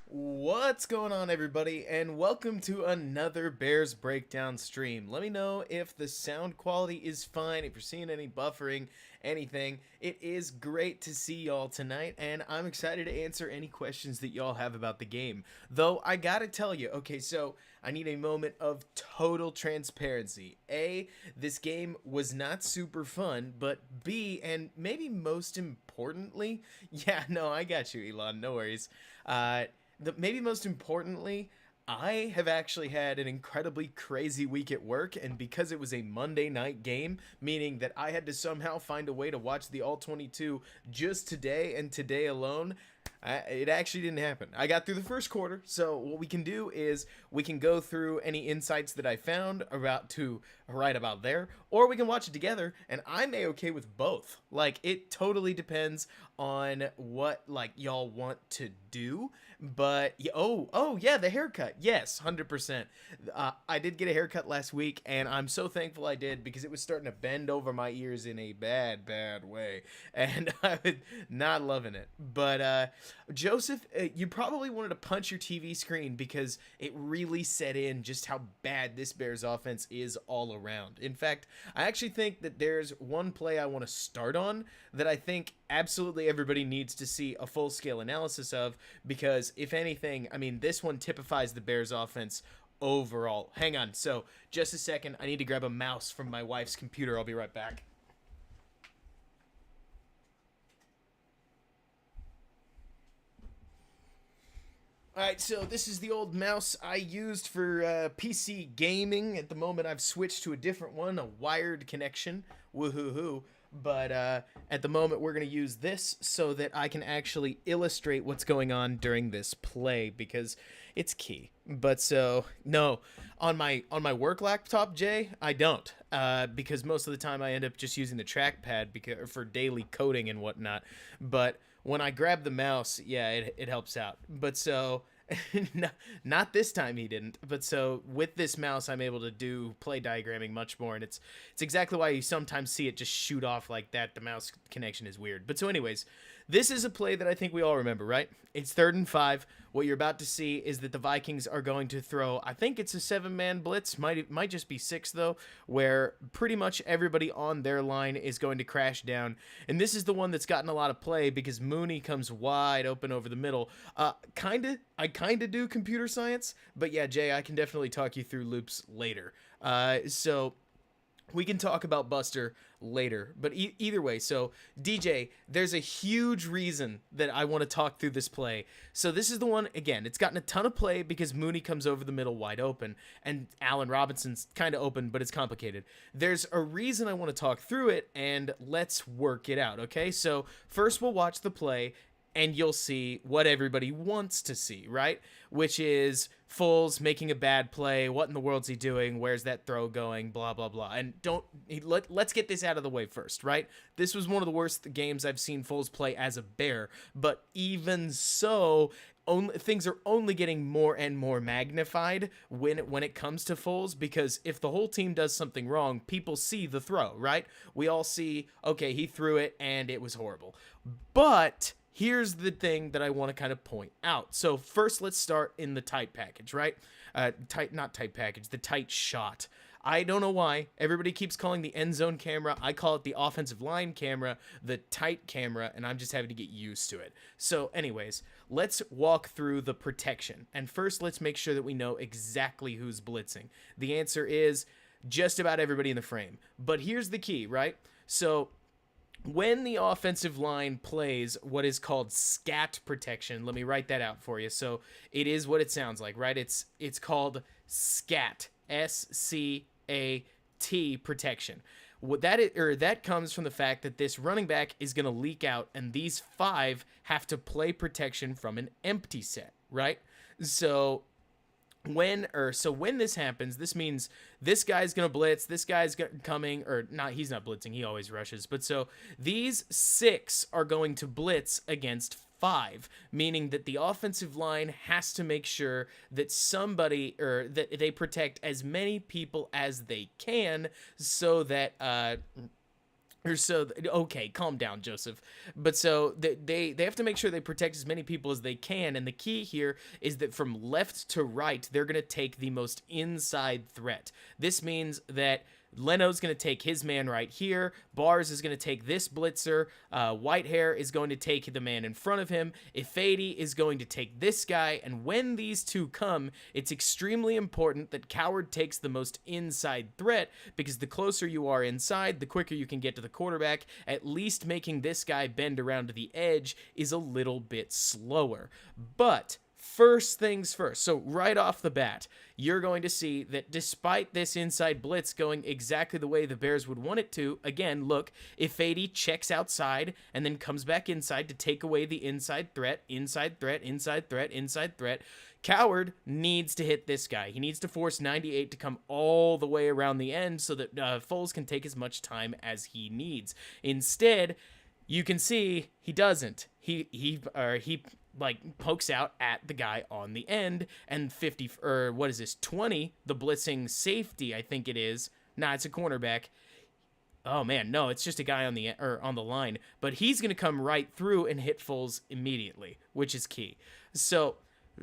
What's going on, everybody, and welcome to another Bears Breakdown stream. Let me know if the sound quality is fine, if you're seeing any buffering, anything. It is great to see y'all tonight, and I'm excited to answer any questions that y'all have about the game. Though, I gotta tell you, okay, so I need a moment of total transparency. A, this game was not super fun, but B, and maybe most importantly, yeah, no, I got you, Elon, no worries. Maybe most importantly, I have actually had an incredibly crazy week at work, and because it was a Monday night game, meaning that I had to somehow find a way to watch the All 22 just today and today alone, it actually didn't happen. I got through the first quarter, so what we can do is we can go through any insights that I found about to write about there, or we can watch it together, and I'm a-okay with both. Like, it totally depends on what, like, y'all want to do. But yeah, the haircut. Yes, 100%. I did get a haircut last week, and I'm so thankful I did because it was starting to bend over my ears in a bad way, and I was not loving it. But Joseph, you probably wanted to punch your TV screen because it really set in just how bad this Bears offense is all around. In fact, I actually think that there's one play I want to start on that I think absolutely everybody needs to see a full scale analysis of because if anything, I mean, this one typifies the Bears offense overall. Hang on. So, just a second. I need to grab a mouse from my wife's computer. I'll be right back. Alright, so this is the old mouse I used for PC gaming. At the moment, I've switched to a different one, a wired connection. Woohoo-hoo. But at the moment, we're going to use this so that I can actually illustrate what's going on during this play because it's key. But so, no, on my work laptop, Jay, I don't. Because most of the time I end up just using the trackpad for daily coding and whatnot. But when I grab the mouse, yeah, it helps out. But so, not this time he didn't. But so with this mouse, I'm able to do play diagramming much more, and it's exactly why you sometimes see it just shoot off like that. The mouse connection is weird. But so, anyways, this is a play that I think we all remember, right? It's 3rd and 5. What you're about to see is that the Vikings are going to throw, I think it's a 7-man blitz, might just be 6 though, where pretty much everybody on their line is going to crash down. And this is the one that's gotten a lot of play because Mooney comes wide open over the middle. I kind of do computer science, but yeah, Jay, I can definitely talk you through loops later. So we can talk about Buster later, but either way, so DJ, there's a huge reason that I want to talk through this play. So this is the one, again, it's gotten a ton of play because Mooney comes over the middle wide open, and Allen Robinson's kind of open, but it's complicated. There's a reason I want to talk through it, and let's work it out, okay? So first we'll watch the play, and you'll see what everybody wants to see, right? Which is Foles making a bad play. What in the world's he doing? Where's that throw going? Blah, blah, blah. And let's get this out of the way first, right? This was one of the worst games I've seen Foles play as a Bear. But even so, things are only getting more and more magnified when it comes to Foles, because if the whole team does something wrong, people see the throw, right? We all see, okay, he threw it and it was horrible. But here's the thing that I want to kind of point out. So first, let's start in the tight package, right? Not tight package, the tight shot. I don't know why everybody keeps calling the end zone camera. I call it the offensive line camera, the tight camera, and I'm just having to get used to it. So anyways, let's walk through the protection. And first, let's make sure that we know exactly who's blitzing. The answer is just about everybody in the frame. But here's the key, right? So when the offensive line plays what is called scat protection, let me write that out for you. So it is what it sounds like, right? It's called scat, SCAT protection. That comes from the fact that this running back is going to leak out, and these 5 have to play protection from an empty set, right? So when this happens, this means this guy's gonna blitz, this guy's coming, or not, he's not blitzing, he always rushes, but so these 6 are going to blitz against 5, meaning that the offensive line has to make sure that that they protect as many people as they can so that Or so okay, calm down, Joseph. But so they have to make sure they protect as many people as they can, and the key here is that from left to right they're going to take the most inside threat. This means that Leno's going to take his man right here. Bars is going to take this blitzer. Whitehair is going to take the man in front of him. Ifedi is going to take this guy. And when these two come, it's extremely important that Coward takes the most inside threat, because the closer you are inside, the quicker you can get to the quarterback. At least making this guy bend around to the edge is a little bit slower. But first things first. So right off the bat, you're going to see that despite this inside blitz going exactly the way the Bears would want it to, again, look, Ifedi checks outside and then comes back inside to take away the inside threat, inside threat, inside threat, inside threat. Coward needs to hit this guy. He needs to force 98 to come all the way around the end so that Foles can take as much time as he needs. Instead, you can see he doesn't. He like pokes out at the guy on the end, and 50 or what is this 20, the blitzing safety, I think it is. Nah, it's a cornerback. Oh man, no, it's just a guy on the line, but he's going to come right through and hit Foles immediately, which is key. So,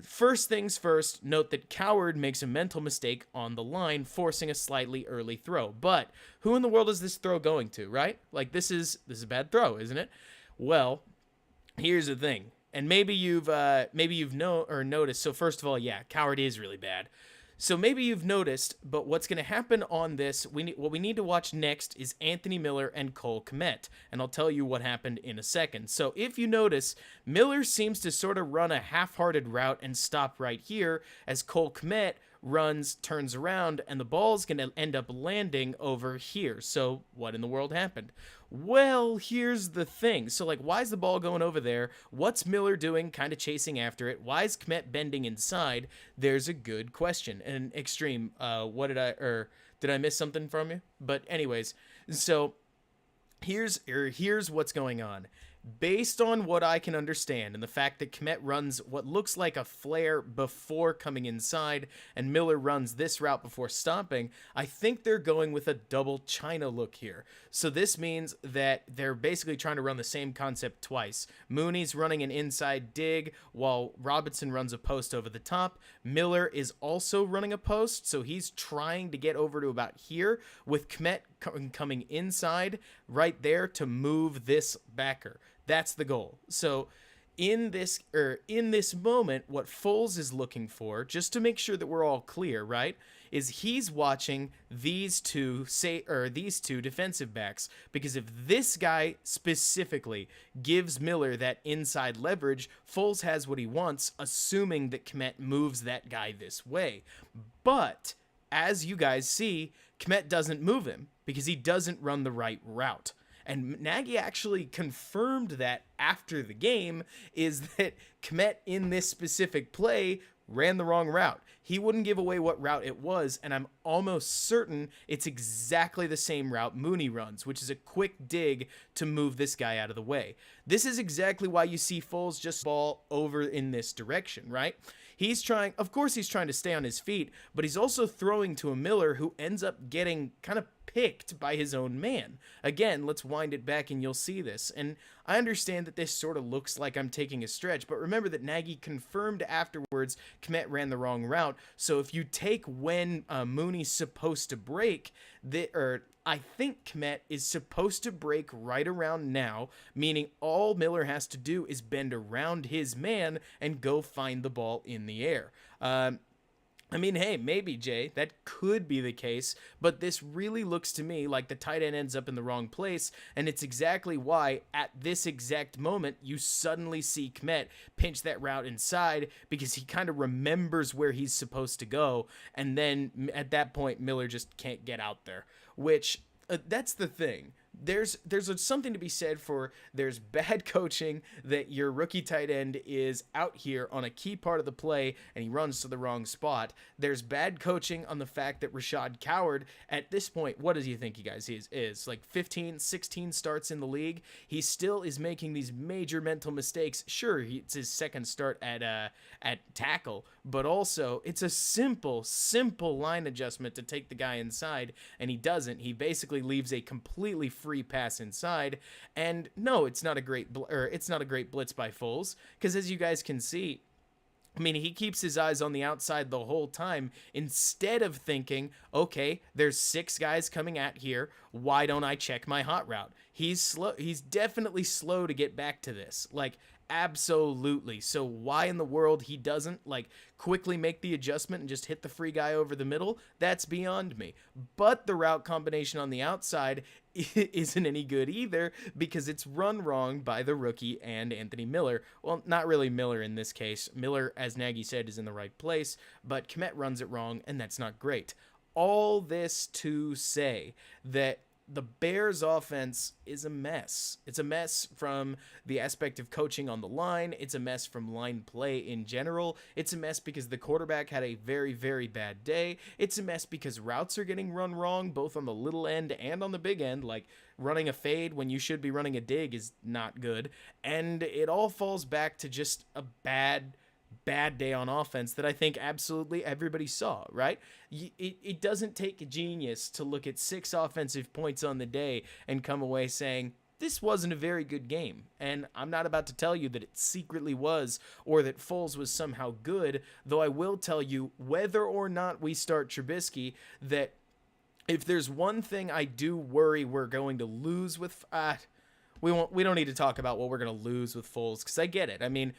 first things first, note that Coward makes a mental mistake on the line, forcing a slightly early throw. But who in the world is this throw going to, right? Like, this is a bad throw, isn't it? Well, here's the thing. And maybe you've noticed. So first of all, yeah, Coward is really bad. So maybe you've noticed, but what's going to happen on this, what we need to watch next is Anthony Miller and Cole Kmet, and I'll tell you what happened in a second. So if you notice, Miller seems to sort of run a half-hearted route and stop right here, as Cole Kmet turns around, and the ball's going to end up landing over here. So what in the world happened? Well, here's the thing. So, like, why is the ball going over there? What's Miller doing, kind of chasing after it? Why is Kmet bending inside? There's a good question. And Extreme, did I miss something from you? But anyways, so here's what's going on. Based on what I can understand and the fact that Kmet runs what looks like a flare before coming inside and Miller runs this route before stopping, I think they're going with a double China look here. So this means that they're basically trying to run the same concept twice. Mooney's running an inside dig while Robinson runs a post over the top. Miller is also running a post, so he's trying to get over to about here with Kmet coming inside right there to move this backer. That's the goal. So in this moment, what Foles is looking for, just to make sure that we're all clear, right, is he's watching these two defensive backs, because if this guy specifically gives Miller that inside leverage, Foles has what he wants, assuming that Kmet moves that guy this way. But as you guys see, Kmet doesn't move him because he doesn't run the right route. And Nagy actually confirmed that after the game, is that Kmet in this specific play ran the wrong route. He wouldn't give away what route it was, and I'm almost certain it's exactly the same route Mooney runs, which is a quick dig to move this guy out of the way. This is exactly why you see Foles just ball over in this direction, right? Of course he's trying to stay on his feet, but he's also throwing to a Miller who ends up getting kind of picked by his own man. Again, let's wind it back and you'll see this. And I understand that this sort of looks like I'm taking a stretch, but remember that Nagy confirmed afterwards Kmet ran the wrong route. So if you take when Mooney's supposed to break, I think Kmet is supposed to break right around now, meaning all Miller has to do is bend around his man and go find the ball in the air. I mean, hey, maybe, Jay, that could be the case, but this really looks to me like the tight end ends up in the wrong place, and it's exactly why, at this exact moment, you suddenly see Kmet pinch that route inside, because he kind of remembers where he's supposed to go, and then at that point, Miller just can't get out there, which, that's the thing. There's something to be said for there's bad coaching that your rookie tight end is out here on a key part of the play and he runs to the wrong spot. There's bad coaching on the fact that Rashad Coward, at this point, what does you think you guys is like 15, 16 starts in the league? He still is making these major mental mistakes. Sure, it's his second start at tackle, but also it's a simple line adjustment to take the guy inside, and he doesn't. He basically leaves a completely free pass inside. And no, it's not a it's not a great blitz by Foles, because as you guys can see, I mean, he keeps his eyes on the outside the whole time instead of thinking, okay, there's 6 guys coming at here. Why don't I check my hot route? He's slow. He's definitely slow to get back to this. Like, absolutely. So why in the world he doesn't, like, quickly make the adjustment and just hit the free guy over the middle? That's beyond me. But the route combination on the outside isn't any good either, because it's run wrong by the rookie and Anthony Miller. Well, not really Miller in this case. Miller, as Nagy said, is in the right place, but Kmet runs it wrong, and that's not great. All this to say that the Bears offense is a mess. It's a mess from the aspect of coaching on the line. It's a mess from line play in general. It's a mess because the quarterback had a very, very bad day. It's a mess because routes are getting run wrong, both on the little end and on the big end. Like, running a fade when you should be running a dig is not good. And it all falls back to just a bad day on offense that I think absolutely everybody saw, right? It doesn't take a genius to look at 6 offensive points on the day and come away saying, this wasn't a very good game. And I'm not about to tell you that it secretly was, or that Foles was somehow good, though I will tell you, whether or not we start Trubisky, that if there's one thing I do worry we're going to lose with... We don't need to talk about what we're going to lose with Foles, because I get it. I mean,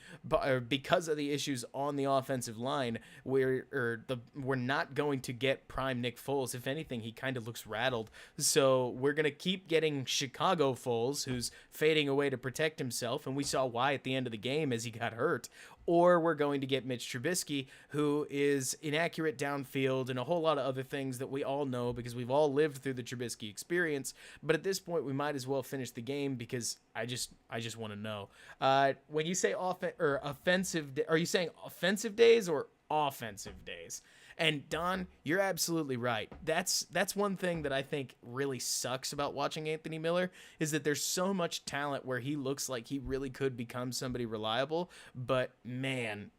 because of the issues on the offensive line, we're not going to get prime Nick Foles. If anything, he kind of looks rattled. So we're going to keep getting Chicago Foles, who's fading away to protect himself, and we saw why at the end of the game as he got hurt. Or we're going to get Mitch Trubisky, who is inaccurate downfield and a whole lot of other things that we all know because we've all lived through the Trubisky experience. But at this point, we might as well finish the game because I just want to know. When you say offensive, are you saying offensive days or offensive days? And Don, you're absolutely right. That's one thing that I think really sucks about watching Anthony Miller, is that there's so much talent where he looks like he really could become somebody reliable, but man,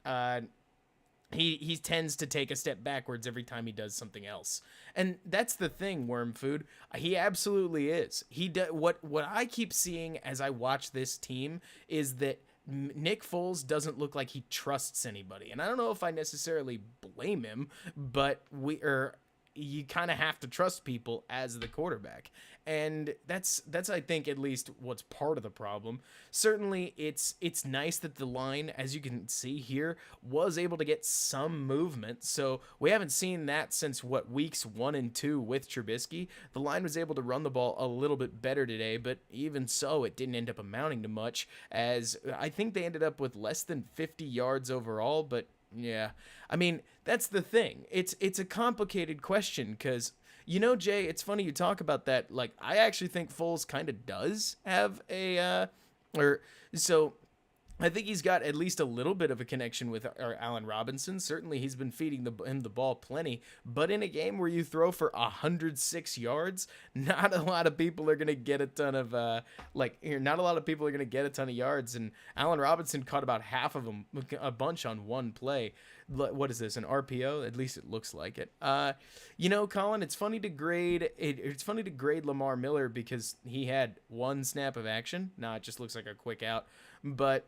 he tends to take a step backwards every time he does something else. And that's the thing, Worm Food. He absolutely is. What I keep seeing as I watch this team is that Nick Foles doesn't look like he trusts anybody. And I don't know if I necessarily blame him, but you kind of have to trust people as the quarterback. And that's I think at least what's part of the problem. Certainly it's nice that the line, as you can see here, was able to get some movement. So we haven't seen that since weeks 1 and 2 with Trubisky. The line was able to run the ball a little bit better today, but even so, it didn't end up amounting to much, as I think they ended up with less than 50 yards overall. But yeah, I mean, that's the thing. It's a complicated question because, you know, Jay, it's funny you talk about that. Like, I actually think Foles kind of does have I think he's got at least a little bit of a connection with Allen Robinson. Certainly, he's been feeding him the ball plenty. But in a game where you throw for 106 yards, not a lot of people are going to get a ton of not a lot of people are going to get a ton of yards. And Allen Robinson caught about half of them, a bunch on one play. What is this, an RPO? At least it looks like it. You know, Colin, it's funny to grade Lamar Miller because he had 1 snap of action. It just looks like a quick out. But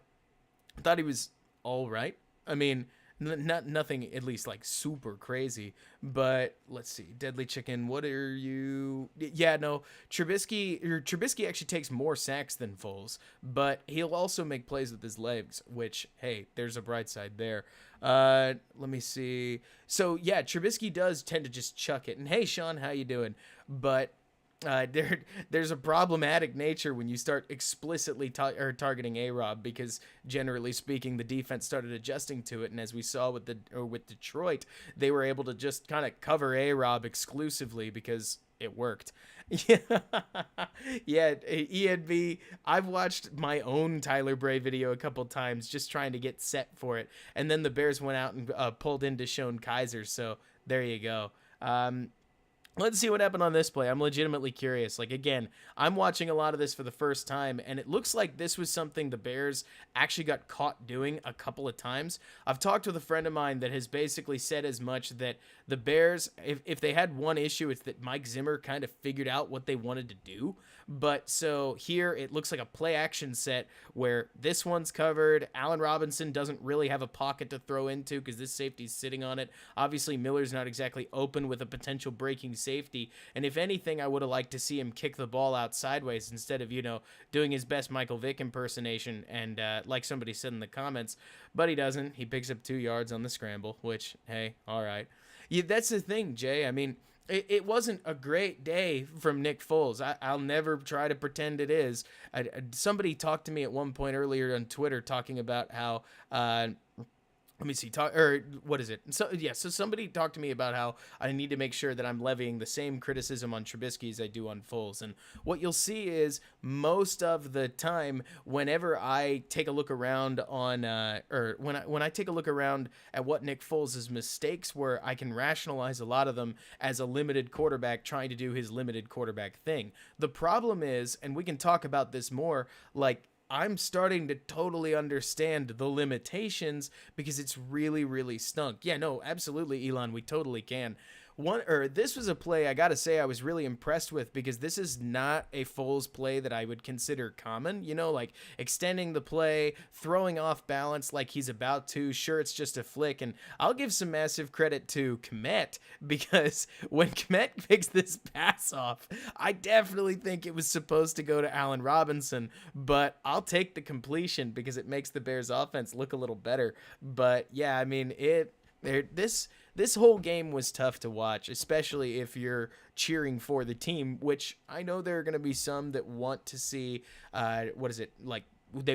I thought he was all right. I mean, nothing at least like super crazy. But let's see, Deadly Chicken, what are you? Yeah, no, Trubisky actually takes more sacks than Foles, but he'll also make plays with his legs, which, hey, there's a bright side there. Let me see. So yeah, Trubisky does tend to just chuck it. And hey, Sean, how you doing? But there's a problematic nature when you start explicitly targeting A-Rob, because generally speaking, the defense started adjusting to it, and as we saw with Detroit, they were able to just kind of cover A-Rob exclusively because it worked. Yeah, ENB. I've watched my own Tyler Bray video a couple times just trying to get set for it, and then the Bears went out and pulled in Deshaun Kaiser. So there you go. Let's see what happened on this play. I'm legitimately curious. Like, again, I'm watching a lot of this for the first time, and it looks like this was something the Bears actually got caught doing a couple of times. I've talked with a friend of mine that has basically said as much, that the Bears, if they had one issue, it's that Mike Zimmer kind of figured out what they wanted to do. But so here it looks like a play action set where this one's covered. Allen Robinson doesn't really have a pocket to throw into because this safety's sitting on it. Obviously, Miller's not exactly open with a potential breaking safety. And if anything, I would have liked to see him kick the ball out sideways instead of, doing his best Michael Vick impersonation. And like somebody said in the comments, but he doesn't. He picks up 2 yards on the scramble, which, hey, all right. Yeah, that's the thing, Jay. I mean, it wasn't a great day from Nick Foles. I'll never try to pretend it is. Somebody talked to me at one point earlier on Twitter talking about how let me see. What is it? So somebody talked to me about how I need to make sure that I'm levying the same criticism on Trubisky as I do on Foles. And what you'll see is most of the time, whenever I take a look around on, when I take a look around at what Nick Foles' mistakes were, I can rationalize a lot of them as a limited quarterback trying to do his limited quarterback thing. The problem is, and we can talk about this more, like, I'm starting to totally understand the limitations because it's really, really stunk. Yeah, no, absolutely, Elon, we totally can. This was a play I gotta say I was really impressed with because this is not a Foles play that I would consider common. Like extending the play, throwing off balance like he's about to. Sure, it's just a flick, and I'll give some massive credit to Kmet because when Kmet picks this pass off, I definitely think it was supposed to go to Allen Robinson, but I'll take the completion because it makes the Bears offense look a little better. But yeah, I mean this whole game was tough to watch, especially if you're cheering for the team, which I know there are going to be some that want to see, they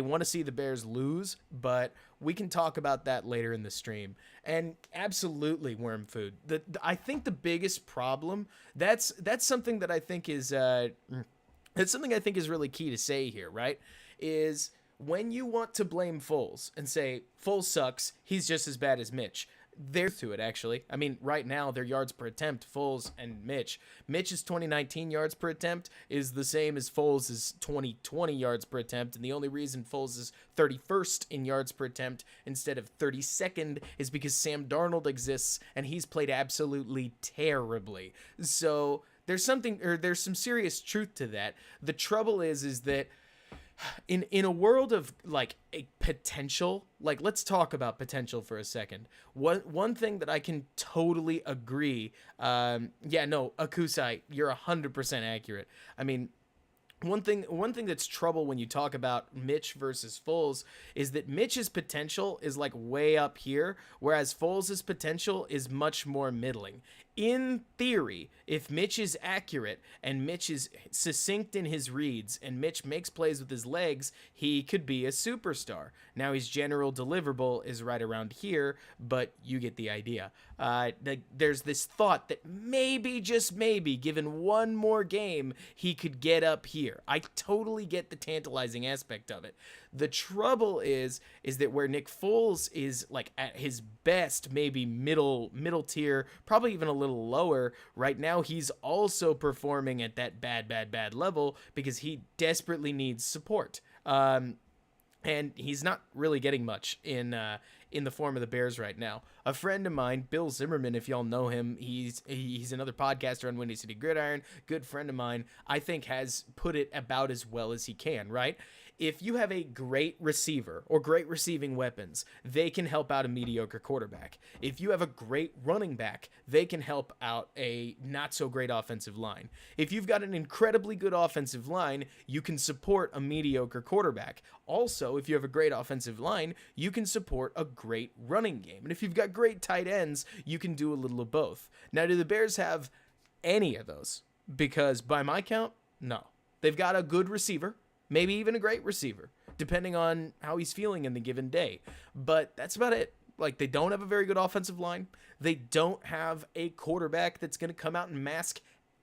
want to see the Bears lose, but we can talk about that later in the stream. And absolutely, worm food. I think the biggest problem, that's something that I think is, that's something I think is really key to say here, right? Is when you want to blame Foles and say, Foles sucks, he's just as bad as Mitch. They're to it, actually. I mean, right now, their yards per attempt, Foles and Mitch. Mitch's 2019 yards per attempt is the same as Foles' 2020 yards per attempt, and the only reason Foles is 31st in yards per attempt instead of 32nd is because Sam Darnold exists, and he's played absolutely terribly. So there's some serious truth to that. The trouble is that in a world of like a potential, like let's talk about potential for a second. One thing that I can totally agree, Akusai, you're 100% accurate. I mean, one thing that's trouble when you talk about Mitch versus Foles is that Mitch's potential is like way up here, whereas Foles' potential is much more middling. In theory, if Mitch is accurate and Mitch is succinct in his reads and Mitch makes plays with his legs, he could be a superstar. Now his general deliverable is right around here, but you get the idea. There's this thought that maybe, just maybe, given one more game, he could get up here. I totally get the tantalizing aspect of it. The trouble is that where Nick Foles is like at his best, maybe middle tier, probably even a little lower, right now he's also performing at that bad level because he desperately needs support. And he's not really getting much in the form of the Bears right now. A friend of mine, Bill Zimmerman, if y'all know him, he's another podcaster on Windy City Gridiron, good friend of mine, I think has put it about as well as he can, right? If you have a great receiver or great receiving weapons, they can help out a mediocre quarterback. If you have a great running back, they can help out a not so great offensive line. If you've got an incredibly good offensive line, you can support a mediocre quarterback. Also, if you have a great offensive line, you can support a great running game. And if you've got great tight ends, you can do a little of both. Now, do the Bears have any of those? Because by my count, no. They've got a good receiver, maybe even a great receiver, depending on how he's feeling in the given day. But that's about it. Like, they don't have a very good offensive line. They don't have a quarterback that's going to come out and mask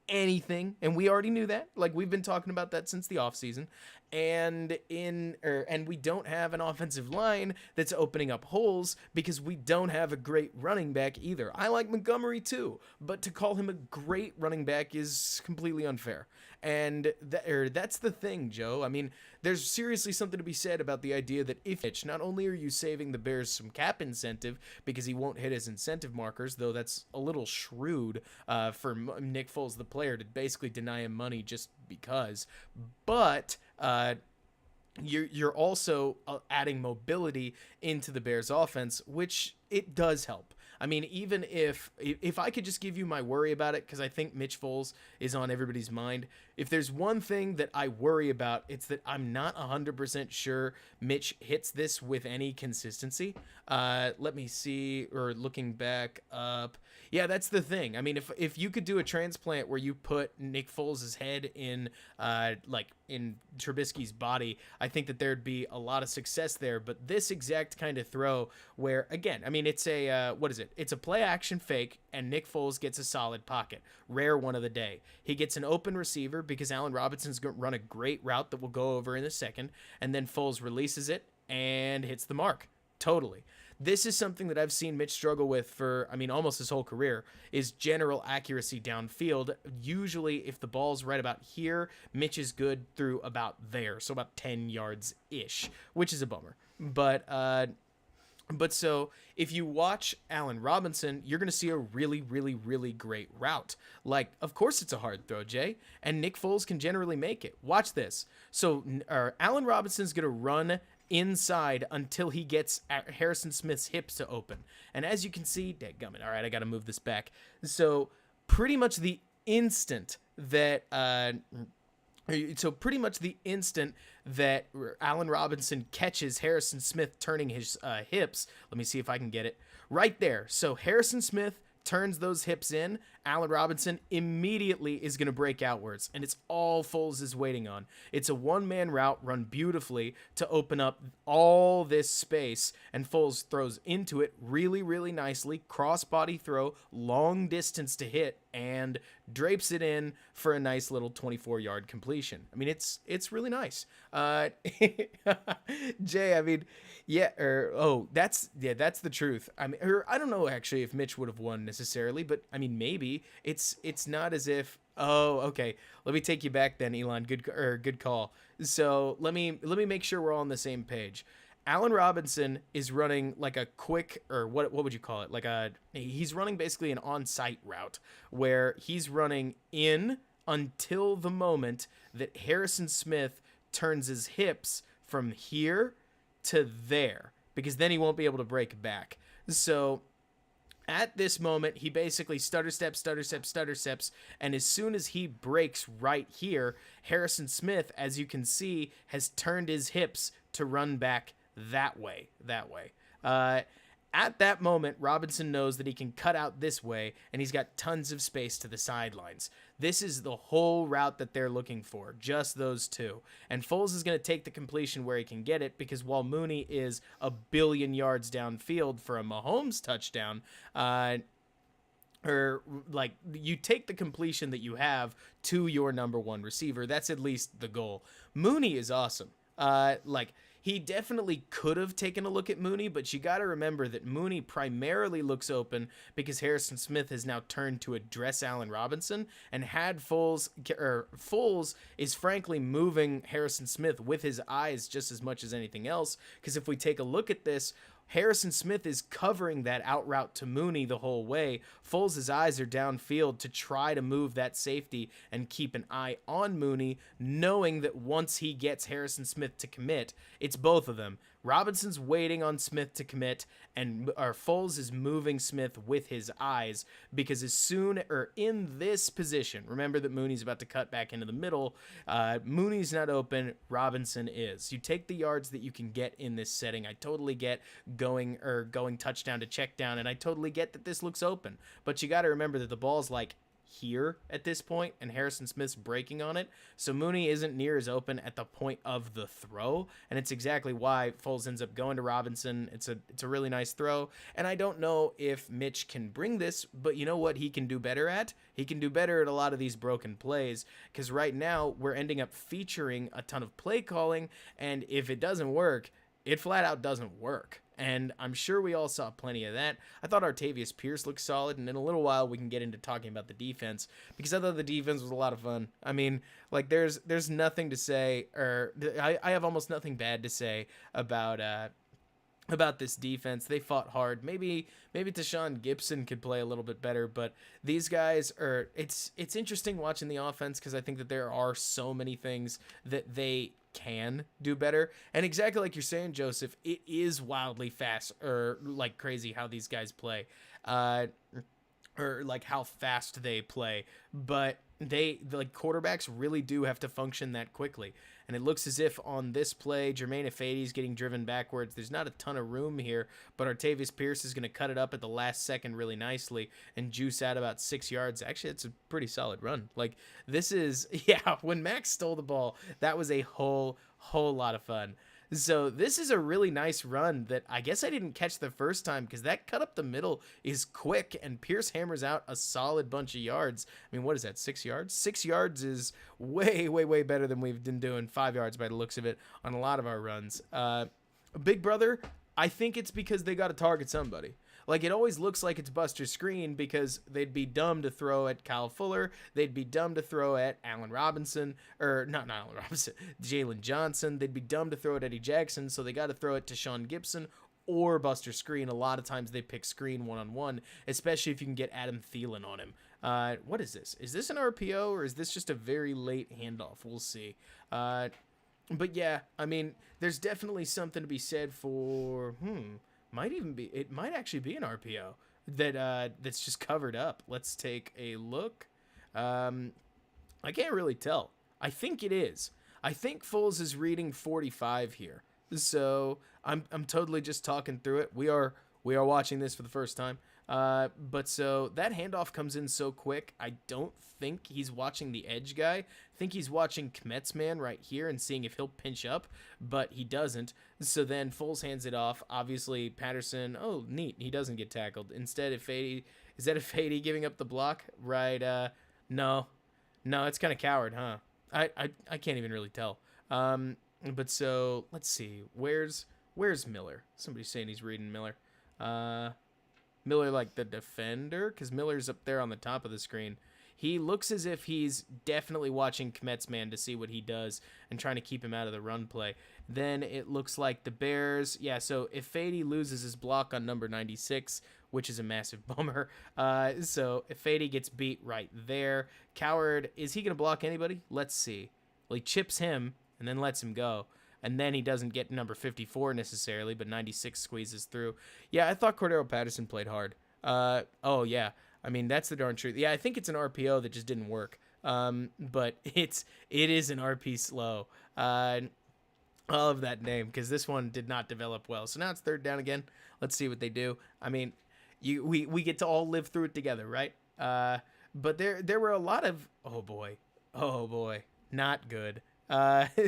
anything, and we already knew that. Like, we've been talking about that since the offseason. And we don't have an offensive line that's opening up holes because we don't have a great running back either. I like Montgomery too, but to call him a great running back is completely unfair. And that's the thing, Joe. I mean, there's seriously something to be said about the idea that if Mitch, not only are you saving the Bears some cap incentive because he won't hit his incentive markers, though that's a little shrewd for Nick Foles, the player, to basically deny him money just because, but you're also adding mobility into the Bears offense, which it does help. I mean, even if I could just give you my worry about it, because I think Mitch Foles is on everybody's mind. If there's one thing that I worry about, it's that I'm not 100% sure Mitch hits this with any consistency. Let me see, or looking back up. Yeah, that's the thing. I mean, if you could do a transplant where you put Nick Foles' head in in Trubisky's body, I think that there'd be a lot of success there. But this exact kind of throw where, again, I mean, it's a, what is it? It's a play action fake, and Nick Foles gets a solid pocket. Rare one of the day. He gets an open receiver because Allen Robinson's going to run a great route that we'll go over in a second, and then Foles releases it and hits the mark. Totally. This is something that I've seen Mitch struggle with for, I mean, almost his whole career, is general accuracy downfield. Usually, if the ball's right about here, Mitch is good through about there, so about 10 yards-ish, which is a bummer. But so if you watch Allen Robinson, you're going to see a really, really, really great route. Like, of course it's a hard throw, Jay, and Nick Foles can generally make it. Watch this. So Allen Robinson's going to run inside until he gets Harrison Smith's hips to open. And as you can see, dadgummit, all right, I got to move this back. So pretty much the instant that Allen Robinson catches Harrison Smith turning his hips, let me see if I can get it right there. So Harrison Smith turns those hips in, Allen Robinson immediately is going to break outwards, and it's all Foles is waiting on. It's a one-man route run beautifully to open up all this space, and Foles throws into it really, really nicely, cross-body throw, long distance to hit, and drapes it in for a nice little 24-yard completion. I mean, it's really nice. Jay, I mean, that's the truth. I mean, I don't know actually if Mitch would have won necessarily, but I mean, maybe it's not as if. Oh, okay. Let me take you back then, Elon. Good call. So let me make sure we're all on the same page. Allen Robinson is running like a quick, or what would you call it? He's running basically an on-site route where he's running in until the moment that Harrison Smith turns his hips from here to there, because then he won't be able to break back. So at this moment, he basically stutter steps, and as soon as he breaks right here, Harrison Smith, as you can see, has turned his hips to run back that way. At that moment, Robinson knows that he can cut out this way, and he's got tons of space to the sidelines. This is the whole route that they're looking for, just those two. And Foles is going to take the completion where he can get it, because while Mooney is a billion yards downfield for a Mahomes touchdown, you take the completion that you have to your number one receiver. That's at least the goal. Mooney is awesome. He definitely could have taken a look at Mooney, but you got to remember that Mooney primarily looks open because Harrison Smith has now turned to address Allen Robinson, and Foles is frankly moving Harrison Smith with his eyes just as much as anything else, because if we take a look at this, Harrison Smith is covering that out route to Mooney the whole way. Foles' eyes are downfield to try to move that safety and keep an eye on Mooney, knowing that once he gets Harrison Smith to commit, it's both of them. Robinson's waiting on Smith to commit, and Foles is moving Smith with his eyes, because in this position, remember that Mooney's about to cut back into the middle. Mooney's not open, Robinson is. You take the yards that you can get in this setting. I totally get going touchdown to check down, and I totally get that this looks open, but you got to remember that the ball's like here at this point, and Harrison Smith's breaking on it. So Mooney isn't near as open at the point of the throw, and it's exactly why Foles ends up going to Robinson. It's a really nice throw, and I don't know if Mitch can bring this, but you know what he can do better at? He can do better at a lot of these broken plays, because right now we're ending up featuring a ton of play calling, and if it doesn't work, it flat out doesn't work. And I'm sure we all saw plenty of that. I thought Artavius Pierce looked solid, and in a little while we can get into talking about the defense, because I thought the defense was a lot of fun. I mean, like there's nothing to say, or I have almost nothing bad to say about this defense. They fought hard. Maybe Tashawn Gibson could play a little bit better, but these guys are. It's interesting watching the offense, because I think that there are so many things that they can do better, and exactly like you're saying, Joseph, it is wildly fast, or like crazy how these guys play, or like how fast they play, but like quarterbacks really do have to function that quickly. And it looks as if on this play, Jermaine Ifedi's getting driven backwards. There's not a ton of room here, but Artavius Pierce is going to cut it up at the last second really nicely and juice out about 6 yards. Actually, it's a pretty solid run. Like, this is, yeah, when Max stole the ball, that was a whole lot of fun. So this is a really nice run that I guess I didn't catch the first time, because that cut up the middle is quick, and Pierce hammers out a solid bunch of yards. I mean, what is that, 6 yards? 6 yards is way better than we've been doing 5 yards by the looks of it on a lot of our runs. Big Brother, I think it's because they got to target somebody. Like, it always looks like it's Buster Screen, because they'd be dumb to throw at Kyle Fuller. They'd be dumb to throw at Allen Robinson, or not Allen Robinson, Jalen Johnson. They'd be dumb to throw at Eddie Jackson, so they got to throw it to Sean Gibson or Buster Screen. A lot of times they pick Screen one-on-one, especially if you can get Adam Thielen on him. What is this? Is this an RPO, or is this just a very late handoff? We'll see. But yeah, I mean, there's definitely something to be said for, it might actually be an RPO that's just covered up. Let's take a look. I can't really tell. I think it is. I think Foles is reading 45 here. So I'm totally just talking through it. We are watching this for the first time. But so that handoff comes in so quick. I don't think he's watching the edge guy. I think he's watching Kmet's man right here and seeing if he'll pinch up, but he doesn't. So then Foles hands it off. Obviously Patterson, oh neat, he doesn't get tackled. Instead, is that Ifedi giving up the block? Right, no, it's kind of coward, huh? I can't even really tell. But so let's see, where's Miller? Somebody's saying he's reading Miller. Miller, like the defender, because Miller's up there on the top of the screen. He looks as if he's definitely watching Kmet's man to see what he does and trying to keep him out of the run play. Then it looks like the Bears, yeah, so Ifedi loses his block on number 96, which is a massive bummer. So Ifedi gets beat right there. Coward, is he going to block anybody? Let's see. Well, he chips him and then lets him go. And then he doesn't get number 54 necessarily, but 96 squeezes through. Yeah, I thought Cordero Patterson played hard. Oh, yeah. I mean, that's the darn truth. Yeah, I think it's an RPO that just didn't work. But it is an RP slow. I love that name, because this one did not develop well. So now it's third down again. Let's see what they do. I mean, we get to all live through it together, right? But there were a lot of, oh boy, not good.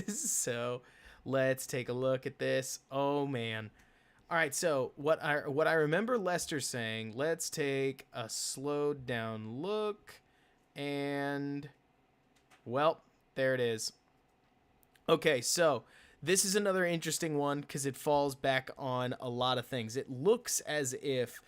So let's take a look at this. Oh man. All right, so what I remember Lester saying, let's take a slowed down look, and well, there it is. Okay, so this is another interesting one because it falls back on a lot of things. It looks as if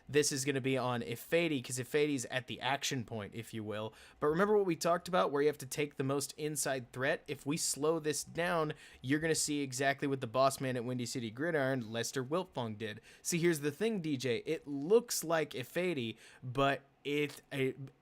this is going to be on Ifedi, because Ifedi's at the action point, if you will. But remember what we talked about, where you have to take the most inside threat? If we slow this down, you're going to see exactly what the boss man at Windy City Gridiron, Lester Wiltfong, did. See, here's the thing, DJ. It looks like Ifedi, but it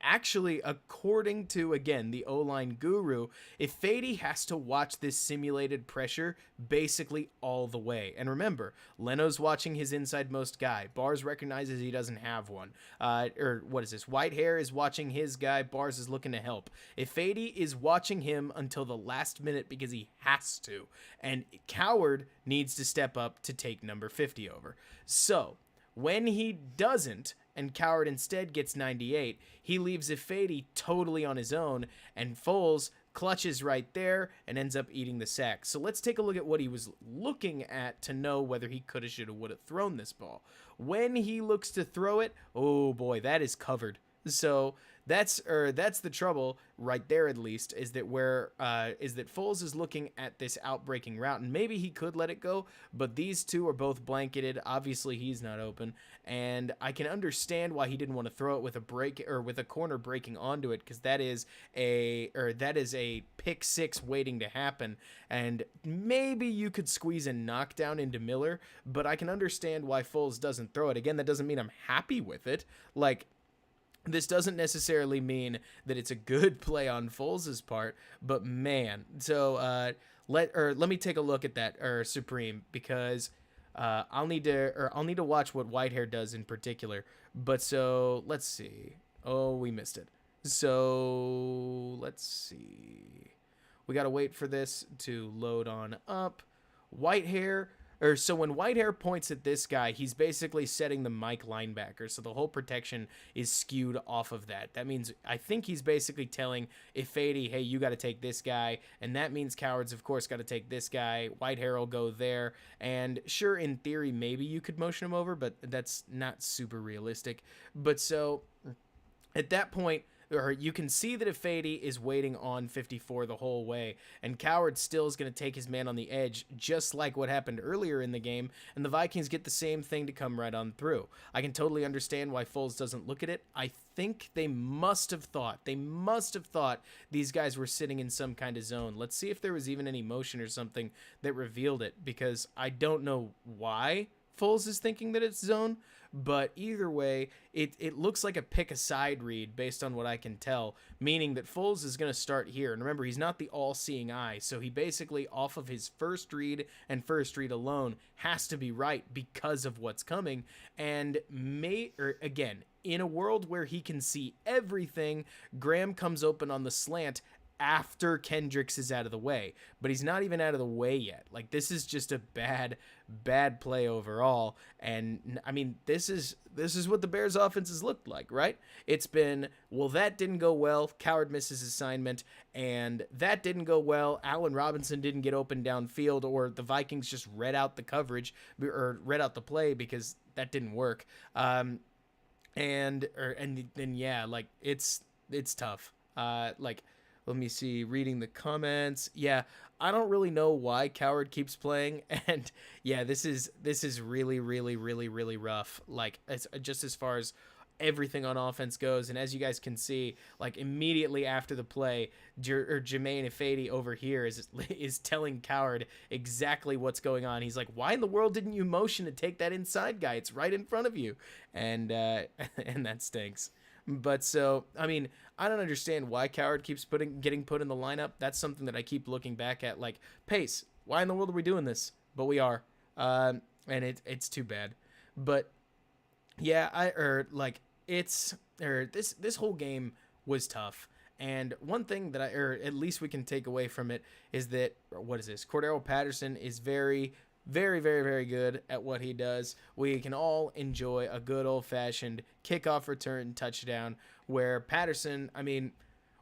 actually, according to, again, the O-line guru, Ifedi has to watch this simulated pressure basically all the way. And remember, Leno's watching his inside most guy. Bars recognizes he doesn't have one. Or what is this? Whitehair is watching his guy. Bars is looking to help. Ifedi is watching him until the last minute because he has to. And Coward needs to step up to take number 50 over. So when he doesn't, and Coward instead gets 98. He leaves Ifedi totally on his own, and Foles clutches right there and ends up eating the sack. So let's take a look at what he was looking at to know whether he coulda, shoulda, woulda thrown this ball. When he looks to throw it, oh boy, that is covered. So that's the trouble right there, at least, is that Foles is looking at this outbreaking route, and maybe he could let it go, but these two are both blanketed. Obviously, he's not open, and I can understand why he didn't want to throw it with a corner breaking onto it, because that is a pick six waiting to happen, and maybe you could squeeze a knockdown into Miller, but I can understand why Foles doesn't throw it. Again, that doesn't mean I'm happy with it. Like, this doesn't necessarily mean that it's a good play on Foles' part, but man. So let me take a look at that Supreme, because I'll need to watch what Whitehair does in particular. But so let's see. Oh, we missed it. So let's see. We gotta wait for this to load on up. Whitehair. So when Whitehair points at this guy, he's basically setting the Mike linebacker, so the whole protection is skewed off of that. That means, I think he's basically telling Ifedi, hey, you got to take this guy, and that means Cowards, of course, got to take this guy. Whitehair will go there, and sure, in theory, maybe you could motion him over, but that's not super realistic. But so, at that point, or you can see that Ifedi is waiting on 54 the whole way, and Coward still is going to take his man on the edge, just like what happened earlier in the game, and the Vikings get the same thing to come right on through. I can totally understand why Foles doesn't look at it. I think they must have thought these guys were sitting in some kind of zone. Let's see if there was even any motion or something that revealed it, because I don't know why Foles is thinking that it's zone, but either way, it looks like a pick a side read based on what I can tell, meaning that Foles is going to start here. And remember, he's not the all-seeing eye, so he basically, off of his first read and first read alone, has to be right because of what's coming. And again, in a world where he can see everything, Graham comes open on the slant after Kendricks is out of the way, but he's not even out of the way yet. Like, this is just a bad play overall. And I mean, this is what the Bears offense has looked like, right? It's been, well, that didn't go well, Coward misses assignment, and that didn't go well, Allen Robinson didn't get open downfield, or the Vikings just read out the coverage, or read out the play, because that didn't work. And then yeah, like, it's tough. Let me see, reading the comments. Yeah, I don't really know why Coward keeps playing, and yeah, this is really, really, really, really rough. Like, it's just as far as everything on offense goes, and as you guys can see, like, immediately after the play, Jermaine Ifedi over here is telling Coward exactly what's going on. He's like, why in the world didn't you motion to take that inside guy? It's right in front of you, and that stinks. But so, I mean, I don't understand why Coward keeps getting put in the lineup. That's something that I keep looking back at. Like, Pace, why in the world are we doing this? But we are, and it's too bad. But yeah, this whole game was tough. And one thing that at least we can take away from it is that, what is this? Cordero Patterson is very, very, very, very good at what he does. We can all enjoy a good old-fashioned kickoff return touchdown where Patterson, I mean,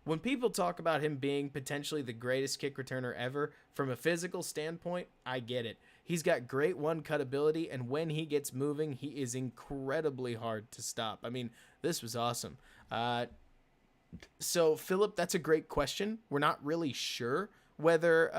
when people talk about him being potentially the greatest kick returner ever, from a physical standpoint, I get it. He's got great one-cut ability, and when he gets moving, he is incredibly hard to stop. I mean, this was awesome. So, Philip, that's a great question. We're not really sure whether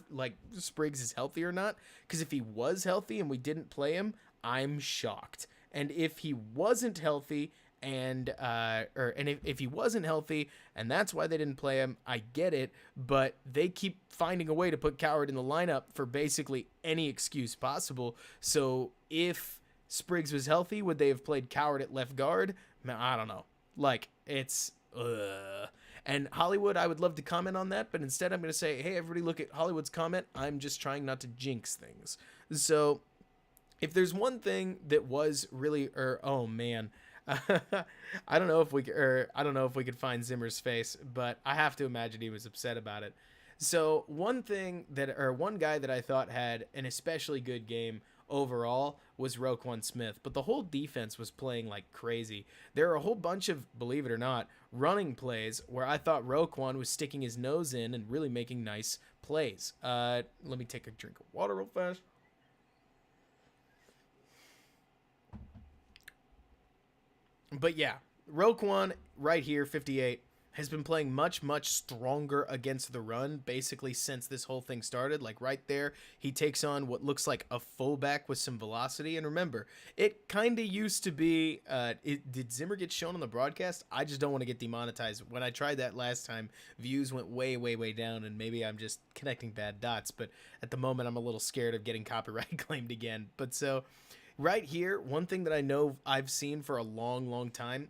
like Spriggs is healthy or not, because if he was healthy and we didn't play him, I'm shocked. And if he wasn't healthy if he wasn't healthy and that's why they didn't play him, I get it, but they keep finding a way to put Coward in the lineup for basically any excuse possible. So if Spriggs was healthy, would they have played Coward at left guard? I don't know. Like, it's And Hollywood, I would love to comment on that, but instead I'm going to say, hey, everybody look at Hollywood's comment. I'm just trying not to jinx things. So if there's one thing that was really, oh man, I don't know if we could find Zimmer's face, but I have to imagine he was upset about it. So one guy that I thought had an especially good game overall was Roquan Smith, but the whole defense was playing like crazy. There are a whole bunch of, believe it or not, running plays where I thought Roquan was sticking his nose in and really making nice plays. Let me take a drink of water real fast. But yeah, Roquan right here, 58, has been playing much, much stronger against the run basically since this whole thing started. Like right there, he takes on what looks like a fullback with some velocity. And remember, it kind of used to be, did Zimmer get shown on the broadcast? I just don't want to get demonetized. When I tried that last time, views went way, way, way down, and maybe I'm just connecting bad dots. But at the moment, I'm a little scared of getting copyright claimed again. But so right here, one thing that I know I've seen for a long, long time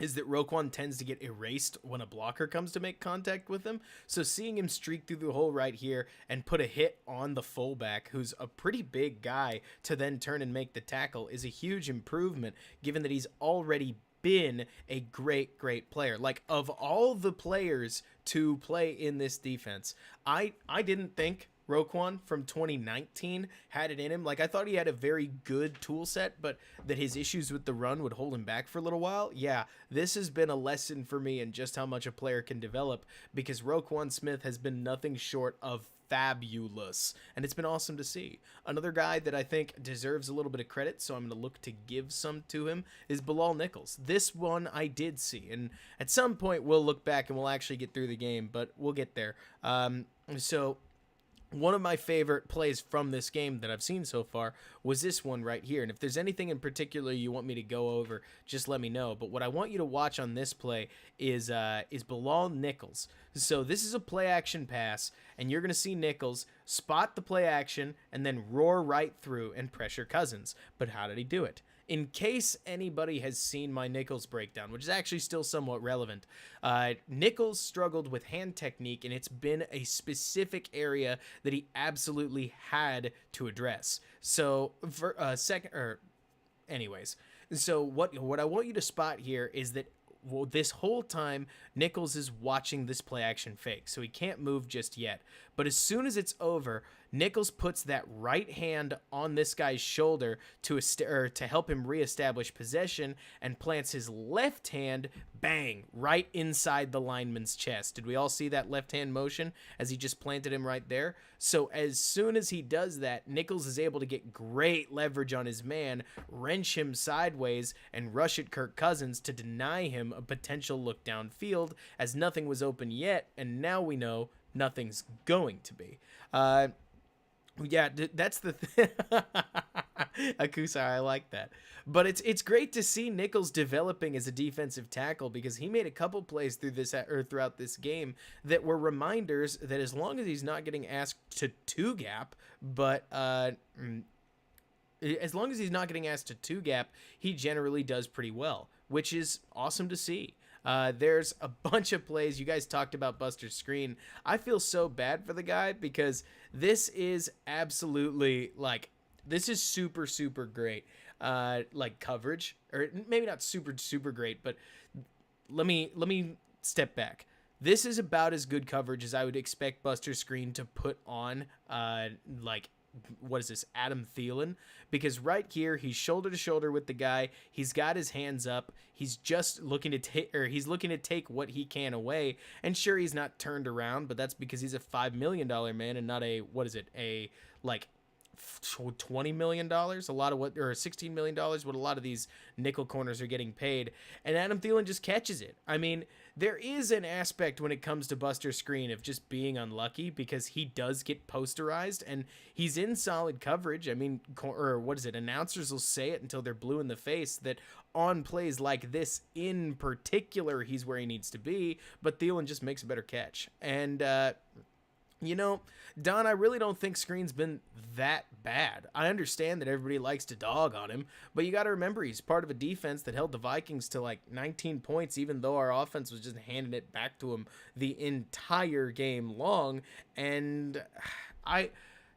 is that Roquan tends to get erased when a blocker comes to make contact with him. So seeing him streak through the hole right here and put a hit on the fullback, who's a pretty big guy, to then turn and make the tackle is a huge improvement, given that he's already been a great, great player. Like, of all the players to play in this defense, I didn't think Roquan from 2019 had it in him. Like, I thought he had a very good tool set, but that his issues with the run would hold him back for a little while. Yeah, this has been a lesson for me in just how much a player can develop, because Roquan Smith has been nothing short of fabulous, and it's been awesome to see. Another guy that I think deserves a little bit of credit, so I'm going to look to give some to him, is Bilal Nichols. This one I did see, and at some point we'll look back and we'll actually get through the game, but we'll get there. So one of my favorite plays from this game that I've seen so far was this one right here. And if there's anything in particular you want me to go over, just let me know. But what I want you to watch on this play is Bilal Nichols. So this is a play action pass, and you're going to see Nichols spot the play action and then roar right through and pressure Cousins. But how did he do it? In case anybody has seen my Nichols breakdown, which is actually still somewhat relevant, Nichols struggled with hand technique, and it's been a specific area that he absolutely had to address. So, for anyways, so what I want you to spot here is that, well, this whole time, Nichols is watching this play action fake, so he can't move just yet. But as soon as it's over, Nichols puts that right hand on this guy's shoulder to help him reestablish possession, and plants his left hand, bang, right inside the lineman's chest. Did we all see that left hand motion as he just planted him right there? So as soon as he does that, Nichols is able to get great leverage on his man, wrench him sideways, and rush at Kirk Cousins to deny him a potential look downfield, as nothing was open yet, and now we know nothing's going to be. Yeah, that's the Akusa, I like that. But it's great to see Nichols developing as a defensive tackle, because he made a couple plays throughout this game that were reminders that as long as he's not getting asked to two gap, as long as he's not getting asked to two gap, he generally does pretty well, which is awesome to see. There's a bunch of plays. You guys talked about Buster's screen. I feel so bad for the guy, because this is absolutely, like, this is super, super great. Like, coverage, or maybe not super, super great, but let me step back. This is about as good coverage as I would expect Buster's screen to put on, like, what is this, Adam Thielen? Because right here, he's shoulder to shoulder with the guy. He's got his hands up. He's just looking to take what he can away. And sure, he's not turned around, but that's because he's a $5 million man and not a, what is it, a like $20 million, a lot of what, or $16 million, what a lot of these nickel corners are getting paid. And Adam Thielen just catches it. I mean, there is an aspect when it comes to Buster Screen of just being unlucky, because he does get posterized and he's in solid coverage. I mean, or what is it? Announcers will say it until they're blue in the face that on plays like this in particular, he's where he needs to be, but Thielen just makes a better catch. And, you know, Don, I really don't think Screen's been that bad. I understand that everybody likes to dog on him, but you got to remember he's part of a defense that held the Vikings to like 19 points, even though our offense was just handing it back to him the entire game long. And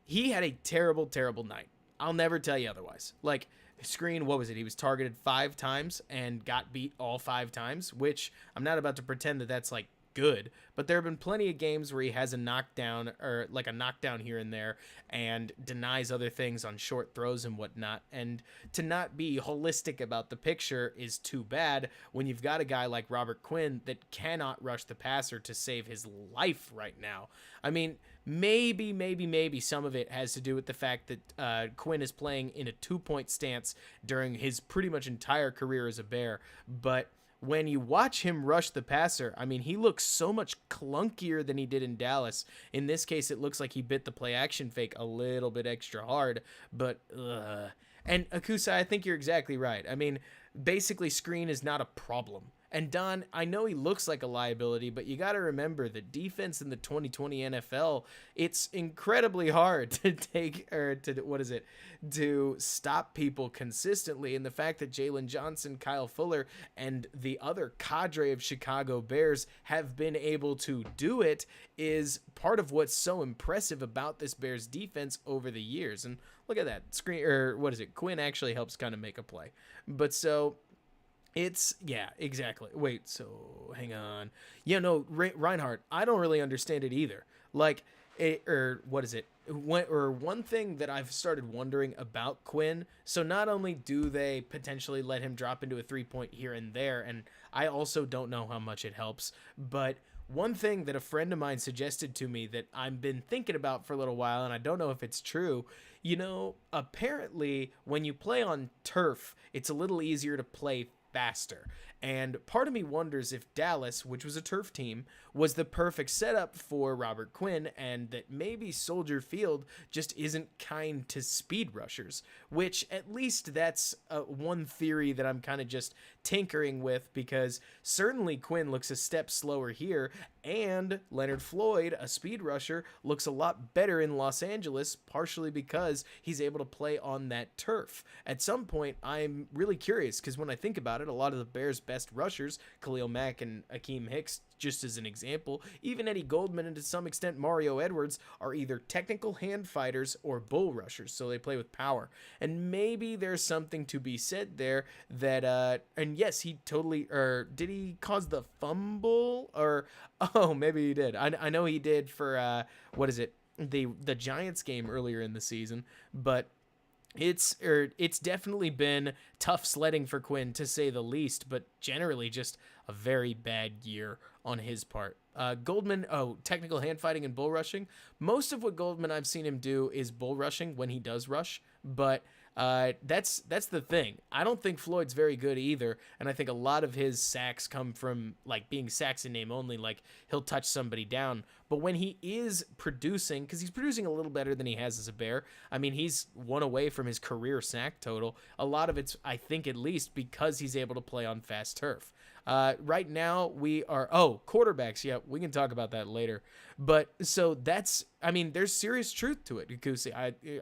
he had a terrible, terrible night. I'll never tell you otherwise. Like, Screen, what was it? He was targeted 5 times and got beat all 5 times, which I'm not about to pretend that that's like good, but there have been plenty of games where he has a knockdown or like a knockdown here and there and denies other things on short throws and whatnot. And to not be holistic about the picture is too bad when you've got a guy like Robert Quinn that cannot rush the passer to save his life right now. I mean, maybe some of it has to do with the fact that Quinn is playing in a 2-point stance during his pretty much entire career as a Bear. But when you watch him rush the passer, I mean, he looks so much clunkier than he did in Dallas. In this case, it looks like he bit the play action fake a little bit extra hard, but And Akusa, I think you're exactly right. I mean, basically screen is not a problem. And Don, I know he looks like a liability, but you got to remember that defense in the 2020 NFL, it's incredibly hard to to stop people consistently. And the fact that Jalen Johnson, Kyle Fuller, and the other cadre of Chicago Bears have been able to do it is part of what's so impressive about this Bears defense over the years. And look at that Quinn actually helps kind of make a play. But so it's, yeah, exactly. Wait, so hang on. Yeah, no, Reinhardt, I don't really understand it either. Like, one thing that I've started wondering about Quinn, so not only do they potentially let him drop into a 3-point here and there, and I also don't know how much it helps, but one thing that a friend of mine suggested to me that I've been thinking about for a little while, and I don't know if it's true, apparently when you play on turf, it's a little easier to play faster. And part of me wonders if Dallas, which was a turf team, was the perfect setup for Robert Quinn, and that maybe Soldier Field just isn't kind to speed rushers, which at least that's one theory that I'm kind of just tinkering with, because certainly Quinn looks a step slower here, and Leonard Floyd, a speed rusher, looks a lot better in Los Angeles, partially because he's able to play on that turf. At some point, I'm really curious, because when I think about it, a lot of the Bears' best rushers, Khalil Mack and Akeem Hicks, just as an example, even Eddie Goldman and to some extent Mario Edwards, are either technical hand fighters or bull rushers, so they play with power. And maybe there's something to be said there that, and yes, he totally, did he cause the fumble? Oh, maybe he did. I know he did for, the Giants game earlier in the season, but it's definitely been tough sledding for Quinn, to say the least, but generally just a very bad year on his part. Goldman, technical hand fighting and bull rushing. Most of what Goldman I've seen him do is bull rushing when he does rush, but that's the thing. I don't think Floyd's very good either, and I think a lot of his sacks come from like being sacks in name only, like he'll touch somebody down. But when he is producing, because he's producing a little better than he has as a Bear, I mean, he's one away from his career sack total. A lot of it's, I think at least, because he's able to play on fast turf. Right now we are, quarterbacks. Yeah, we can talk about that later. But so that's, I mean, there's serious truth to it, Kukusi.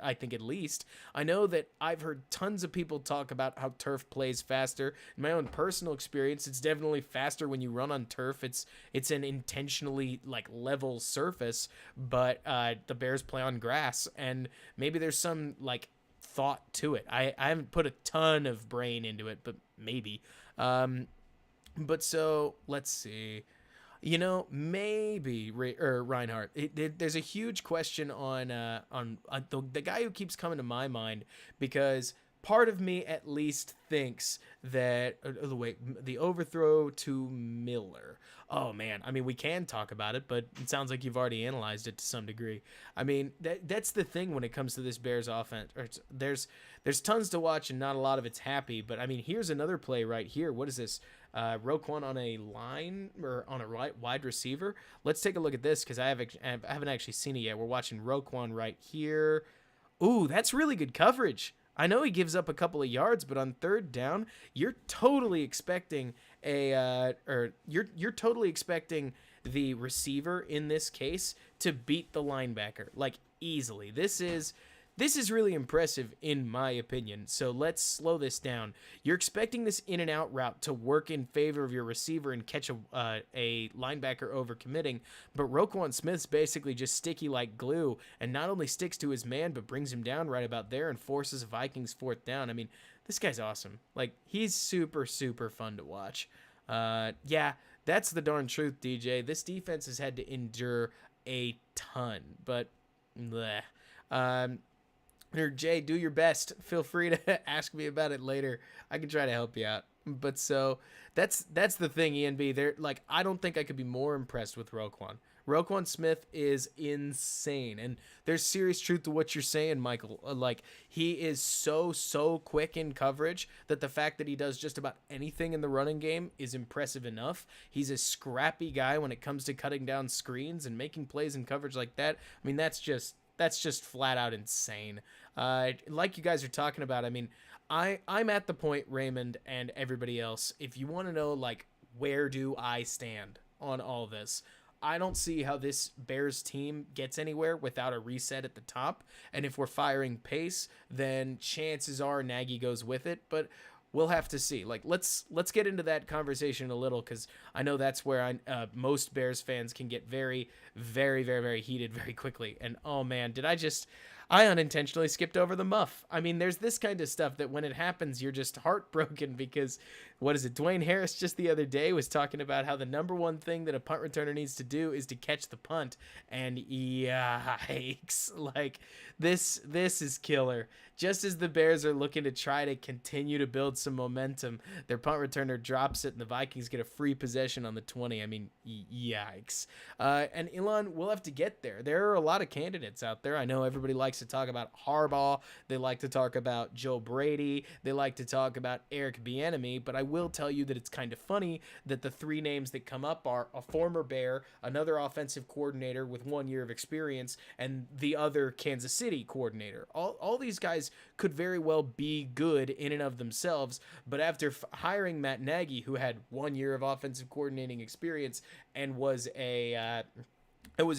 I think at least. I know that I've heard tons of people talk about how turf plays faster. In my own personal experience, it's definitely faster when you run on turf. It's an intentionally like level surface, but the Bears play on grass, and maybe there's some like thought to it. I haven't put a ton of brain into it, but maybe. But so let's see, maybe Reinhardt. There's a huge question on the guy who keeps coming to my mind, because part of me at least thinks that the overthrow to Miller. Oh man, I mean, we can talk about it, but it sounds like you've already analyzed it to some degree. I mean, that's the thing when it comes to this Bears offense. There's tons to watch and not a lot of it's happy, but I mean, here's another play right here. What is this? Roquan on a line or on a wide receiver. Let's take a look at this, because I haven't actually seen it yet. We're watching Roquan right here. Ooh, that's really good coverage. I know he gives up a couple of yards, but on third down, you're totally expecting you're totally expecting the receiver in this case to beat the linebacker like easily. This is really impressive in my opinion. So let's slow this down. You're expecting this in and out route to work in favor of your receiver and catch a linebacker over committing, but Roquan Smith's basically just sticky like glue, and not only sticks to his man, but brings him down right about there and forces Vikings fourth down. I mean, this guy's awesome. Like, he's super, super fun to watch. Yeah, That's the darn truth, DJ. This defense has had to endure a ton, but bleh. Um, or Jay, do your best. Feel free to ask me about it later. I can try to help you out. But so that's the thing, ENB. They're like, I don't think I could be more impressed with Roquan. Roquan Smith is insane, and there's serious truth to what you're saying, Michael. Like, he is so quick in coverage that the fact that he does just about anything in the running game is impressive enough. He's a scrappy guy when it comes to cutting down screens and making plays in coverage like that. I mean, that's just flat out insane. Like you guys are talking about, I mean, I'm at the point, Raymond and everybody else, if you want to know, like, where do I stand on all this, I don't see how this Bears team gets anywhere without a reset at the top. And if we're firing pace, then chances are Nagy goes with it. But we'll have to see. Like, let's get into that conversation a little, because I know that's where most Bears fans can get very, very, very, very heated very quickly. And oh man, I unintentionally skipped over the muff. I mean, there's this kind of stuff that when it happens, you're just heartbroken because, what is it? Dwayne Harris just the other day was talking about how the number one thing that a punt returner needs to do is to catch the punt. And yikes, like this is killer. Just as the Bears are looking to try to continue to build some momentum, their punt returner drops it and the Vikings get a free possession on the 20. I mean, yikes. And Elon, we'll have to get there. There are a lot of candidates out there. I know everybody likes to talk about Harbaugh. They like to talk about Joe Brady. They like to talk about Eric Bieniemy. But I will tell you that it's kind of funny that the three names that come up are a former Bear, another offensive coordinator with 1 year of experience, and the other Kansas City coordinator. All these guys could very well be good in and of themselves, but after hiring Matt Nagy, who had 1 year of offensive coordinating experience and was a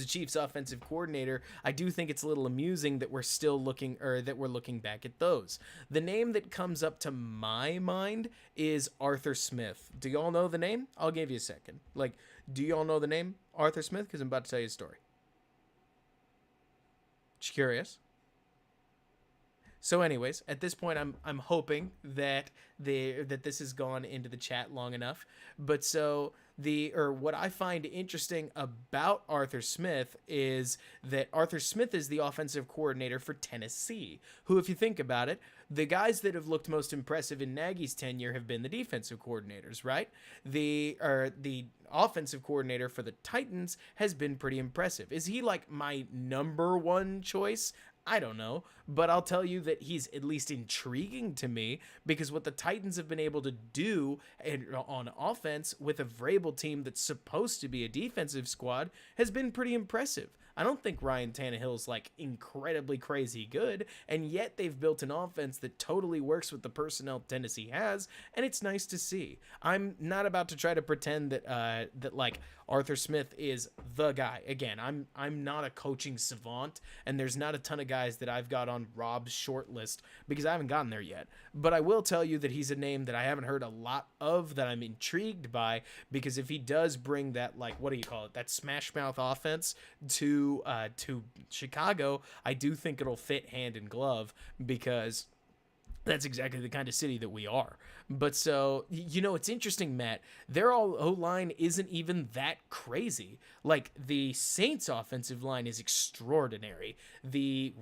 Chiefs offensive coordinator, I do think it's a little amusing that we're still looking, or that we're looking back at those. The name that comes up to my mind is Arthur Smith. Do y'all know the name? I'll give you a second. Like, do y'all know the name Arthur Smith? Because I'm about to tell you a story. Just curious. So anyways, at this point, I'm hoping that this has gone into the chat long enough. But so what I find interesting about Arthur Smith is that Arthur Smith is the offensive coordinator for Tennessee, who, if you think about it, the guys that have looked most impressive in Nagy's tenure have been the defensive coordinators, right? The offensive coordinator for the Titans has been pretty impressive. Is he like my number one choice? I don't know, but I'll tell you that he's at least intriguing to me, because what the Titans have been able to do on offense with a Vrabel team that's supposed to be a defensive squad has been pretty impressive. I don't think Ryan Tannehill's like incredibly crazy good, and yet they've built an offense that totally works with the personnel Tennessee has, and it's nice to see. I'm not about to try to pretend that like Arthur Smith is the guy. Again, I'm not a coaching savant, and there's not a ton of guys that I've got on Rob's short list because I haven't gotten there yet. But I will tell you that he's a name that I haven't heard a lot of, that I'm intrigued by, because if he does bring that, like, what do you call it, that smash mouth offense to Chicago, I do think it'll fit hand in glove, because that's exactly the kind of city that we are. But so, it's interesting, Matt. Their O-line isn't even that crazy. Like, the Saints offensive line is extraordinary. The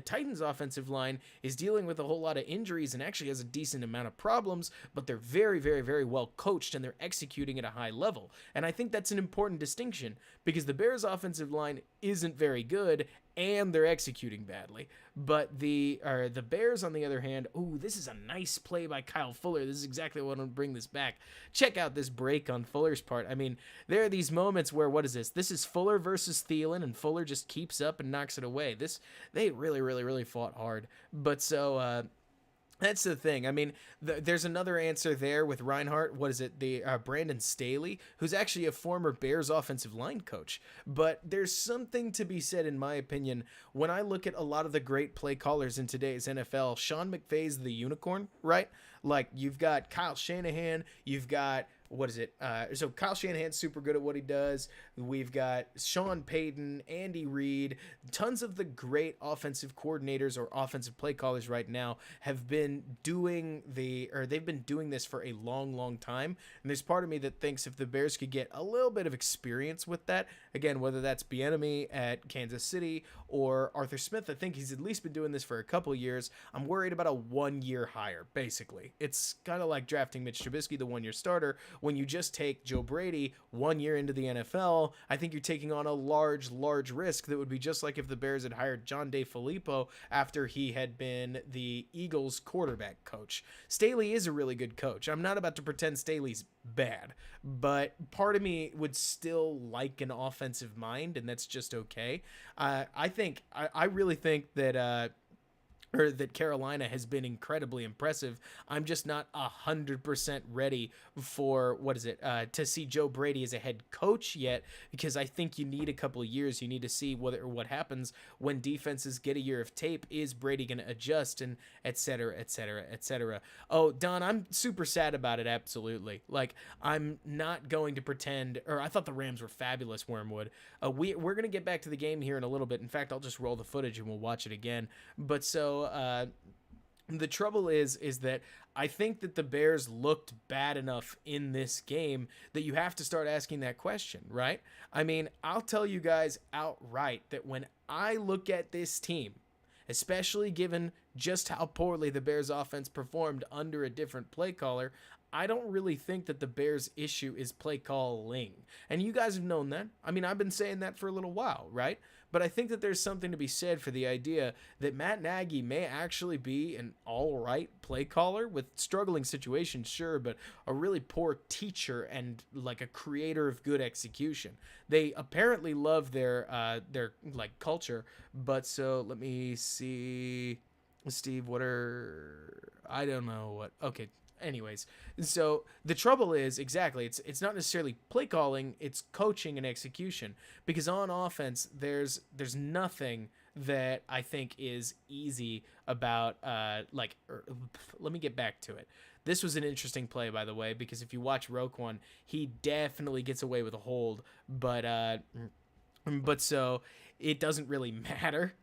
Titans offensive line is dealing with a whole lot of injuries and actually has a decent amount of problems, but they're very, very, very well coached and they're executing at a high level. And I think that's an important distinction, because the Bears offensive line isn't very good and they're executing badly. But the Bears, on the other hand, this is a nice play by Kyle Fuller. This is exactly what I want to bring this back. Check out this break on Fuller's part. I mean, there are these moments where, what is this? This is Fuller versus Thielen, and Fuller just keeps up and knocks it away. They really, really, really fought hard. But so, that's the thing. I mean, there's another answer there with Reinhardt. What is it? The Brandon Staley, who's actually a former Bears offensive line coach. But there's something to be said, in my opinion, when I look at a lot of the great play callers in today's NFL. Sean McVay's the unicorn, right? Like, you've got Kyle Shanahan, you've got what is it? So Kyle Shanahan's super good at what he does. We've got Sean Payton, Andy Reid, tons of the great offensive coordinators or offensive play callers right now have been they've been doing this for a long, long time. And there's part of me that thinks if the Bears could get a little bit of experience with that, again, whether that's Bieniemy at Kansas City or Arthur Smith, I think he's at least been doing this for a couple years. I'm worried about a 1-year hire, basically. It's kind of like drafting Mitch Trubisky, the 1-year starter. When you just take Joe Brady 1 year into the NFL, I think you're taking on a large, large risk that would be just like if the Bears had hired John DeFilippo after he had been the Eagles quarterback coach. Staley is a really good coach. I'm not about to pretend Staley's bad, but part of me would still like an offensive mind, and that's just okay. I really think that or that Carolina has been incredibly impressive. I'm just not 100% ready for to see Joe Brady as a head coach yet, because I think you need a couple of years. You need to see what happens when defenses get a year of tape. Is Brady going to adjust, and et cetera, et cetera, et cetera. Oh, Don, I'm super sad about it. Absolutely. Like, I'm not going to pretend, or I thought the Rams were fabulous, Wormwood. We're going to get back to the game here in a little bit. In fact, I'll just roll the footage and we'll watch it again. But so the trouble is that I think that the Bears looked bad enough in this game that you have to start asking that question, right? I mean, I'll tell you guys outright that when I look at this team, especially given just how poorly the Bears offense performed under a different play caller, I don't really think that the Bears' issue is play calling. And you guys have known that. I mean, I've been saying that for a little while, right? But I think that there's something to be said for the idea that Matt Nagy may actually be an all-right play caller with struggling situations, sure, but a really poor teacher and like a creator of good execution. They apparently love their like culture, but so let me see, Steve. I don't know what. Okay. Anyways, so the trouble is exactly it's not necessarily play calling, it's coaching and execution, because on offense there's nothing that I think is easy about let me get back to it. This was an interesting play, by the way, because if you watch Roquan, he definitely gets away with a hold, but so it doesn't really matter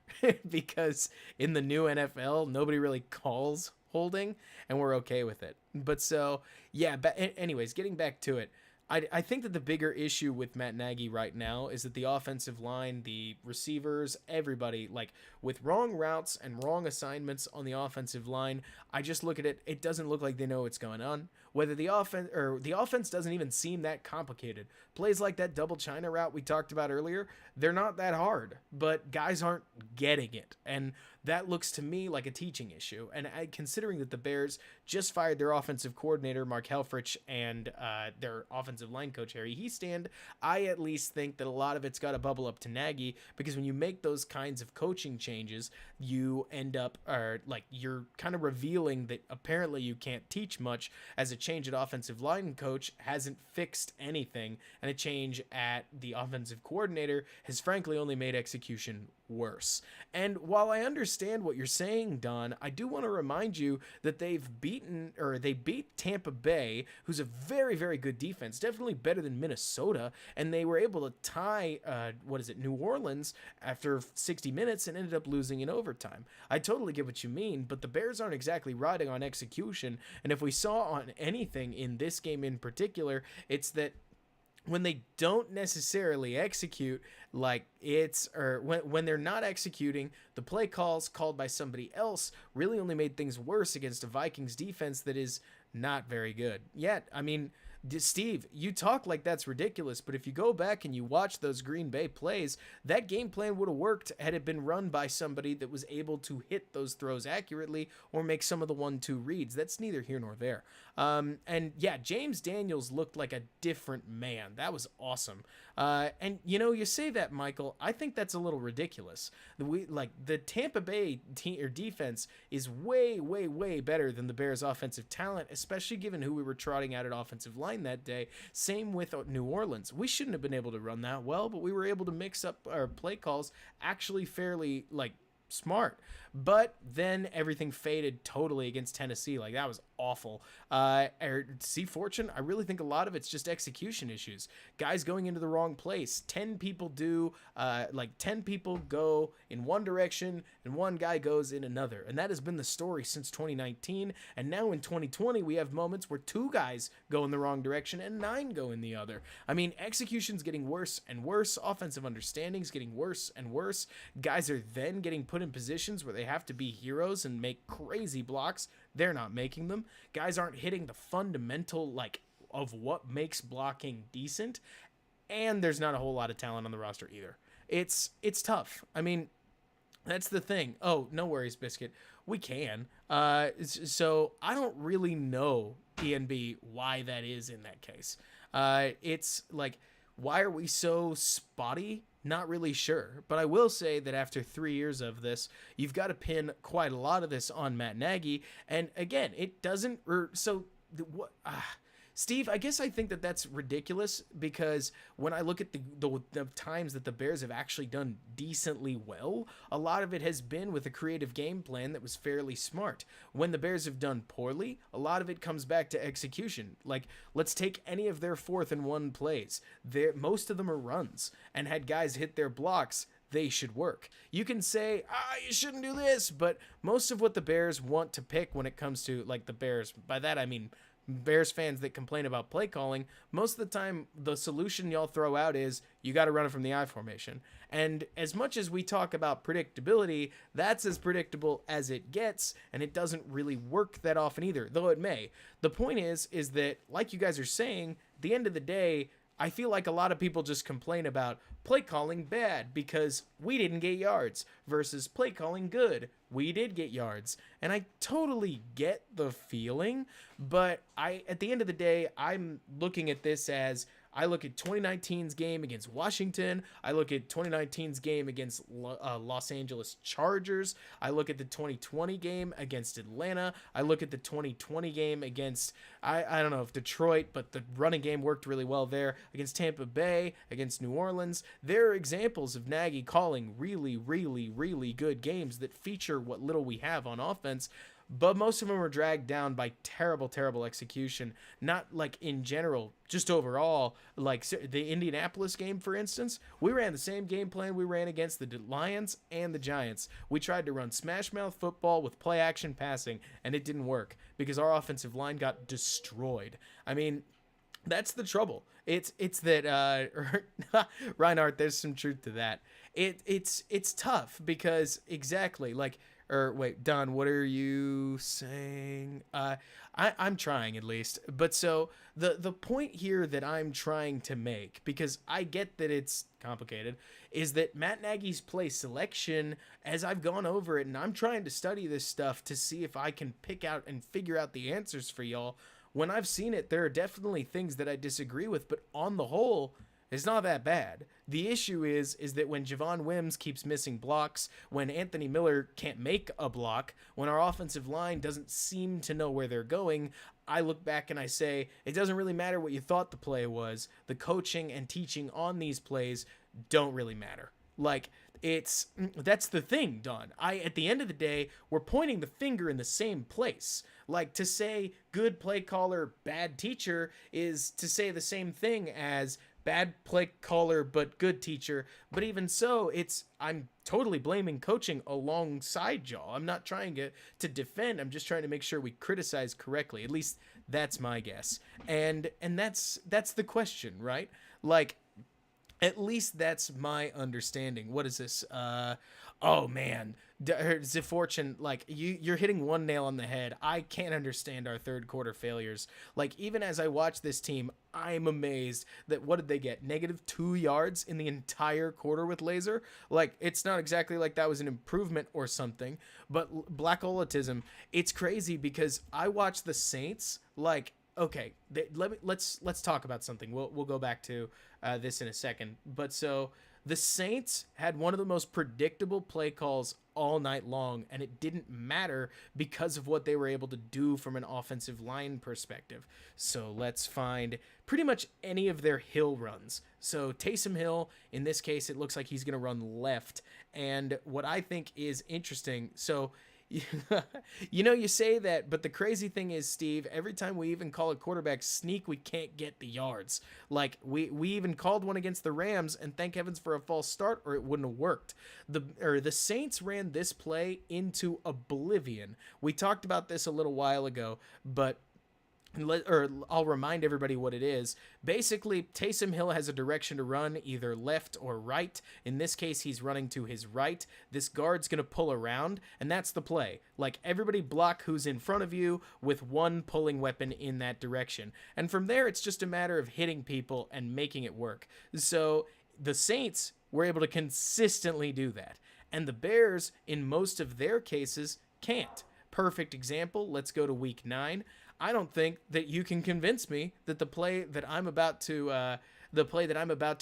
because in the new NFL nobody really calls holding, and we're okay with it. But so, yeah, anyways, getting back to it, I think that the bigger issue with Matt Nagy right now is that the offensive line, the receivers, everybody, like, with wrong routes and wrong assignments on the offensive line, I just look at it, it doesn't look like they know what's going on. Whether the offense doesn't even seem that complicated. Plays like that double China route we talked about earlier, they're not that hard, but guys aren't getting it. And that looks to me like a teaching issue. And considering that the Bears just fired their offensive coordinator, Mark Helfrich, and their offensive line coach, Harry Hiestand, I at least think that a lot of it's got to bubble up to Nagy, because when you make those kinds of coaching changes, you end up, you're kind of revealing that apparently you can't teach much, as a change at offensive line coach hasn't fixed anything, and a change at the offensive coordinator has frankly only made execution worse. And while I understand what you're saying, Don, I do want to remind you that they beat Tampa Bay, who's a very, very good defense, definitely better than Minnesota, and they were able to tie, New Orleans after 60 minutes and ended up losing in overtime. I totally get what you mean, but the Bears aren't exactly riding on execution, and if we saw on anything in this game in particular, it's that when they don't necessarily execute, when they're not executing, the play calls called by somebody else really only made things worse against a Vikings defense that is not very good. Yet, I mean, Steve, you talk like that's ridiculous, but if you go back and you watch those Green Bay plays, that game plan would have worked had it been run by somebody that was able to hit those throws accurately or make some of the 1-2 reads. That's neither here nor there. And yeah, James Daniels looked like a different man. That was awesome. And you say that, Michael, I think that's a little ridiculous. The Tampa Bay defense is way, way, way better than the Bears' offensive talent, especially given who we were trotting out at offensive line that day. Same with New Orleans. We shouldn't have been able to run that well, but we were able to mix up our play calls actually fairly, smart. But then everything faded totally against Tennessee. Like, that was awful. See Fortune, I really think a lot of it's just execution issues. Guys going into the wrong place. 10 people 10 people go in one direction and one guy goes in another. And that has been the story since 2019. And now in 2020, we have moments where 2 guys go in the wrong direction and 9 go in the other. I mean, execution's getting worse and worse. Offensive understanding's getting worse and worse. Guys are then getting put in positions where they have to be heroes and make crazy blocks. They're not making them. Guys aren't hitting the fundamental, of what makes blocking decent. And there's not a whole lot of talent on the roster either. It's tough. I mean, that's the thing. Oh, no worries, Biscuit. We can. So I don't really know, ENB, why that is in that case. It's like, why are we so spotty? Not really sure. But I will say that after 3 years of this, you've got to pin quite a lot of this on Matt Nagy. And again, it doesn't... Steve, I guess I think that that's ridiculous because when I look at the times that the Bears have actually done decently well, a lot of it has been with a creative game plan that was fairly smart. When the Bears have done poorly, a lot of it comes back to execution. Like, let's take any of their 4th and 1 plays. Most of them are runs, and had guys hit their blocks, they should work. You can say, you shouldn't do this, but most of what the Bears want to pick when it comes to, the Bears, by that I mean Bears fans that complain about play calling, most of the time the solution y'all throw out is you got to run it from the I formation. And as much as we talk about predictability, that's as predictable as it gets, and it doesn't really work that often either, though it may. The point is that, like you guys are saying, at the end of the day, I feel like a lot of people just complain about play calling bad because we didn't get yards versus play calling good. We did get yards. And I totally get the feeling, but at the end of the day, I'm looking at this as I look at 2019's game against Washington. I look at 2019's game against Los Angeles Chargers. I look at the 2020 game against Atlanta. I look at the 2020 game against, I don't know if Detroit, but the running game worked really well there, against Tampa Bay, against New Orleans. There are examples of Nagy calling really, really, really good games that feature what little we have on offense. But most of them were dragged down by terrible, terrible execution. Not in general, just overall. The Indianapolis game, for instance, we ran the same game plan we ran against the Lions and the Giants. We tried to run smash mouth football with play action passing, and it didn't work because our offensive line got destroyed. I mean, that's the trouble. It's that Reinhardt, there's some truth to that. It's tough because exactly wait, Don, what are you saying? I'm trying at least. But so the point here that I'm trying to make, because I get that it's complicated, is that Matt Nagy's play selection, as I've gone over it, and I'm trying to study this stuff to see if I can pick out and figure out the answers for y'all. When I've seen it, there are definitely things that I disagree with, but on the whole, it's not that bad. The issue is that when Javon Wims keeps missing blocks, when Anthony Miller can't make a block, when our offensive line doesn't seem to know where they're going, I look back and I say, it doesn't really matter what you thought the play was. The coaching and teaching on these plays don't really matter. That's the thing, Don. At the end of the day, we're pointing the finger in the same place. To say good play caller, bad teacher is to say the same thing as bad play caller but good teacher. But even so, I'm totally blaming coaching alongside y'all. I'm not trying to defend. I'm just trying to make sure we criticize correctly. At least that's my guess. And that's the question, right? At least that's my understanding. What is this? Oh man, Fortune, you're hitting one nail on the head. I can't understand our third quarter failures. Even as I watch this team, I'm amazed that what did they get? -2 yards in the entire quarter with Laser? It's not exactly like that was an improvement or something, but blackolitism, it's crazy because I watch the Saints, okay, let's talk about something. We'll go back to this in a second. But so The Saints had one of the most predictable play calls all night long, and it didn't matter because of what they were able to do from an offensive line perspective. So let's find pretty much any of their hill runs. So Taysom Hill, in this case, it looks like he's going to run left. And what I think is interesting, so you say that, but the crazy thing is, Steve, every time we even call a quarterback sneak, we can't get the yards. Like we even called one against the Rams, and thank heavens for a false start, or it wouldn't have worked. The Saints ran this play into oblivion. We talked about this a little while ago, but I'll remind everybody what it is. Basically, Taysom Hill has a direction to run, either left or right. In this case, he's running to his right. This guard's going to pull around, and that's the play. Like, everybody block who's in front of you with one pulling weapon in that direction. And from there, it's just a matter of hitting people and making it work. So the Saints were able to consistently do that. And the Bears, in most of their cases, can't. Perfect example, let's go to week 9. I don't think that you can convince me that the play that I'm about to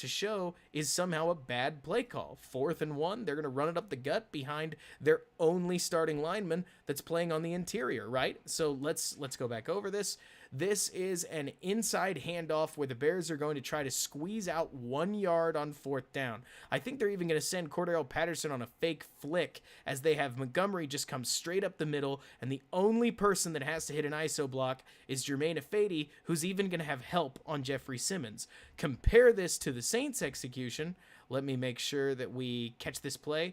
show is somehow a bad play call. 4th and 1, they're going to run it up the gut behind their only starting lineman that's playing on the interior, right? So let's go back over this. This is an inside handoff where the Bears are going to try to squeeze out 1 yard on 4th down. I think they're even going to send Cordell Patterson on a fake flick as they have Montgomery just come straight up the middle, and the only person that has to hit an ISO block is Jermaine Ifedi, who's even going to have help on Jeffrey Simmons. Compare this to the Saints execution. Let me make sure that we catch this play.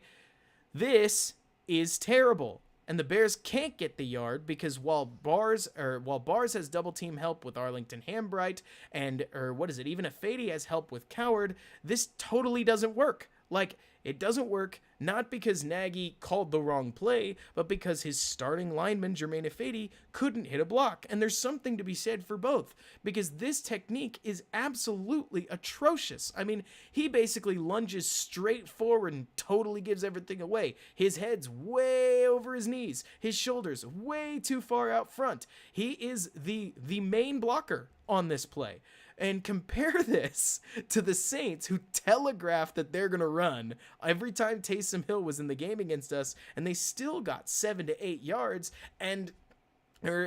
This is terrible. And the Bears can't get the yard because while Bars has double team help with Arlington Hambright even Ifedi has help with Coward, this totally doesn't work. Like, it doesn't work not because Nagy called the wrong play, but because his starting lineman, Jermaine Ifedi, couldn't hit a block. And there's something to be said for both, because this technique is absolutely atrocious. I mean, he basically lunges straight forward and totally gives everything away. His head's way over his knees, his shoulders way too far out front. He is the main blocker on this play. And compare this to the Saints, who telegraphed that they're going to run every time Taysom Hill was in the game against us, and they still got 7 to 8 yards,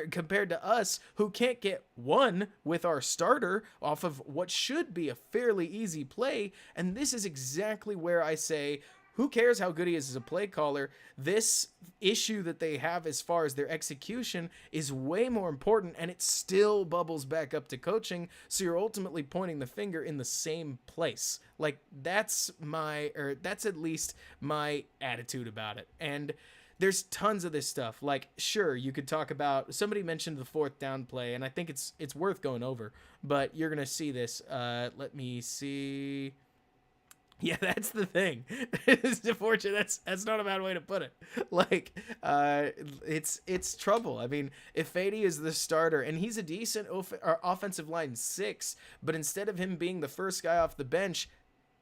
compared to us, who can't get one with our starter off of what should be a fairly easy play. And this is exactly where I say, who cares how good he is as a play caller? This issue that they have as far as their execution is way more important, and it still bubbles back up to coaching, so you're ultimately pointing the finger in the same place. Like, that's at least my attitude about it. And there's tons of this stuff. Like, sure, you could talk about, somebody mentioned the 4th down play, and I think it's worth going over, but you're going to see this. Let me see. Yeah, that's the thing. It's unfortunate. That's not a bad way to put it. Like, it's trouble. I mean, Ifedi is the starter, and he's a decent offensive line 6, but instead of him being the first guy off the bench,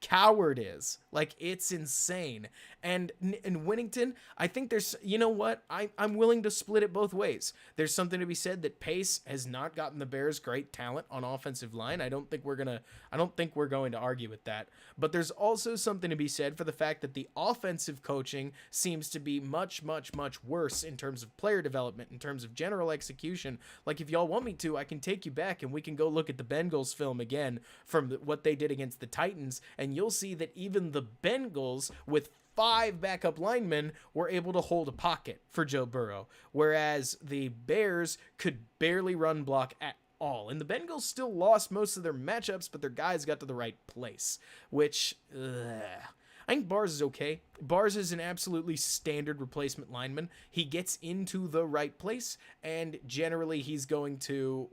Coward is. Like, it's insane. And in Winnington, I think there's, you know what? I'm willing to split it both ways. There's something to be said that Pace has not gotten the Bears great talent on offensive line. I don't think we're going to argue with that. But there's also something to be said for the fact that the offensive coaching seems to be much, much, much worse in terms of player development, in terms of general execution. Like, if y'all want me to, I can take you back and we can go look at the Bengals film again from what they did against the Titans, and you'll see that even the Bengals, with 5 backup linemen, were able to hold a pocket for Joe Burrow, whereas the Bears could barely run block at all. And the Bengals still lost most of their matchups, but their guys got to the right place, which, I think Bars is okay. Bars is an absolutely standard replacement lineman. He gets into the right place, and generally he's going to,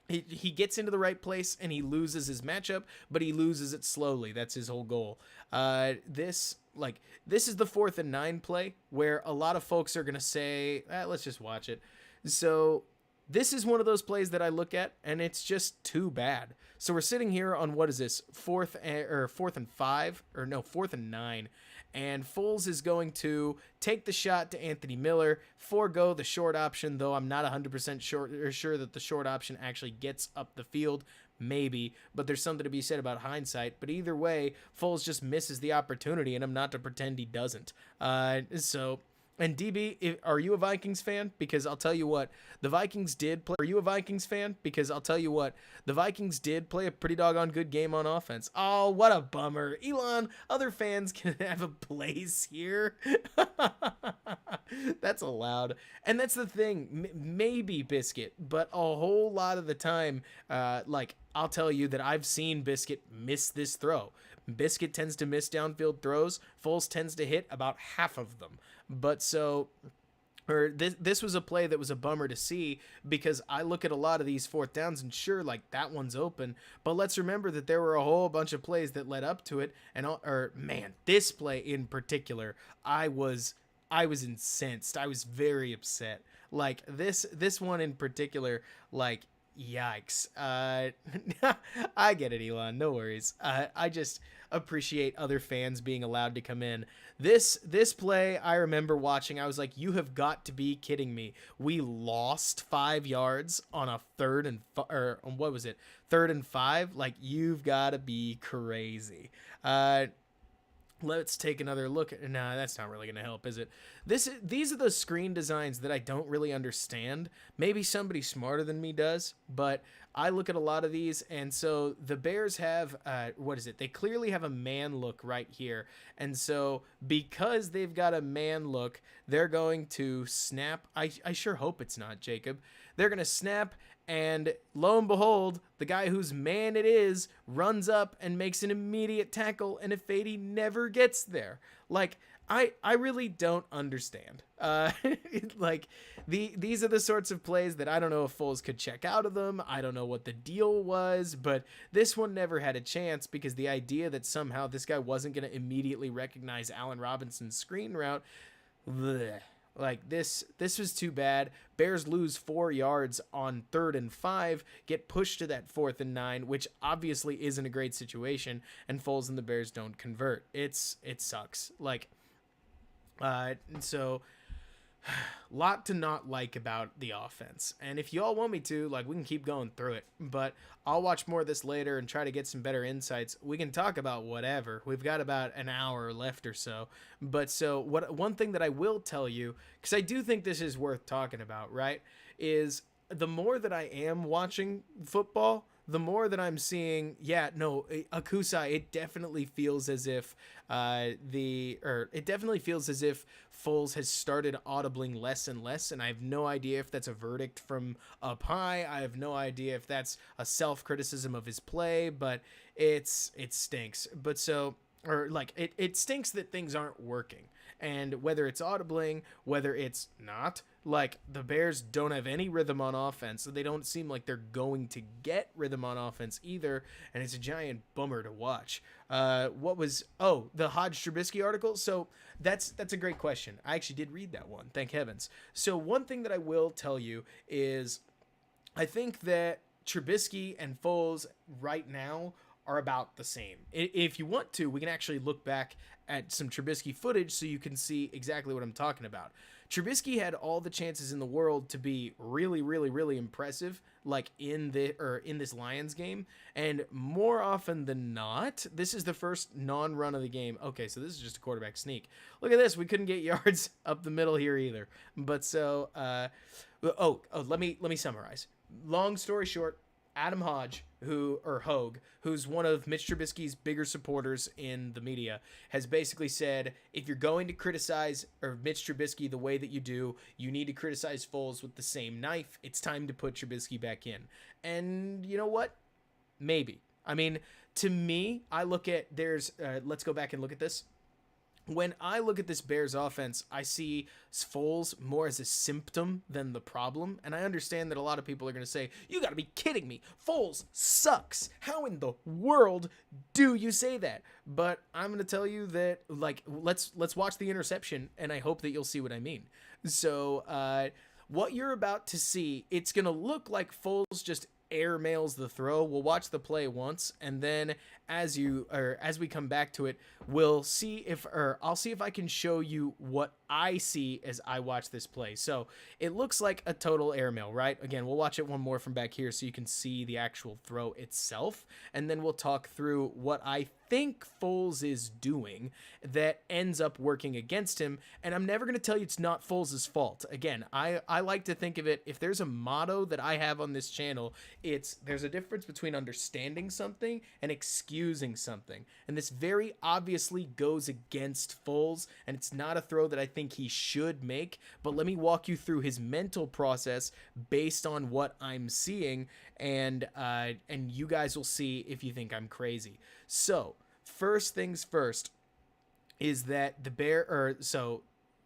He gets into the right place and he loses his matchup, but he loses it slowly. That's his whole goal. This is the 4th and 9 play where a lot of folks are going to say, let's just watch it. So this is one of those plays that I look at and it's just too bad. So we're sitting here on, what is this? 4th and 9. And Foles is going to take the shot to Anthony Miller, forego the short option, though I'm not 100% sure that the short option actually gets up the field. maybe, but there's something to be said about hindsight. But either way, Foles just misses the opportunity, and I'm not to pretend he doesn't. And DB, are you a Vikings fan? Because I'll tell you what, the Vikings did play. Are you a Vikings fan? Because I'll tell you what, the Vikings did play a pretty doggone good game on offense. Oh, what a bummer. Elon, other fans can have a place here. That's allowed. And that's the thing. Maybe Biscuit, but a whole lot of the time, I'll tell you that I've seen Biscuit miss this throw. Biscuit tends to miss downfield throws. Foles tends to hit about half of them. But this was a play that was a bummer to see, because I look at a lot of these fourth downs and sure, like, that one's open, but let's remember that there were a whole bunch of plays that led up to it. And this play in particular, I was incensed. I was very upset. Like, this one in particular, like, yikes. I get it, Elon. No worries. I just appreciate other fans being allowed to come in. This play, I remember watching. I was like, you have got to be kidding me. We lost 5 yards on a third and 5. Like, you've got to be crazy. Let's take another look. Nah, that's not really going to help, is it? These are the screen designs that I don't really understand. Maybe somebody smarter than me does, but I look at a lot of these, and so the Bears have, They clearly have a man look right here, and so because they've got a man look, they're going to snap. I sure hope it's not, Jacob. They're going to snap, and lo and behold, the guy whose man it is runs up and makes an immediate tackle, and Ifedi never gets there. Like, I really don't understand. These are the sorts of plays that I don't know if Foles could check out of them. I don't know what the deal was, but this one never had a chance, because the idea that somehow this guy wasn't going to immediately recognize Allen Robinson's screen route, bleh. Like, this was too bad. Bears lose 4 yards on 3rd and 5, get pushed to that 4th and 9, which obviously isn't a great situation, and Foles and the Bears don't convert. It sucks. So lot to not like about the offense. And if y'all want me to, we can keep going through it, but I'll watch more of this later and try to get some better insights. We can talk about whatever. We've got about an hour left or so. But one thing that I will tell you, because I do think this is worth talking about, right, is the more that I am watching football, the more that I'm seeing, Akusa, it definitely feels as if Foles has started audibling less and less, and I have no idea if that's a verdict from up high. I have no idea if that's a self-criticism of his play, but it stinks. But it stinks that things aren't working. And whether it's audibling, whether it's not, the Bears don't have any rhythm on offense, so they don't seem like they're going to get rhythm on offense either, and it's a giant bummer to watch. The Hodge Trubisky article? So that's a great question. I actually did read that one, thank heavens. So one thing that I will tell you is I think that Trubisky and Foles right now are about the same. If you want to, we can actually look back at some Trubisky footage so you can see exactly what I'm talking about. Trubisky had all the chances in the world to be really, really, really impressive, in this Lions game, and more often than not, this is the first non-run of the game. Okay, so this is just a quarterback sneak. Look at this, we couldn't get yards up the middle here either. But let me summarize. Long story short, Adam Hodge, who's one of Mitch Trubisky's bigger supporters in the media, has basically said, if you're going to criticize Mitch Trubisky the way that you do, you need to criticize Foles with the same knife. It's time to put Trubisky back in. And you know what? Maybe. I mean, to me, I look at let's go back and look at this. When I look at this Bears offense, I see Foles more as a symptom than the problem. And I understand that a lot of people are going to say, you got to be kidding me. Foles sucks. How in the world do you say that? But I'm going to tell you that, let's watch the interception, and I hope that you'll see what I mean. So what you're about to see, it's going to look like Foles just airmails the throw. We'll watch the play once, and then as we come back to it, we'll see if or I'll see if I can show you what I see as I watch this play. So it looks like a total airmail, right? Again, we'll watch it one more from back here so you can see the actual throw itself, and then we'll talk through what I think Foles is doing that ends up working against him. And I'm never going to tell you it's not Foles' fault. Again, I like to think of it, if there's a motto that I have on this channel, it's there's a difference between understanding something and excusing something. And this very obviously goes against Foles, and it's not a throw that I think he should make, but let me walk you through his mental process based on what I'm seeing, and you guys will see if you think I'm crazy. So, first things first is that so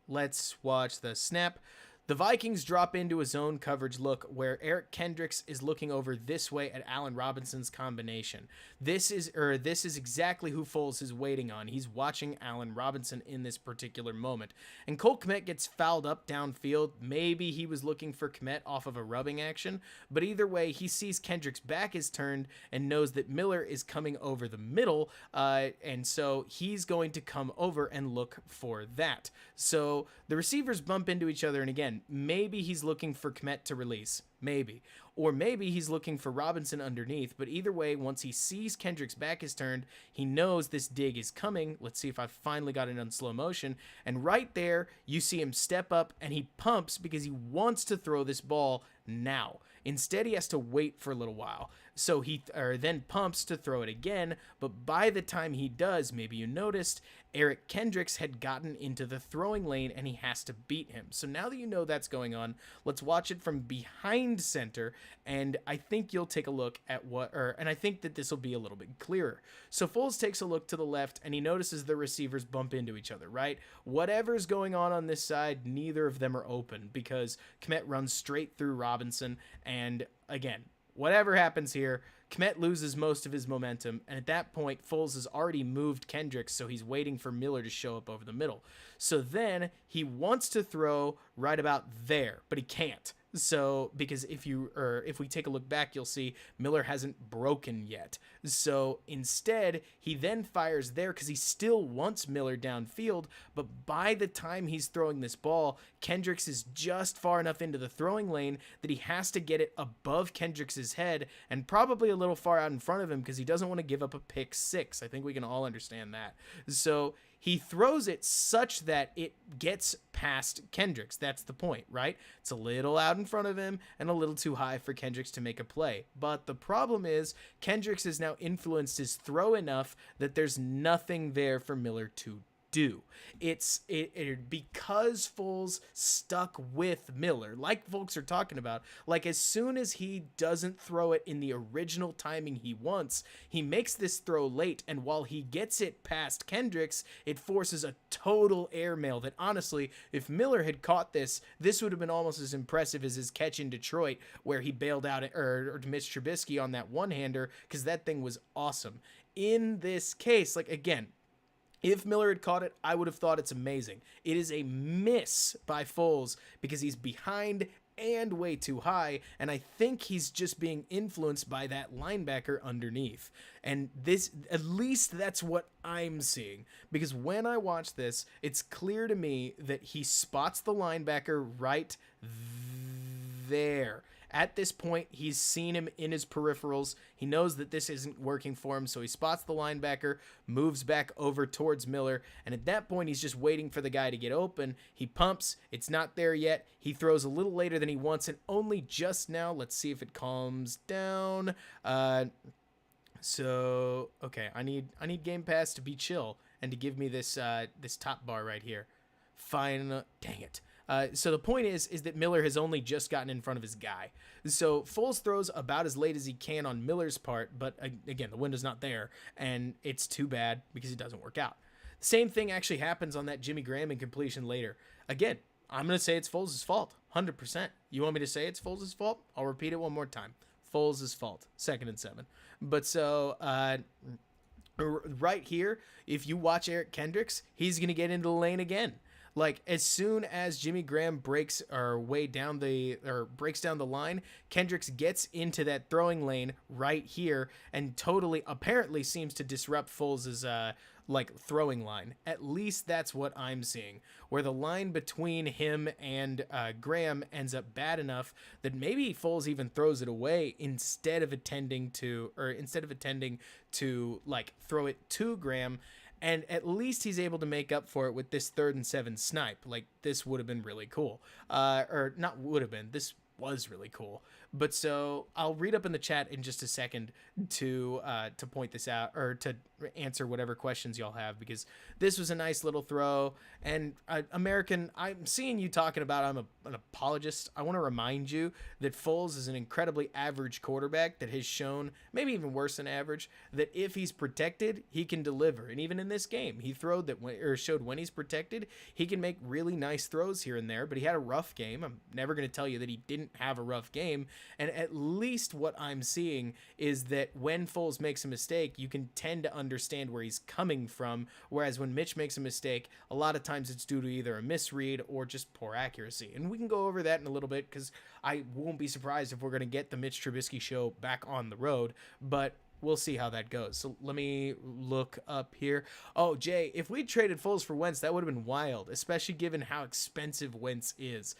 let's watch the snap. The Vikings drop into a zone coverage look where Eric Kendricks is looking over this way at Allen Robinson's combination. This is exactly who Foles is waiting on. He's watching Allen Robinson in this particular moment. And Cole Kmet gets fouled up downfield. Maybe he was looking for Kmet off of a rubbing action, but either way, he sees Kendricks' back is turned and knows that Miller is coming over the middle, and so he's going to come over and look for that. So the receivers bump into each other, and again, maybe he's looking for Kmet to release. Maybe. Or maybe he's looking for Robinson underneath. But either way, once he sees Kendrick's back is turned, he knows this dig is coming. Let's see if I finally got it on slow motion. And right there, you see him step up and he pumps because he wants to throw this ball now. Instead, he has to wait for a little while. So he then pumps to throw it again, but by the time he does, maybe you noticed, Eric Kendricks had gotten into the throwing lane and he has to beat him. So now that you know that's going on, let's watch it from behind center, and I think you'll take a look at and I think that this will be a little bit clearer. So Foles takes a look to the left and he notices the receivers bump into each other, right? Whatever's going on this side, neither of them are open because Kmet runs straight through Robinson, and again, whatever happens here, Kmet loses most of his momentum, and at that point, Foles has already moved Kendricks, so he's waiting for Miller to show up over the middle. So then he wants to throw right about there, but he can't. So because if we take a look back, you'll see Miller hasn't broken yet. So instead, he then fires there because he still wants Miller downfield, but by the time he's throwing this ball, Kendricks is just far enough into the throwing lane that he has to get it above Kendricks' head and probably a little far out in front of him because he doesn't want to give up a pick six. I think we can all understand that. So he throws it such that it gets past Kendricks. That's the point, right? It's a little out in front of him and a little too high for Kendricks to make a play. But the problem is Kendricks has now influenced his throw enough that there's nothing there for Miller to do. It's because Foles stuck with Miller, like folks are talking about, like as soon as he doesn't throw it in the original timing he wants, he makes this throw late, and while he gets it past Kendricks, it forces a total airmail that honestly, if Miller had caught this would have been almost as impressive as his catch in Detroit where he bailed out or Mitch Trubisky on that one-hander, because that thing was awesome. In this case, like again, if Miller had caught it, I would have thought it's amazing. It is a miss by Foles because he's behind and way too high, and I think he's just being influenced by that linebacker underneath. And this, at least that's what I'm seeing, because when I watch this, it's clear to me that he spots the linebacker right there. At this point, he's seen him in his peripherals. He knows that this isn't working for him, so he spots the linebacker, moves back over towards Miller, and at that point, he's just waiting for the guy to get open. He pumps. It's not there yet. He throws a little later than he wants, and only just now. Let's see if it calms down. So, okay, I need Game Pass to be chill and to give me this this top bar right here. Fine. Dang it. So the point is that Miller has only just gotten in front of his guy. So Foles throws about as late as he can on Miller's part, but again, the window's not there, and it's too bad because it doesn't work out. The same thing actually happens on that Jimmy Graham incompletion later. Again, I'm going to say it's Foles' fault, 100%. You want me to say it's Foles' fault? I'll repeat it one more time. Foles' fault, 2nd and 7. But so, right here, if you watch Eric Kendricks, he's going to get into the lane again. Like as soon as Jimmy Graham breaks down the line, Kendricks gets into that throwing lane right here and totally apparently seems to disrupt Foles's like throwing line. At least that's what I'm seeing, where the line between him and Graham ends up bad enough that maybe Foles even throws it away instead of attending to like throw it to Graham. And at least he's able to make up for it with this 3rd and 7 snipe. Like, this would have been really cool. Or not would have been. This was really cool. But so I'll read up in the chat in just a second to point this out or to answer whatever questions y'all have, because this was a nice little throw. And American, I'm seeing you talking about I'm an apologist. I want to remind you that Foles is an incredibly average quarterback that has shown, maybe even worse than average, that if he's protected, he can deliver. And even in this game, he showed when he's protected, he can make really nice throws here and there. But he had a rough game. I'm never going to tell you that he didn't have a rough game. And at least what I'm seeing is that when Foles makes a mistake, you can tend to understand where he's coming from. Whereas when Mitch makes a mistake, a lot of times it's due to either a misread or just poor accuracy. And we can go over that in a little bit, because I won't be surprised if we're going to get the Mitch Trubisky show back on the road. But we'll see how that goes. So let me look up here. Oh, Jay, if we traded Foles for Wentz, that would have been wild, especially given how expensive Wentz is.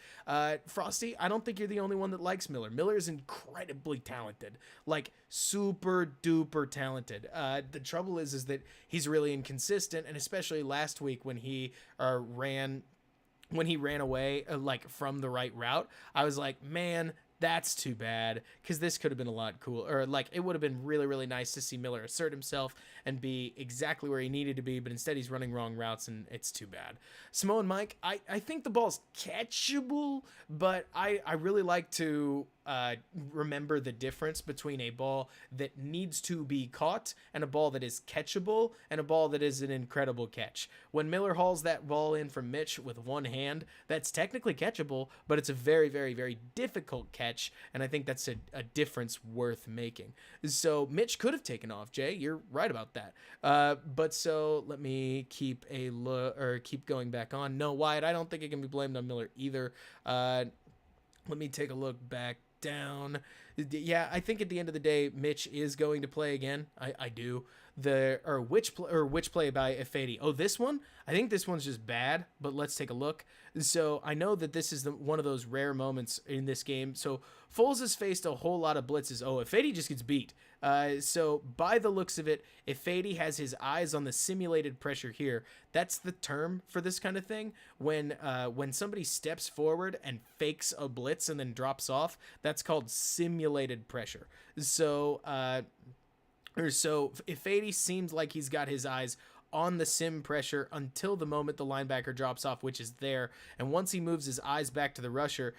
Frosty, I don't think you're the only one that likes Miller. Miller is incredibly talented, like super duper talented. The trouble is that he's really inconsistent, and especially last week when he ran away like from the right route, I was like, man, that's too bad, because this could have been a lot cooler. Or like, it would have been really, really nice to see Miller assert himself and be exactly where he needed to be, but instead he's running wrong routes, and it's too bad. Samoan Mike, I think the ball's catchable, but I really like to remember the difference between a ball that needs to be caught and a ball that is catchable and a ball that is an incredible catch. When Miller hauls that ball in from Mitch with one hand, that's technically catchable, but it's a very, very, very difficult catch, and I think that's a difference worth making. So Mitch could have taken off, Jay. You're right about that. But so let me keep going back on. No, Wyatt, I don't think it can be blamed on Miller either. Let me take a look back down. Yeah, I think at the end of the day, Mitch is going to play again. I do. Which play by Ifedi? Oh, this one? I think this one's just bad, but let's take a look. So I know that this is one of those rare moments in this game. So Foles has faced a whole lot of blitzes. Oh, Ifedi just gets beat. So by the looks of it, Ifedi has his eyes on the simulated pressure here. That's the term for this kind of thing. When somebody steps forward and fakes a blitz and then drops off, that's called simulated pressure. So Ifedi seems like he's got his eyes on the sim pressure until the moment the linebacker drops off, which is there. And once he moves his eyes back to the rusher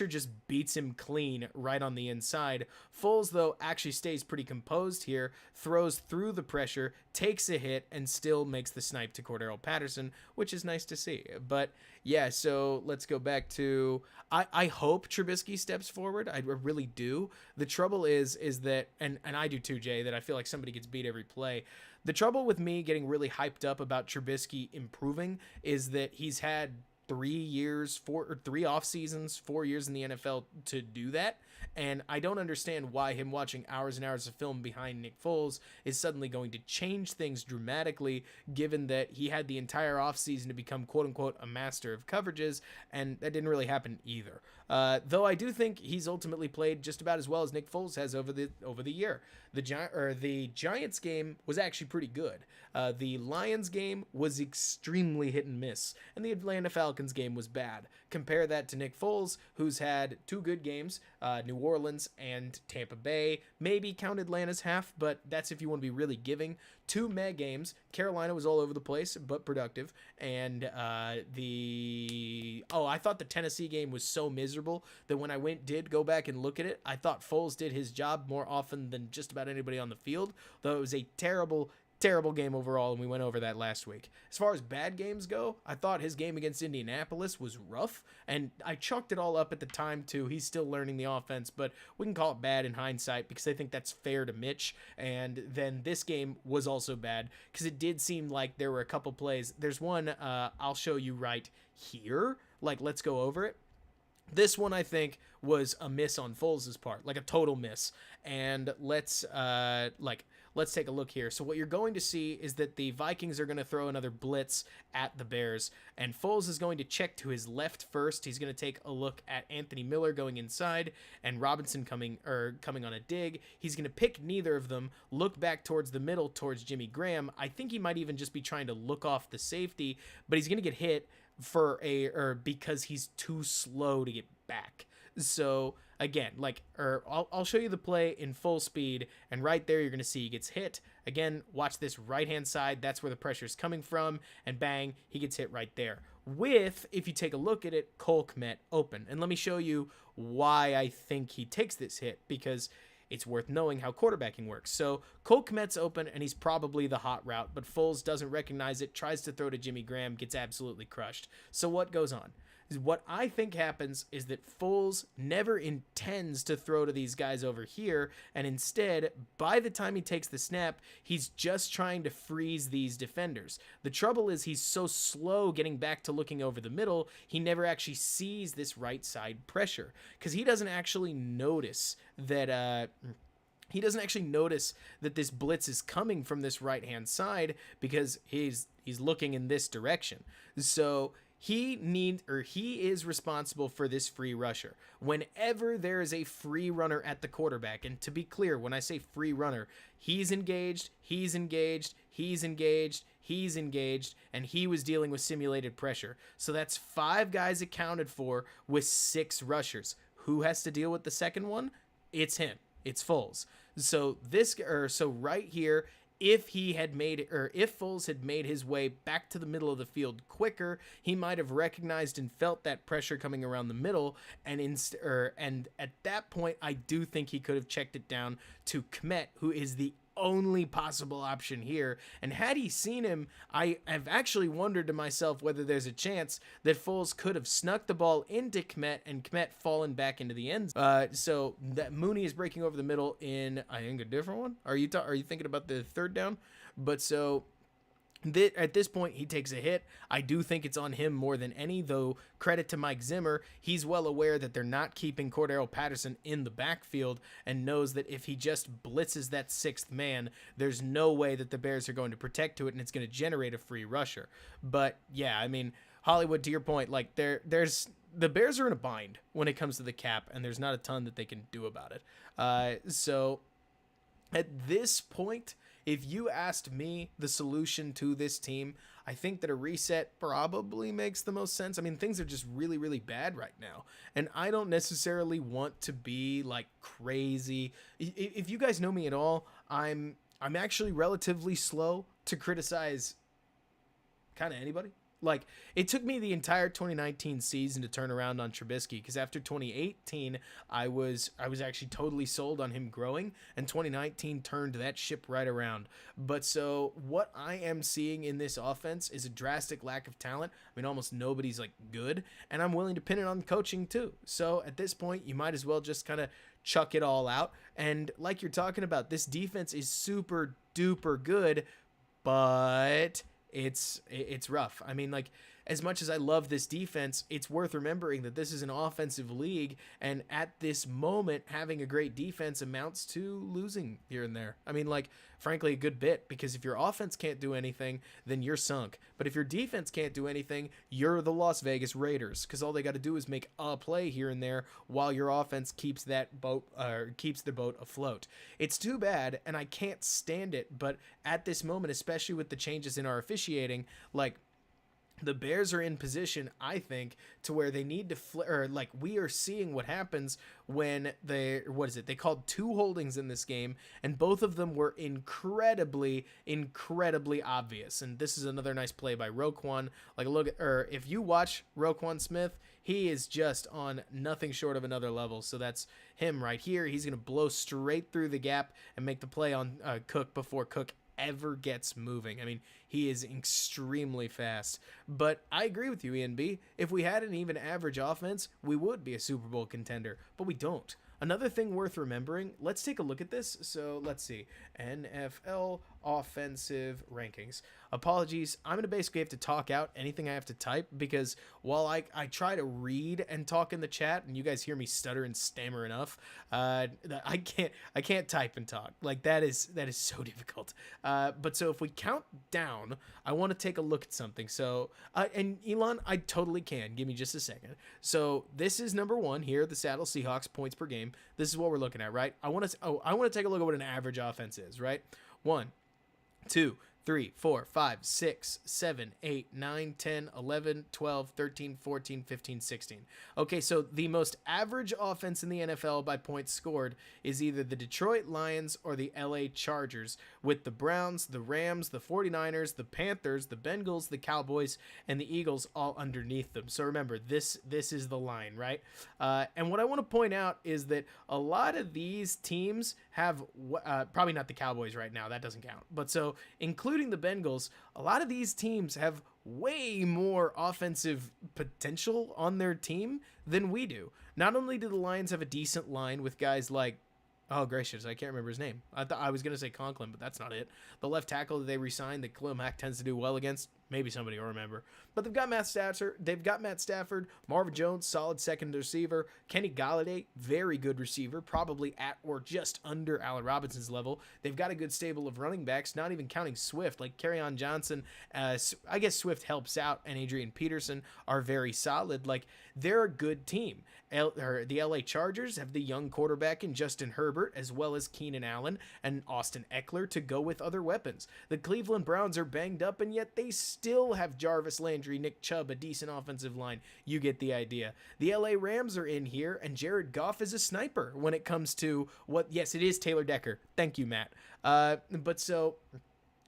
just beats him clean right on the inside. Foles, though, actually stays pretty composed here, throws through the pressure, takes a hit, and still makes the snipe to Cordero Patterson, which is nice to see. But yeah, so let's go back to, I hope Trubisky steps forward. I really do. The trouble is that, and I do too, Jay, that I feel like somebody gets beat every play. The trouble with me getting really hyped up about Trubisky improving is that he's had 3 off seasons, 4 years in the NFL to do that. And I don't understand why him watching hours and hours of film behind Nick Foles is suddenly going to change things dramatically, given that he had the entire offseason to become quote-unquote a master of coverages, and that didn't really happen either. Though I do think he's ultimately played just about as well as Nick Foles has over the year. The Giants game was actually pretty good. The Lions game was extremely hit and miss, and the Atlanta Falcons game was bad. Compare that to Nick Foles, who's had 2 good games, New Orleans and Tampa Bay. Maybe count Atlanta's half, but that's if you want to be really giving. 2 meh games. Carolina was all over the place, but productive. And I thought the Tennessee game was so miserable that when I did go back and look at it, I thought Foles did his job more often than just about anybody on the field, though it was a terrible terrible game overall, and we went over that last week. As far as bad games go, I thought his game against Indianapolis was rough, and I chalked it all up at the time too. He's still learning the offense, but we can call it bad in hindsight because I think that's fair to Mitch. And then this game was also bad because it did seem like there were a couple plays. There's one I'll show you right here. Like, let's go over it. This one, I think, was a miss on Foles' part, like a total miss. And let's take a look here. So what you're going to see is that the Vikings are going to throw another blitz at the Bears, and Foles is going to check to his left first. He's going to take a look at Anthony Miller going inside and Robinson coming on a dig. He's going to pick neither of them, look back towards the middle towards Jimmy Graham. I think he might even just be trying to look off the safety, but he's going to get hit because he's too slow to get back. So again, I'll show you the play in full speed, and right there you're going to see he gets hit. Again, watch this right hand side. That's where the pressure is coming from, and bang, he gets hit right there. If you take a look at it, Cole Kmet open. And let me show you why I think he takes this hit, because it's worth knowing how quarterbacking works. So Cole Kmet's open, and he's probably the hot route, but Foles doesn't recognize it, tries to throw to Jimmy Graham, gets absolutely crushed. So what goes on? What I think happens is that Foles never intends to throw to these guys over here, and instead, by the time he takes the snap, he's just trying to freeze these defenders. The trouble is he's so slow getting back to looking over the middle, he never actually sees this right side pressure, because he doesn't actually notice that this blitz is coming from this right-hand side because he's looking in this direction. So he is responsible for this free rusher. Whenever there is a free runner at the quarterback, and to be clear, when I say free runner, he's engaged, and he was dealing with simulated pressure. So that's 5 guys accounted for with 6 rushers. Who has to deal with the second one? It's him. It's Foles. So right here, if Foles had made his way back to the middle of the field quicker, he might have recognized and felt that pressure coming around the middle, and at that point, I do think he could have checked it down to Kmet, who is the only possible option here. And had he seen him, I have actually wondered to myself whether there's a chance that Foles could have snuck the ball into Kmet and Kmet fallen back into the end zone. So that Mooney is breaking over the middle in, I think, a different one. Are you thinking about the third down? But so at this point, he takes a hit. I do think it's on him more than any, though credit to Mike Zimmer. He's well aware that they're not keeping Cordero Patterson in the backfield and knows that if he just blitzes that 6th man, there's no way that the Bears are going to protect to it, and it's going to generate a free rusher. But yeah, I mean, Hollywood, to your point, like the Bears are in a bind when it comes to the cap, and there's not a ton that they can do about it. So at this point, if you asked me the solution to this team, I think that a reset probably makes the most sense. I mean, things are just really, really bad right now, and I don't necessarily want to be like crazy. If you guys know me at all, I'm actually relatively slow to criticize kind of anybody. Like, it took me the entire 2019 season to turn around on Trubisky, because after 2018, I was actually totally sold on him growing, and 2019 turned that ship right around. But so what I am seeing in this offense is a drastic lack of talent. I mean, almost nobody's like good, and I'm willing to pin it on coaching too. So at this point, you might as well just kind of chuck it all out. And like you're talking about, this defense is super duper good, but it's rough. I mean, like, as much as I love this defense, it's worth remembering that this is an offensive league, and at this moment, having a great defense amounts to losing here and there. I mean, like, frankly, a good bit, because if your offense can't do anything, then you're sunk. But if your defense can't do anything, you're the Las Vegas Raiders, because all they got to do is make a play here and there while your offense keeps the boat afloat. It's too bad, and I can't stand it, but at this moment, especially with the changes in our officiating, like, the Bears are in position, I think, to where they need to we are seeing what happens when they called 2 holdings in this game, and both of them were incredibly obvious. And this is another nice play by Roquan. Like, if you watch Roquan Smith, he is just on nothing short of another level. So that's him right here. He's going to blow straight through the gap and make the play on Cook before Cook ever gets moving. I mean, he is extremely fast. But I agree with you, Ian B. If we had an even average offense, we would be a Super Bowl contender, but we don't. Another thing worth remembering, let's take a look at this. So let's see. NFL offensive rankings. Apologies, I'm going to basically have to talk out anything I have to type because while I try to read and talk in the chat and you guys hear me stutter and stammer enough, I can't type and talk. Like that is so difficult. But so if we count down, I want to take a look at something. So and Elon, I totally can. Give me just a second. So this is number 1 here, the Seattle Seahawks points per game. This is what we're looking at, right? I want to take a look at what an average offense is, right? 1, 2, 3, 4, 5, 6, 7, 8, 9, 10, 11, 12, 13, 14, 15, 16. Okay, so the most average offense in the NFL by points scored is either the Detroit Lions or the LA Chargers, with the Browns, the Rams, the 49ers, the Panthers, the Bengals, the Cowboys, and the Eagles all underneath them. So remember, this is the line, right? And what I want to point out is that a lot of these teams have, probably not the Cowboys right now, that doesn't count, but so including the Bengals, a lot of these teams have way more offensive potential on their team than we do. Not only do the Lions have a decent line with guys like, oh gracious, I can't remember his name. I thought I was going to say Conklin, but that's not it. The left tackle that they re-signed that Khalil Mack tends to do well against, maybe somebody will remember. But they've got Matt Stafford, Marvin Jones, solid second receiver, Kenny Golladay, very good receiver, probably at or just under Allen Robinson's level. They've got a good stable of running backs, not even counting Swift, like Kerryon Johnson. I guess Swift helps out, and Adrian Peterson are very solid. Like, they're a good team. The LA Chargers have the young quarterback in Justin Herbert, as well as Keenan Allen and Austin Eckler to go with other weapons. The Cleveland Browns are banged up, and yet they still have Jarvis Landry, Nick Chubb, a decent offensive line. You get the idea. The LA Rams are in here, and Jared Goff is a sniper when it comes to yes, it is Taylor Decker. Thank you, Matt. But so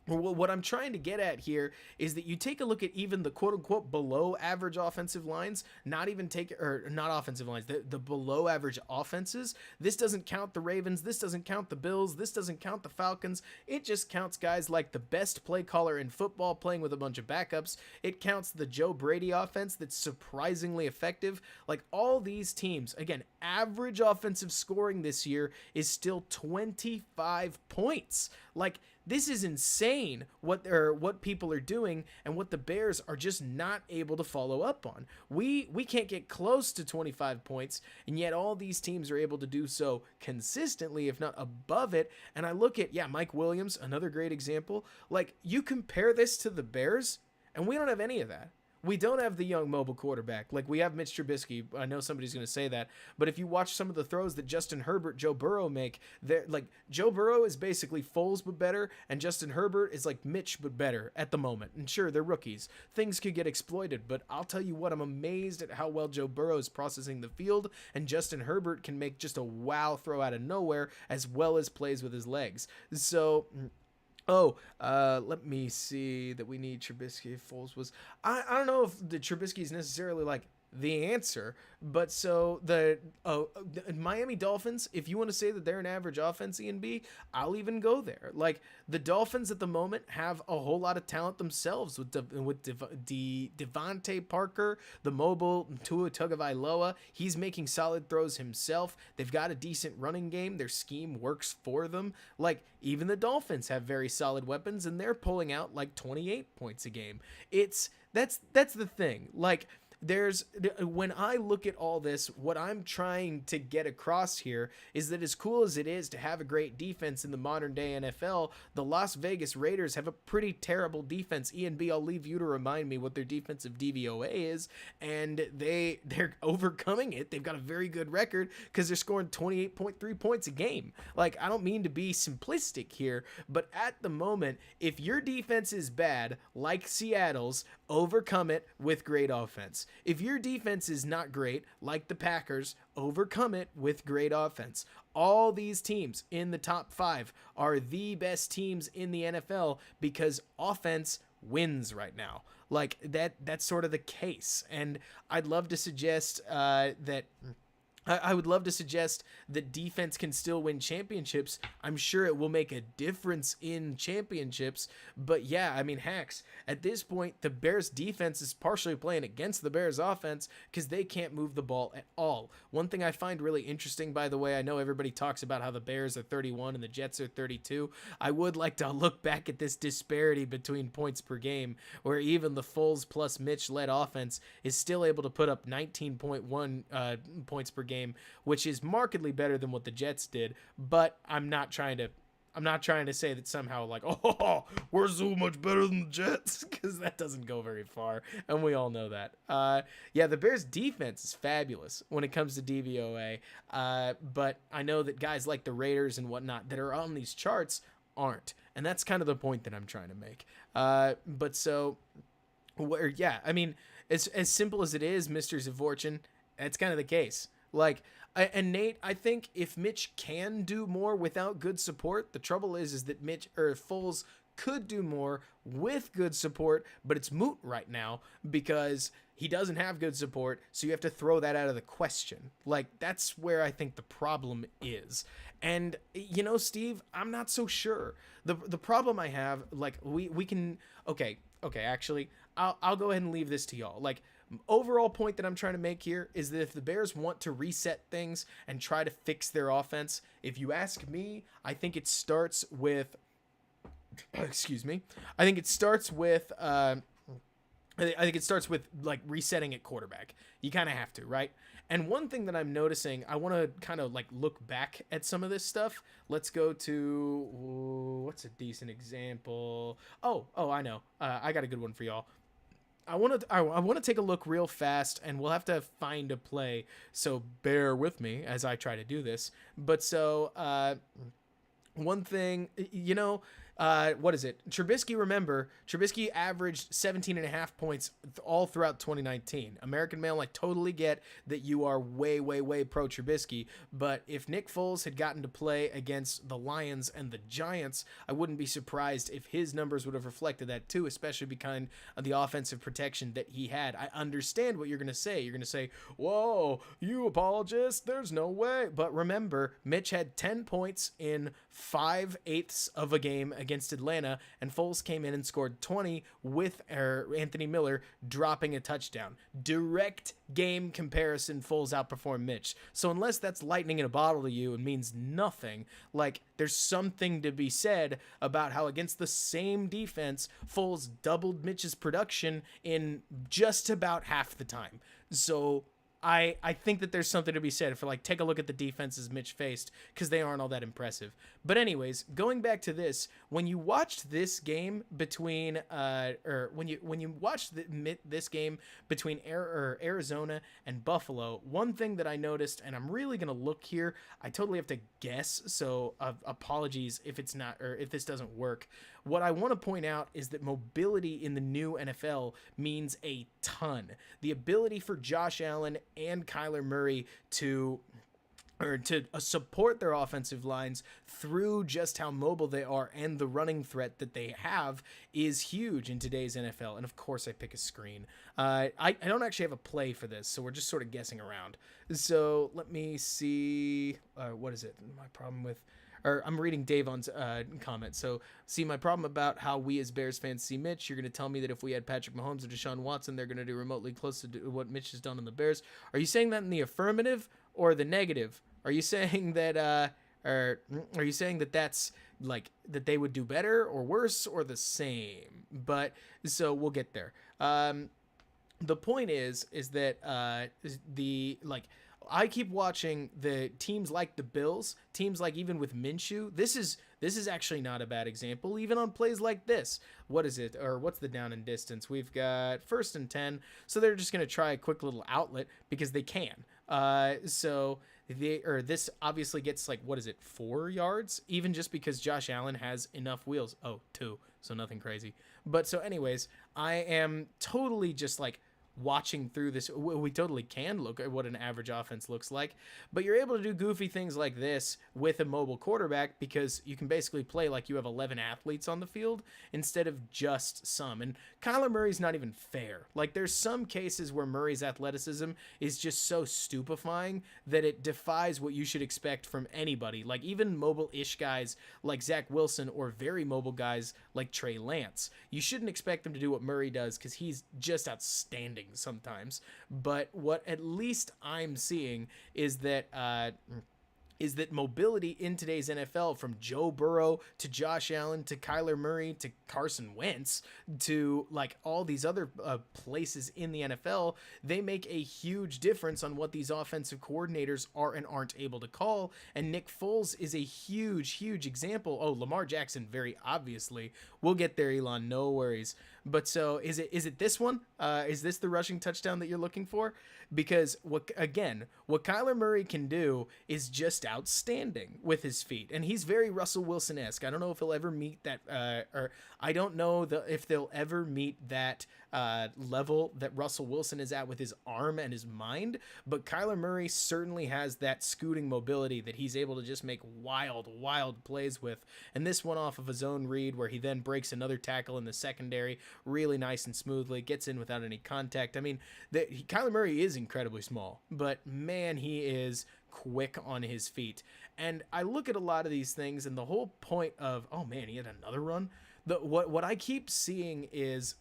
what I'm trying to get at here is that you take a look at even the quote-unquote below average offensive lines, not offensive lines, the below average offenses. This doesn't count the Ravens. This doesn't count the Bills. This doesn't count the Falcons. It just counts guys like the best play caller in football playing with a bunch of backups. It counts the Joe Brady offense that's surprisingly effective. Like, all these teams, again, average offensive scoring this year is still 25 points. Like, this is insane what people are doing and what the Bears are just not able to follow up on. We can't get close to 25 points, and yet all these teams are able to do so consistently, if not above it. And I look at, Mike Williams, another great example. Like, you compare this to the Bears, and we don't have any of that. We don't have the young mobile quarterback. Like, we have Mitch Trubisky. I know somebody's going to say that. But if you watch some of the throws that Justin Herbert, Joe Burrow make, like, Joe Burrow is basically Foles but better, and Justin Herbert is like Mitch but better at the moment. And sure, they're rookies. Things could get exploited, but I'll tell you what, I'm amazed at how well Joe Burrow is processing the field, and Justin Herbert can make just a wow throw out of nowhere as well as plays with his legs. So let me see that we need Trubisky. Foles was, I don't know if the Trubisky is necessarily like the answer, but so the Miami Dolphins, if you want to say that they're an average offense, E&B, I'll even go there. Like, the Dolphins at the moment have a whole lot of talent themselves with Devontae Parker, the mobile Tua Tagovailoa. He's making solid throws himself. They've got a decent running game. Their scheme works for them. Like, even the Dolphins have very solid weapons, and they're pulling out like 28 points a game. That's the thing. Like, when I look at all this, what I'm trying to get across here is that as cool as it is to have a great defense in the modern day NFL, the Las Vegas Raiders have a pretty terrible defense. E&B, I'll leave you to remind me what their defensive DVOA is, and they're overcoming it. They've got a very good record because they're scoring 28.3 points a game. Like, I don't mean to be simplistic here, but at the moment, if your defense is bad, like Seattle's, overcome it with great offense. If your defense is not great, like the Packers, overcome it with great offense. All these teams in the top 5 are the best teams in the NFL because offense wins right now. Like, that's sort of the case. And I'd love to suggest that I would love to suggest that defense can still win championships. I'm sure it will make a difference in championships. But yeah, I mean, Hacks, at this point, the Bears defense is partially playing against the Bears offense because they can't move the ball at all. One thing I find really interesting, by the way, I know everybody talks about how the Bears are 31 and the Jets are 32. I would like to look back at this disparity between points per game, where even the Foles plus Mitch led offense is still able to put up 19.1 points per game, which is markedly better than what the Jets did. But I'm not trying to say that somehow like, oh, we're so much better than the Jets, because that doesn't go very far, and we all know that. Yeah, the Bears defense is fabulous when it comes to DVOA, but I know that guys like the Raiders and whatnot that are on these charts aren't, and that's kind of the point that I'm trying to make. But so, yeah, I mean, as simple as it is, Mr. Zavorchin, that's kind of the case. Like, and Nate, I think if Mitch can do more without good support, the trouble is that Mitch or Foles could do more with good support, but it's moot right now because he doesn't have good support, so you have to throw that out of the question. Like, that's where I think the problem is. And, you know, Steve, I'm not so sure. The problem I have, like, we can, okay, actually, I'll go ahead and leave this to y'all. Like, overall point that I'm trying to make here is that if the Bears want to reset things and try to fix their offense, if you ask me, I think it starts with excuse me. I think it starts with like resetting at quarterback. You kind of have to, right? And one thing that I'm noticing, I want to kind of like look back at some of this stuff. Let's go to what's a decent example? Oh, I know. I got a good one for y'all. I want to take a look real fast, and we'll have to find a play, so bear with me as I try to do this. But so one thing, you know, what is it? Trubisky averaged 17.5 points all throughout 2019. American Male, I totally get that you are way, way, way pro Trubisky, but if Nick Foles had gotten to play against the Lions and the Giants, I wouldn't be surprised if his numbers would have reflected that too, especially because of the offensive protection that he had. I understand what you're going to say. You're going to say, whoa, you apologist, there's no way. But remember, Mitch had 10 points in 5/8 of a game against Atlanta, and Foles came in and scored 20 with Anthony Miller dropping a touchdown. Direct game comparison, Foles outperformed Mitch. So unless that's lightning in a bottle to you and means nothing, like, there's something to be said about how against the same defense, Foles doubled Mitch's production in just about half the time. So I think that there's something to be said for, like, take a look at the defenses Mitch faced, because they aren't all that impressive. But anyways, going back to this, when you watched this game between when you watched this game between Arizona and Buffalo, one thing that I noticed, and I'm really gonna look here, I totally have to guess, so apologies if it's not, or if this doesn't work. What I want to point out is that mobility in the new NFL means a ton. The ability for Josh Allen and Kyler Murray to support their offensive lines through just how mobile they are and the running threat that they have is huge in today's NFL. And of course I pick a screen. I don't actually have a play for this, so we're just sort of guessing around. So let me see. What is it? My problem with... Or I'm reading Davon's comment. So, see, my problem about how we as Bears fans see Mitch, you're going to tell me that if we had Patrick Mahomes or Deshaun Watson, they're going to do remotely close to what Mitch has done on the Bears. Are you saying that in the affirmative or the negative? Are you saying that, or are you saying that that's like that they would do better or worse or the same? But so we'll get there. The point is that I keep watching the teams like the Bills, teams like even with Minshew. This is actually not a bad example, even on plays like this. What is it? Or what's the down and distance? We've got 1st and 10. So they're just going to try a quick little outlet because they can. So this obviously gets 4 yards, even just because Josh Allen has enough wheels. Oh, 2. So nothing crazy. But so anyways, I am totally just watching through this. We totally can look at what an average offense looks like, but you're able to do goofy things like this with a mobile quarterback because you can basically play like you have 11 athletes on the field instead of just some. And Kyler Murray's not even fair. Like, there's some cases where Murray's athleticism is just so stupefying that it defies what you should expect from anybody. Like, even mobile-ish guys like Zach Wilson or very mobile guys like Trey Lance. You shouldn't expect them to do what Murray does because he's just outstanding sometimes. But what at least I'm seeing is that mobility in today's NFL, from Joe Burrow to Josh Allen to Kyler Murray to Carson Wentz to like all these other places in the NFL, they make a huge difference on what these offensive coordinators are and aren't able to call. And Nick Foles is a huge example. Oh, Lamar Jackson, very obviously. We'll get there, Elon, no worries. But so is it this one? Is this the rushing touchdown that you're looking for? Because what Kyler Murray can do is just outstanding with his feet, and he's very Russell Wilson-esque. I don't know if he'll ever meet that, or I don't know if they'll ever meet that level that Russell Wilson is at with his arm and his mind. But Kyler Murray certainly has that scooting mobility that he's able to just make wild plays with. And this one off of a zone read where he then breaks another tackle in the secondary really nice and smoothly, gets in without any contact. I mean, Kyler Murray is incredibly small, but man, he is quick on his feet. And I look at a lot of these things, and the whole point of, oh man, he had another run. What I keep seeing is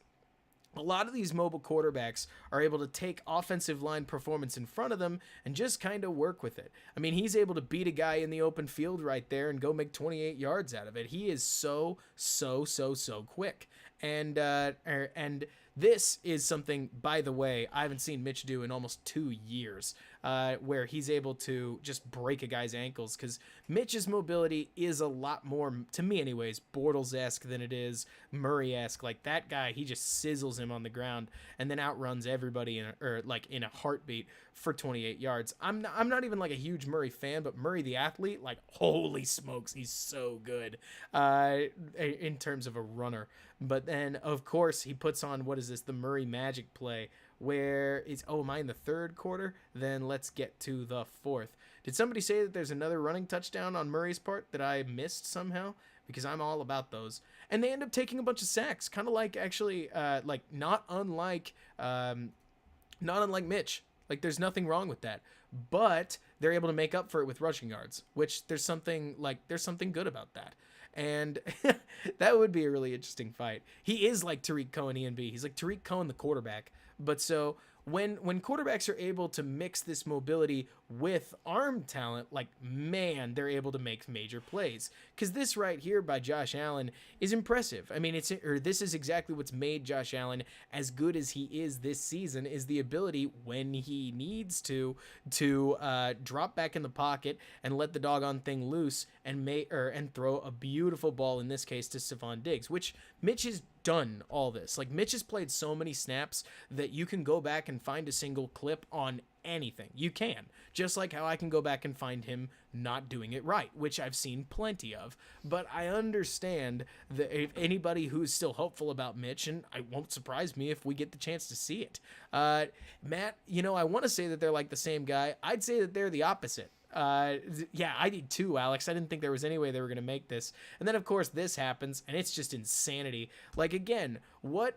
a lot of these mobile quarterbacks are able to take offensive line performance in front of them and just kind of work with it. I mean, he's able to beat a guy in the open field right there and go make 28 yards out of it. He is so quick. And this is something, by the way, I haven't seen Mitch do in almost 2 years, where he's able to just break a guy's ankles, because Mitch's mobility is a lot more, to me anyways, Bortles-esque than it is Murray-esque. Like, that guy, he just sizzles him on the ground and then outruns everybody in a heartbeat for 28 yards. I'm not even like a huge Murray fan, but Murray the athlete, like, holy smokes, he's so good in terms of a runner. But then, of course, he puts on, what is this, the Murray Magic play, where it's, oh, am I in the third quarter? Then let's get to the fourth. Did somebody say that there's another running touchdown on Murray's part that I missed somehow? Because I'm all about those. And they end up taking a bunch of sacks, kind of like, actually, like, not unlike Mitch. Like, there's nothing wrong with that. But they're able to make up for it with rushing yards, which there's something good about that. And that would be a really interesting fight. He is like Tariq Cohen E&B. He's like Tariq Cohen, the quarterback. But so when quarterbacks are able to mix this mobility with arm talent, like, man, they're able to make major plays. Because this right here by Josh Allen is impressive. I mean, this is exactly what's made Josh Allen as good as he is this season, is the ability, when he needs to drop back in the pocket and let the doggone thing loose and throw a beautiful ball, in this case to Stephon Diggs, which Mitch is done all this. Like, Mitch has played so many snaps that you can go back and find a single clip on anything. You can. Just like how I can go back and find him not doing it right, which I've seen plenty of. But I understand that if anybody who's still hopeful about Mitch, and it won't surprise me if we get the chance to see it. Matt, I want to say that they're like the same guy. I'd say that they're the opposite. Yeah, I did too, Alex. I didn't think there was any way they were going to make this. And then, of course, this happens, and it's just insanity. Like, again, what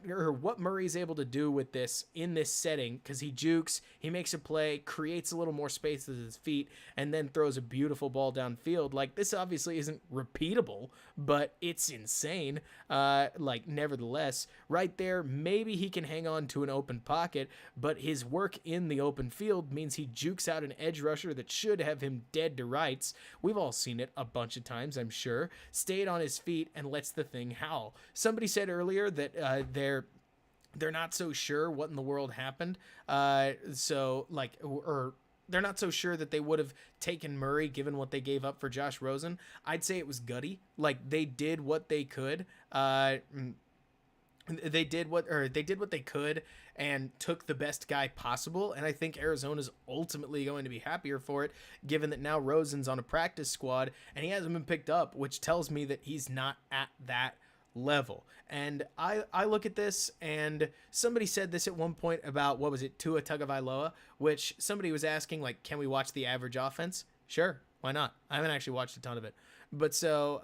Murray's able to do with this in this setting, because he jukes, he makes a play, creates a little more space with his feet, and then throws a beautiful ball downfield. Like, this obviously isn't repeatable, but it's insane. Nevertheless, right there, maybe he can hang on to an open pocket, but his work in the open field means he jukes out an edge rusher that should have him dead to rights. We've all seen it a bunch of times, I'm sure. Stayed on his feet and lets the thing howl. Somebody said earlier that they're not so sure what in the world happened. They're not so sure that they would have taken Murray given what they gave up for Josh Rosen. I'd say it was gutty. Like, they did what they could. They did what they could and took the best guy possible, and I think Arizona's ultimately going to be happier for it, given that now Rosen's on a practice squad and he hasn't been picked up, which tells me that he's not at that level. And I look at this, and somebody said this at one point about, what was it, Tua Tagovailoa, which somebody was asking, like, can we watch the average offense? Sure, why not? I haven't actually watched a ton of it. But so,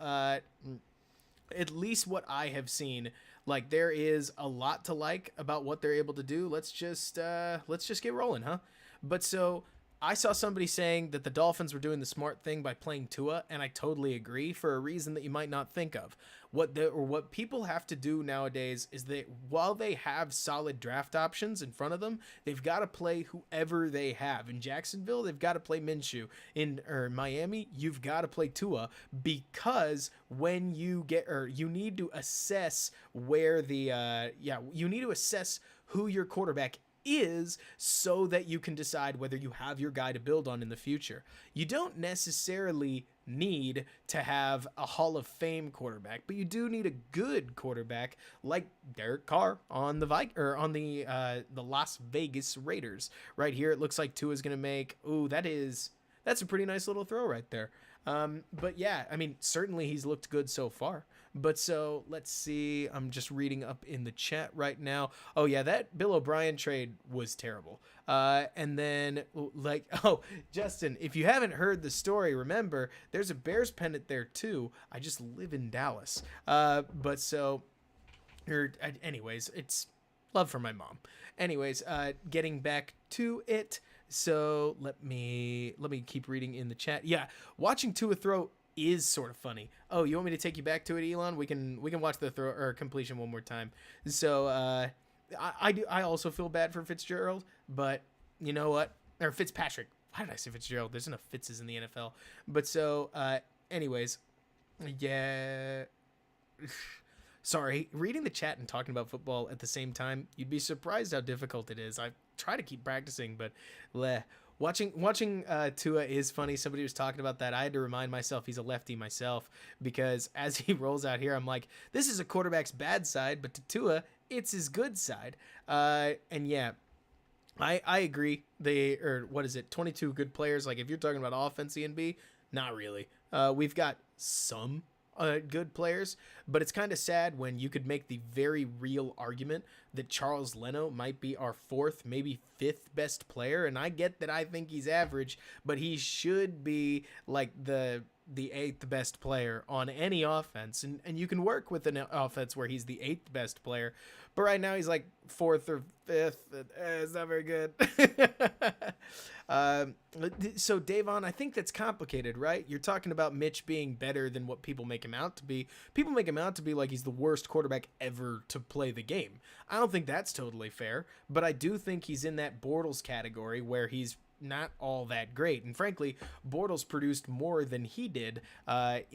at least what I have seen, like, there is a lot to like about what they're able to do. Let's just get rolling, huh? But so I saw somebody saying that the Dolphins were doing the smart thing by playing Tua, and I totally agree for a reason that you might not think of. What people have to do nowadays is that while they have solid draft options in front of them, they've got to play whoever they have. In Jacksonville, they've got to play Minshew. In Miami, you've got to play Tua, because when you get, or you need to assess where you need to assess who your quarterback is, so that you can decide whether you have your guy to build on in the future. You don't necessarily need to have a Hall of Fame quarterback, but you do need a good quarterback like Derek Carr on the Las Vegas Raiders. Right here, it looks like Tua's going to make. Ooh, that's a pretty nice little throw right there. But yeah, I mean, certainly he's looked good so far. But so let's see. I'm just reading up in the chat right now. Oh yeah, that Bill O'Brien trade was terrible. And then Justin, if you haven't heard the story, remember there's a Bears pennant there too. I just live in Dallas. But so, anyways, it's love for my mom. Anyways, getting back to it. So let me keep reading in the chat. Yeah, watching Tua throw is sort of funny. Oh, you want me to take you back to it, Elon? We can watch the throw or completion one more time. So I also feel bad for Fitzgerald, but you know what? Or Fitzpatrick. Why did I say Fitzgerald? There's enough Fitzes in the NFL. But so anyways, yeah. Sorry, reading the chat and talking about football at the same time, you'd be surprised how difficult it is. I try to keep practicing, but watching Tua is funny. Somebody was talking about that. I had to remind myself he's a lefty myself, because as he rolls out here, I'm like, this is a quarterback's bad side, but to Tua, it's his good side. And yeah, I agree. What is it, 22 good players? Like, if you're talking about offense, ENB, not really. We've got some good players, but it's kind of sad when you could make the very real argument that Charles Leno might be our fourth, maybe fifth best player. And I get that I think he's average, but he should be like the eighth best player on any offense. And you can work with an offense where he's the eighth best player, but right now he's like fourth or fifth. It's not very good. So Davon, I think that's complicated, right? You're talking about Mitch being better than what people make him out to be. People make him out to be like he's the worst quarterback ever to play the game. I don't think that's totally fair, but I do think he's in that Bortles category where he's not all that great. And frankly, Bortles produced more than he did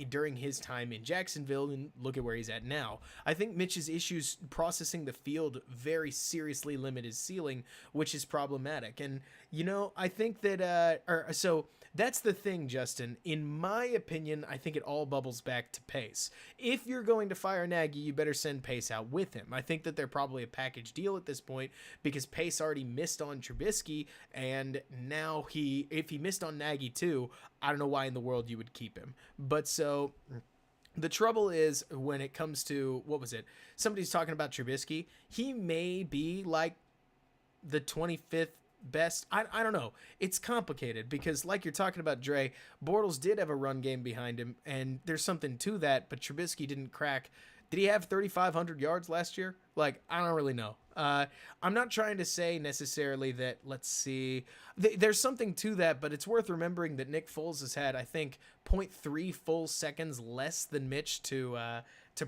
during his time in Jacksonville, and look at where he's at now. I think Mitch's issues processing the field very seriously limit his ceiling, which is problematic. And, you know, I think that, so that's the thing, Justin. In my opinion, I think it all bubbles back to Pace. If you're going to fire Nagy, you better send Pace out with him. I think that they're probably a package deal at this point, because Pace already missed on Trubisky, and now if he missed on Nagy too, I don't know why in the world you would keep him. But so the trouble is when it comes to, what was it? Somebody's talking about Trubisky. He may be like the 25th best. I don't know. It's complicated because, like you're talking about, Dre, Bortles did have a run game behind him, and there's something to that, but Trubisky didn't crack. Did he have 3,500 yards last year? Like, I don't really know. I'm not trying to say necessarily that, let's see, there's something to that, but it's worth remembering that Nick Foles has had, I think, 0.3 full seconds less than Mitch to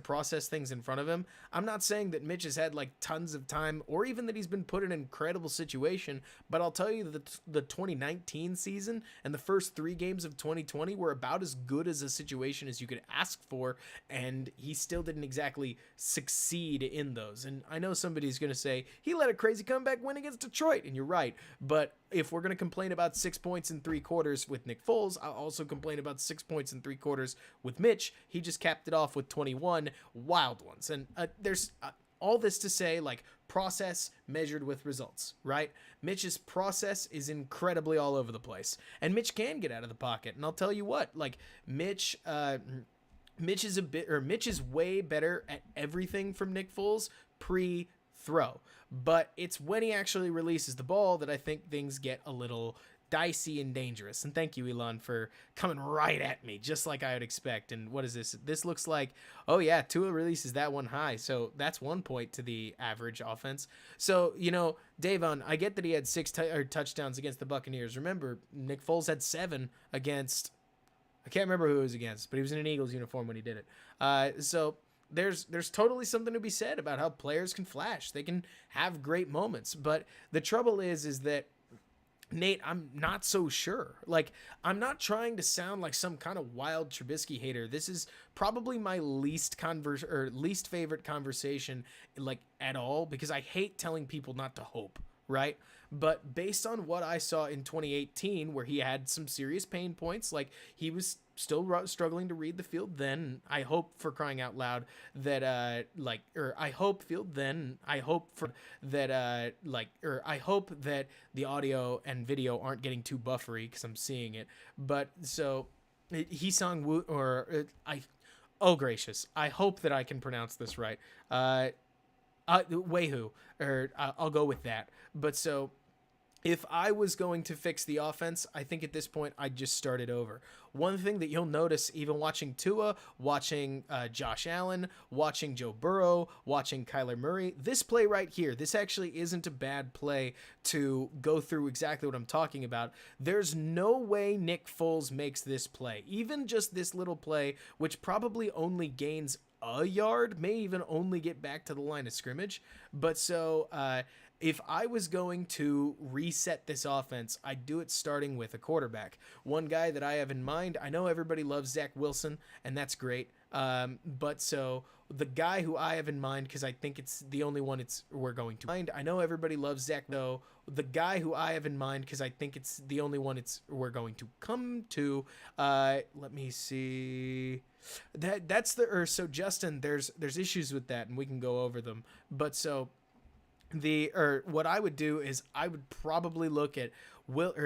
process things in front of him. I'm not saying that Mitch has had like tons of time or even that he's been put in an incredible situation, but I'll tell you that the 2019 season and the first 3 games of 2020 were about as good as a situation as you could ask for, and he still didn't exactly succeed in those. And I know somebody's going to say, he let a crazy comeback win against Detroit, and you're right, but if we're going to complain about 6 points in 3 quarters with Nick Foles, I'll also complain about 6 points in 3 quarters with Mitch. He just capped it off with 21 wild ones. And there's all this to say, like, process measured with results, right? Mitch's process is incredibly all over the place, and Mitch can get out of the pocket. And I'll tell you what, like, Mitch Mitch is way better at everything from Nick Foles pre-throw. But it's when he actually releases the ball that I think things get a little dicey and dangerous. And thank you, Elon, for coming right at me, just like I would expect. And what is this? This looks like, oh yeah, Tua releases that one high. So that's 1 point to the average offense. So, Davon, I get that he had touchdowns against the Buccaneers. Remember, Nick Foles had 7 against, I can't remember who he was against, but he was in an Eagles uniform when he did it. So there's totally something to be said about how players can flash. They can have great moments. But the trouble is that, Nate, I'm not so sure. Like, I'm not trying to sound like some kind of wild Trubisky hater. This is probably my least favorite conversation, like, at all, because I hate telling people not to hope, right? But based on what I saw in 2018, where he had some serious pain points, like he was still struggling to read the field then, I hope, for crying out loud, that I hope that the audio and video aren't getting too buffery because I'm seeing it. But so Hee-Sung Woo, oh gracious, I hope that I can pronounce this right. Wayhu, or I'll go with that. But so, if I was going to fix the offense, I think at this point I'd just start it over. One thing that you'll notice, even watching Tua, watching Josh Allen, watching Joe Burrow, watching Kyler Murray, this play right here, this actually isn't a bad play to go through exactly what I'm talking about. There's no way Nick Foles makes this play. Even just this little play, which probably only gains a yard, may even only get back to the line of scrimmage. But so, if I was going to reset this offense, I'd do it starting with a quarterback. One guy that I have in mind, I know everybody loves Zach Wilson, and that's great. But so the guy who I have in mind, because I think it's the only one we're going to find. I know everybody loves Zach, though. The guy who I have in mind, because I think it's the only one we're going to come to. Let me see. So Justin, there's issues with that, and we can go over them. But so what I would do is I would probably look at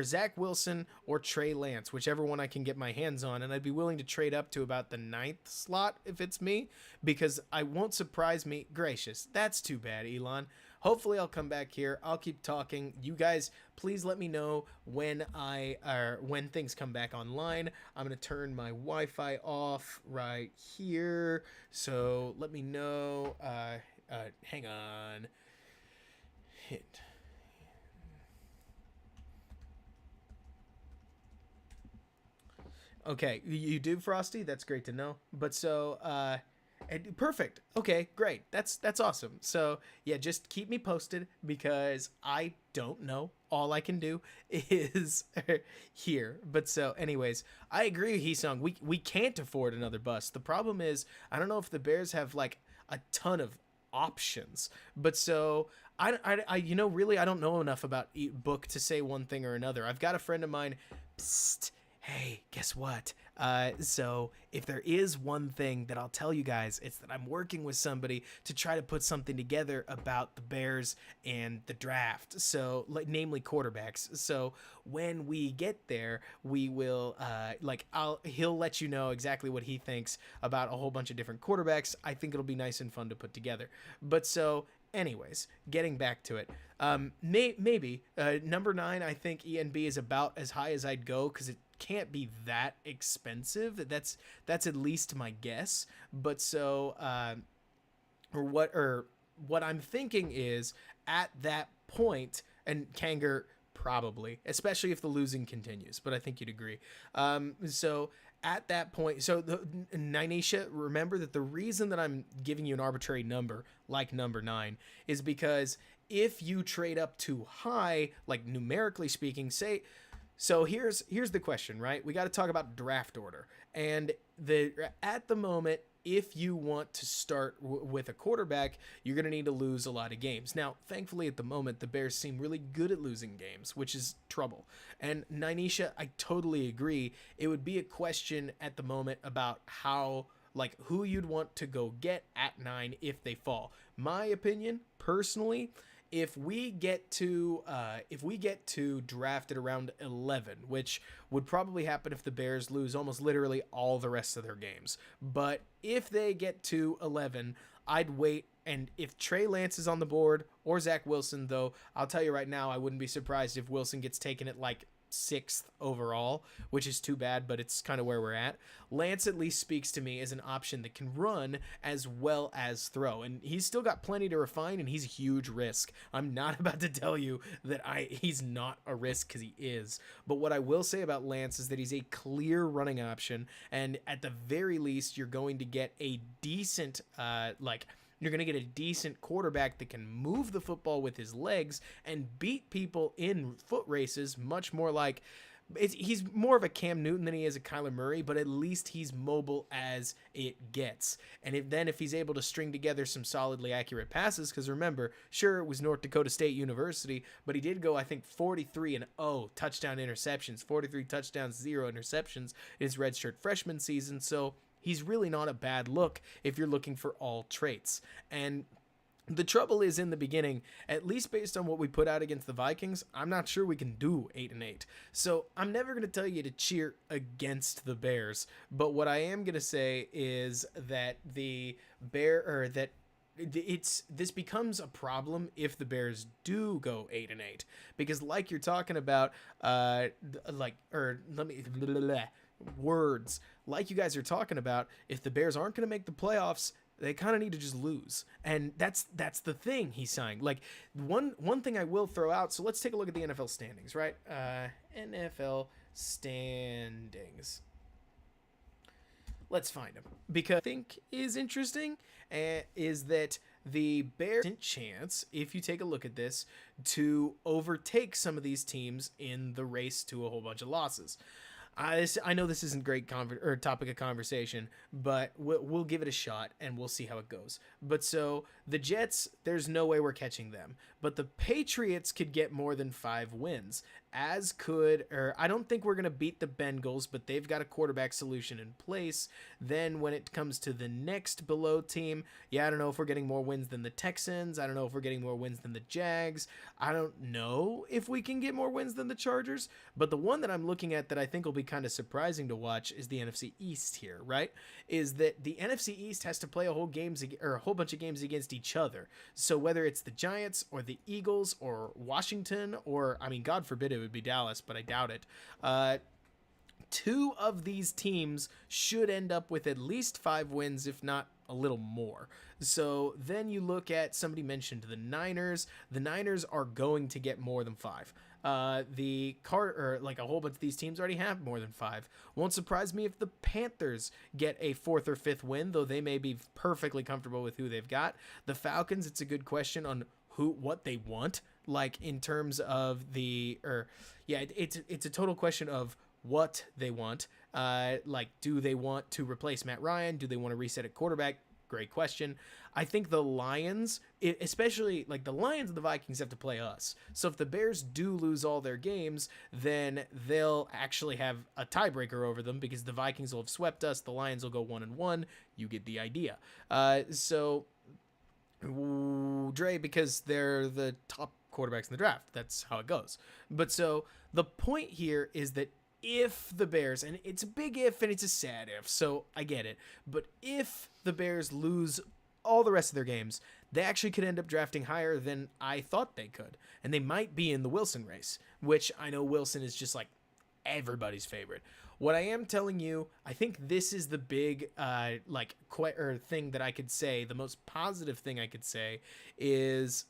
Zach Wilson or Trey Lance, whichever one I can get my hands on, and I'd be willing to trade up to about the 9th slot if it's me, because I won't surprise me. Gracious, that's too bad, Elon. Hopefully I'll come back here. I'll keep talking. You guys, please let me know when things come back online. I'm gonna turn my Wi-Fi off right here, so let me know. Hang on. Hit. Okay, you do, Frosty. That's great to know. But so, perfect. Okay, great. That's awesome. So yeah, just keep me posted because I don't know. All I can do is here. But so, anyways, I agree with Hee-Sung. We can't afford another bust. The problem is, I don't know if the Bears have like a ton of options. But so really, I don't know enough about book to say one thing or another. I've got a friend of mine. Psst, hey, guess what? So if there is one thing that I'll tell you guys, it's that I'm working with somebody to try to put something together about the Bears and the draft. So, namely quarterbacks. So when we get there, we will, he'll let you know exactly what he thinks about a whole bunch of different quarterbacks. I think it'll be nice and fun to put together. But so, anyways, getting back to it, maybe number 9, I think ENB is about as high as I'd go because it can't be that expensive. That's at least my guess. But so, what I'm thinking is at that point, and Kanger probably, especially if the losing continues, but I think you'd agree. So at that point, so Ninesha, remember that the reason that I'm giving you an arbitrary number like number 9 is because if you trade up too high, like numerically speaking, so here's the question, right? We got to talk about draft order. And at the moment, if you want to start with a quarterback, you're going to need to lose a lot of games. Now, thankfully, at the moment, the Bears seem really good at losing games, which is trouble. And Ninesha, I totally agree. It would be a question at the moment about who you'd want to go get at 9 if they fall. My opinion, personally, if we get to drafted around 11, which would probably happen if the Bears lose almost literally all the rest of their games. But if they get to 11, I'd wait. And if Trey Lance is on the board or Zach Wilson, though, I'll tell you right now, I wouldn't be surprised if Wilson gets taken at like sixth overall, which is too bad, but it's kind of where we're at. Lance at least speaks to me as an option that can run as well as throw, and he's still got plenty to refine, and he's a huge risk. I'm not about to tell you that he's not a risk, because he is. But what I will say about Lance is that he's a clear running option, and at the very least, you're going to get a decent you're going to get a decent quarterback that can move the football with his legs and beat people in foot races, much more like he's more of a Cam Newton than he is a Kyler Murray, but at least he's mobile as it gets. And if he's able to string together some solidly accurate passes, because remember, sure, it was North Dakota State University, but he did go, I think, 43-0 touchdown interceptions, 43 touchdowns, 0 interceptions in his redshirt freshman season. So he's really not a bad look if you're looking for all traits. And the trouble is in the beginning, at least based on what we put out against the Vikings, I'm not sure we can do 8-8. So I'm never going to tell you to cheer against the Bears. But what I am going to say is that this becomes a problem if the Bears do go 8-8, because like you're talking about, words like you guys are talking about, if the Bears aren't going to make the playoffs, they kind of need to just lose. And that's the thing he's saying. Like one thing I will throw out. So let's take a look at the NFL standings, right? NFL standings. Let's find them, because I think is interesting is that the Bears chance, if you take a look at this, to overtake some of these teams in the race to a whole bunch of losses. I know this isn't great topic of conversation, but we'll give it a shot and we'll see how it goes. But so the Jets, there's no way we're catching them. But the Patriots could get more than 5 wins, I don't think we're going to beat the Bengals, but they've got a quarterback solution in place. Then when it comes to the next below team, I don't know if we're getting more wins than the Texans. I don't know if we're getting more wins than the Jags. I don't know if we can get more wins than the Chargers. But the one that I'm looking at that I think will be kind of surprising to watch is the NFC East here, right? Is that the NFC East has to play a whole bunch of games against each other. So whether it's the Giants or the Eagles or Washington, or God forbid it would be Dallas, but I doubt it. 2 of these teams should end up with at least 5 wins, if not a little more. So then you look at, somebody mentioned the Niners. The Niners are going to get more than 5. A whole bunch of these teams already have more than 5. Won't surprise me if the Panthers get a 4th or 5th win, though they may be perfectly comfortable with who they've got. The Falcons, it's a good question on what they want, like in terms of it's a total question of what they want. Do they want to replace Matt Ryan? Do they want to reset at quarterback? Great question. I think the Lions, especially like the Lions and the Vikings, have to play us. So if the Bears do lose all their games, then they'll actually have a tiebreaker over them, because the Vikings will have swept us. The Lions will go 1-1. You get the idea. Dre, because they're the top quarterbacks in the draft. That's how it goes. But so the point here is that if the Bears, and it's a big if and it's a sad if, so I get it, but if the Bears lose all the rest of their games, they actually could end up drafting higher than I thought they could. And they might be in the Wilson race, which I know Wilson is just like everybody's favorite. What I am telling you, I think this is the big thing that I could say, the most positive thing I could say is,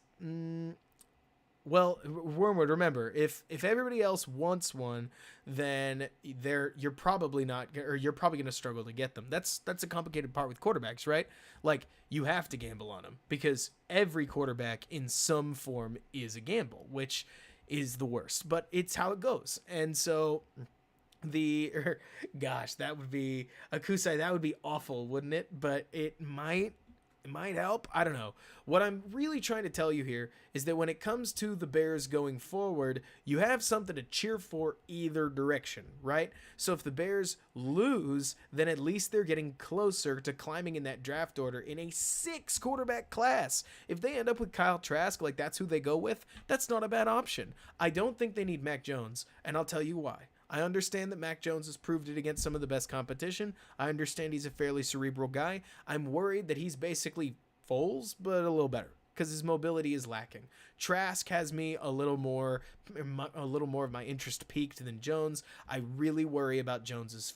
Wormwood, remember, if everybody else wants one, then you're probably going to struggle to get them. That's a complicated part with quarterbacks, right? Like, you have to gamble on them, because every quarterback in some form is a gamble, which is the worst, but it's how it goes. And so that would be Akusai. That would be awful, wouldn't it? But it might. It might help. I don't know. What I'm really trying to tell you here is that when it comes to the Bears going forward, you have something to cheer for either direction, right? So if the Bears lose, then at least they're getting closer to climbing in that draft order in a 6 quarterback class. If they end up with Kyle Trask, like that's who they go with, that's not a bad option. I don't think they need Mac Jones, and I'll tell you why. I understand that Mac Jones has proved it against some of the best competition. I understand he's a fairly cerebral guy. I'm worried that he's basically Foles, but a little better because his mobility is lacking. Trask has me a little more of my interest piqued than Jones. I really worry about Jones's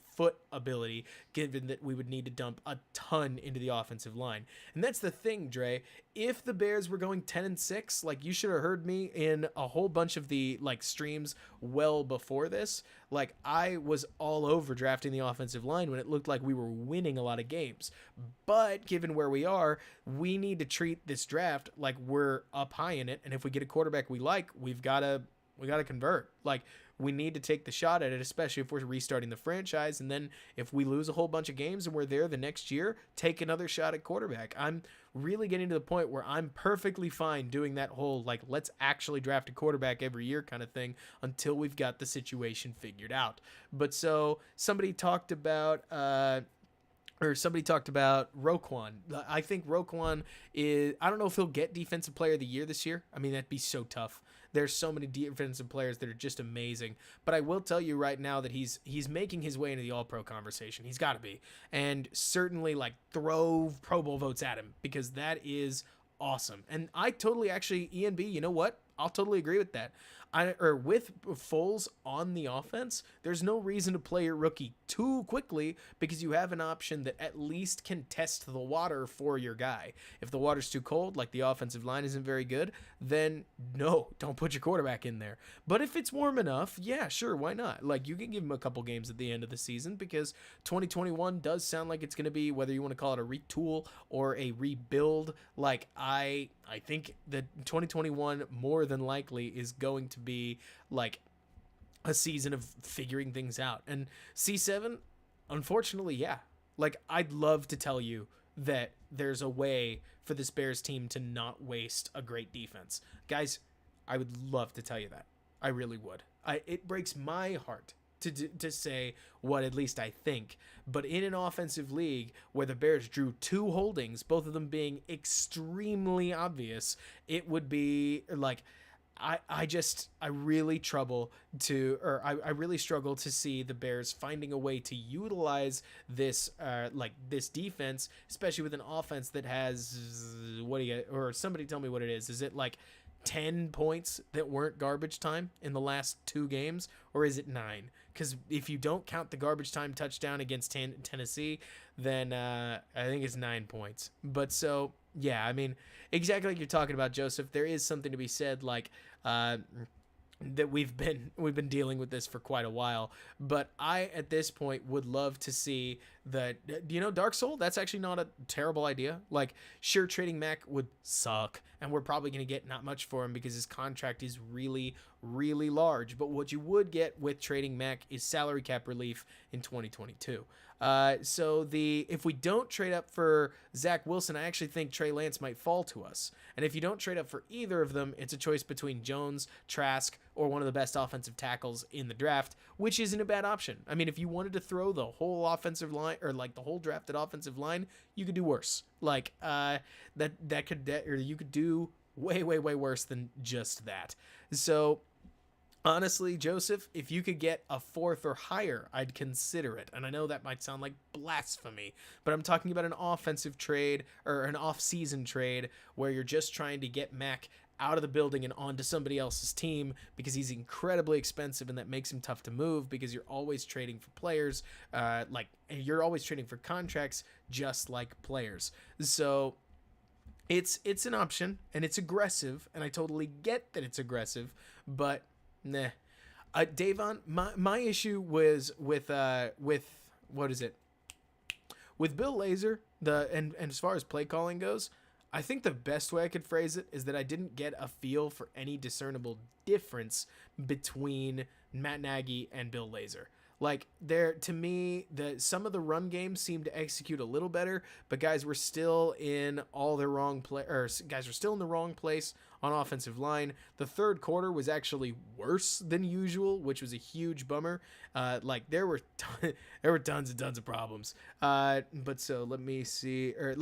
foot ability, given that we would need to dump a ton into the offensive line. And that's the thing, Dre. If the Bears were going 10-6, like you should have heard me in a whole bunch of the streams well before this. Like I was all over drafting the offensive line when it looked like we were winning a lot of games. But given where we are, we need to treat this draft like we're up high in it. And if we get a quarterback we like, we gotta convert. Like we need to take the shot at it, especially if we're restarting the franchise. And then if we lose a whole bunch of games and we're there the next year, take another shot at quarterback. I'm really getting to the point where I'm perfectly fine doing that whole, let's actually draft a quarterback every year kind of thing until we've got the situation figured out. But so somebody talked about Roquan. I think Roquan is, I don't know if he'll get Defensive Player of the Year this year. I mean, that'd be so tough. There's so many defensive players that are just amazing. But I will tell you right now that he's making his way into the All-Pro conversation. He's got to be. And certainly, throw Pro Bowl votes at him because that is awesome. And I totally actually, ENB, you know what? I'll totally agree with that. With Foles on the offense, there's no reason to play your rookie too quickly because you have an option that at least can test the water for your guy. If the water's too cold, like the offensive line isn't very good, then no, don't put your quarterback in there. But if it's warm enough, yeah, sure, why not? You can give him a couple games at the end of the season because 2021 does sound like it's going to be, whether you want to call it a retool or a rebuild, I think that 2021 more than likely is going to be a season of figuring things out. And C7, unfortunately, yeah. I'd love to tell you that there's a way for this Bears team to not waste a great defense. Guys, I would love to tell you that. I really would. It breaks my heart to say what at least I think. But in an offensive league where the Bears drew 2 holdings, both of them being extremely obvious, it would be I really struggle to see the Bears finding a way to utilize this this defense, especially with an offense that has somebody tell me what it is. Is it 10 points that weren't garbage time in the last 2 games, or is it 9? Because if you don't count the garbage time touchdown against Tennessee, then I think it's 9 points. But so, yeah, I mean, exactly like you're talking about, Joseph, there is something to be said that we've been dealing with this for quite a while, but I at this point would love to see that, Dark Soul, that's actually not a terrible idea. Sure, trading Mac would suck, and we're probably going to get not much for him because his contract is really, really large, but what you would get with trading Mac is salary cap relief in 2022. So if we don't trade up for Zach Wilson, I actually think Trey Lance might fall to us. And if you don't trade up for either of them, it's a choice between Jones, Trask, or one of the best offensive tackles in the draft, which isn't a bad option. I mean, if you wanted to throw the whole offensive line or the whole drafted offensive line, you could do worse. You could do way, way, way worse than just that. So honestly, Joseph, if you could get a 4th or higher, I'd consider it. And I know that might sound like blasphemy, but I'm talking about an offensive trade or an off-season trade where you're just trying to get Mac out of the building and onto somebody else's team because he's incredibly expensive, and that makes him tough to move because you're always trading for players, you're always trading for contracts just like players. So it's an option, and it's aggressive, and I totally get that it's aggressive, but nah. Davon, my issue was with what is it? With Bill Lazor, and as far as play calling goes, I think the best way I could phrase it is that I didn't get a feel for any discernible difference between Matt Nagy and Bill Lazor. Like there, to me, some of the run games seemed to execute a little better, but guys were still in all the wrong play, or guys were still in the wrong place on offensive line. The third quarter was actually worse than usual, which was a huge bummer. Like there were there were tons and tons of problems. But so let me see, or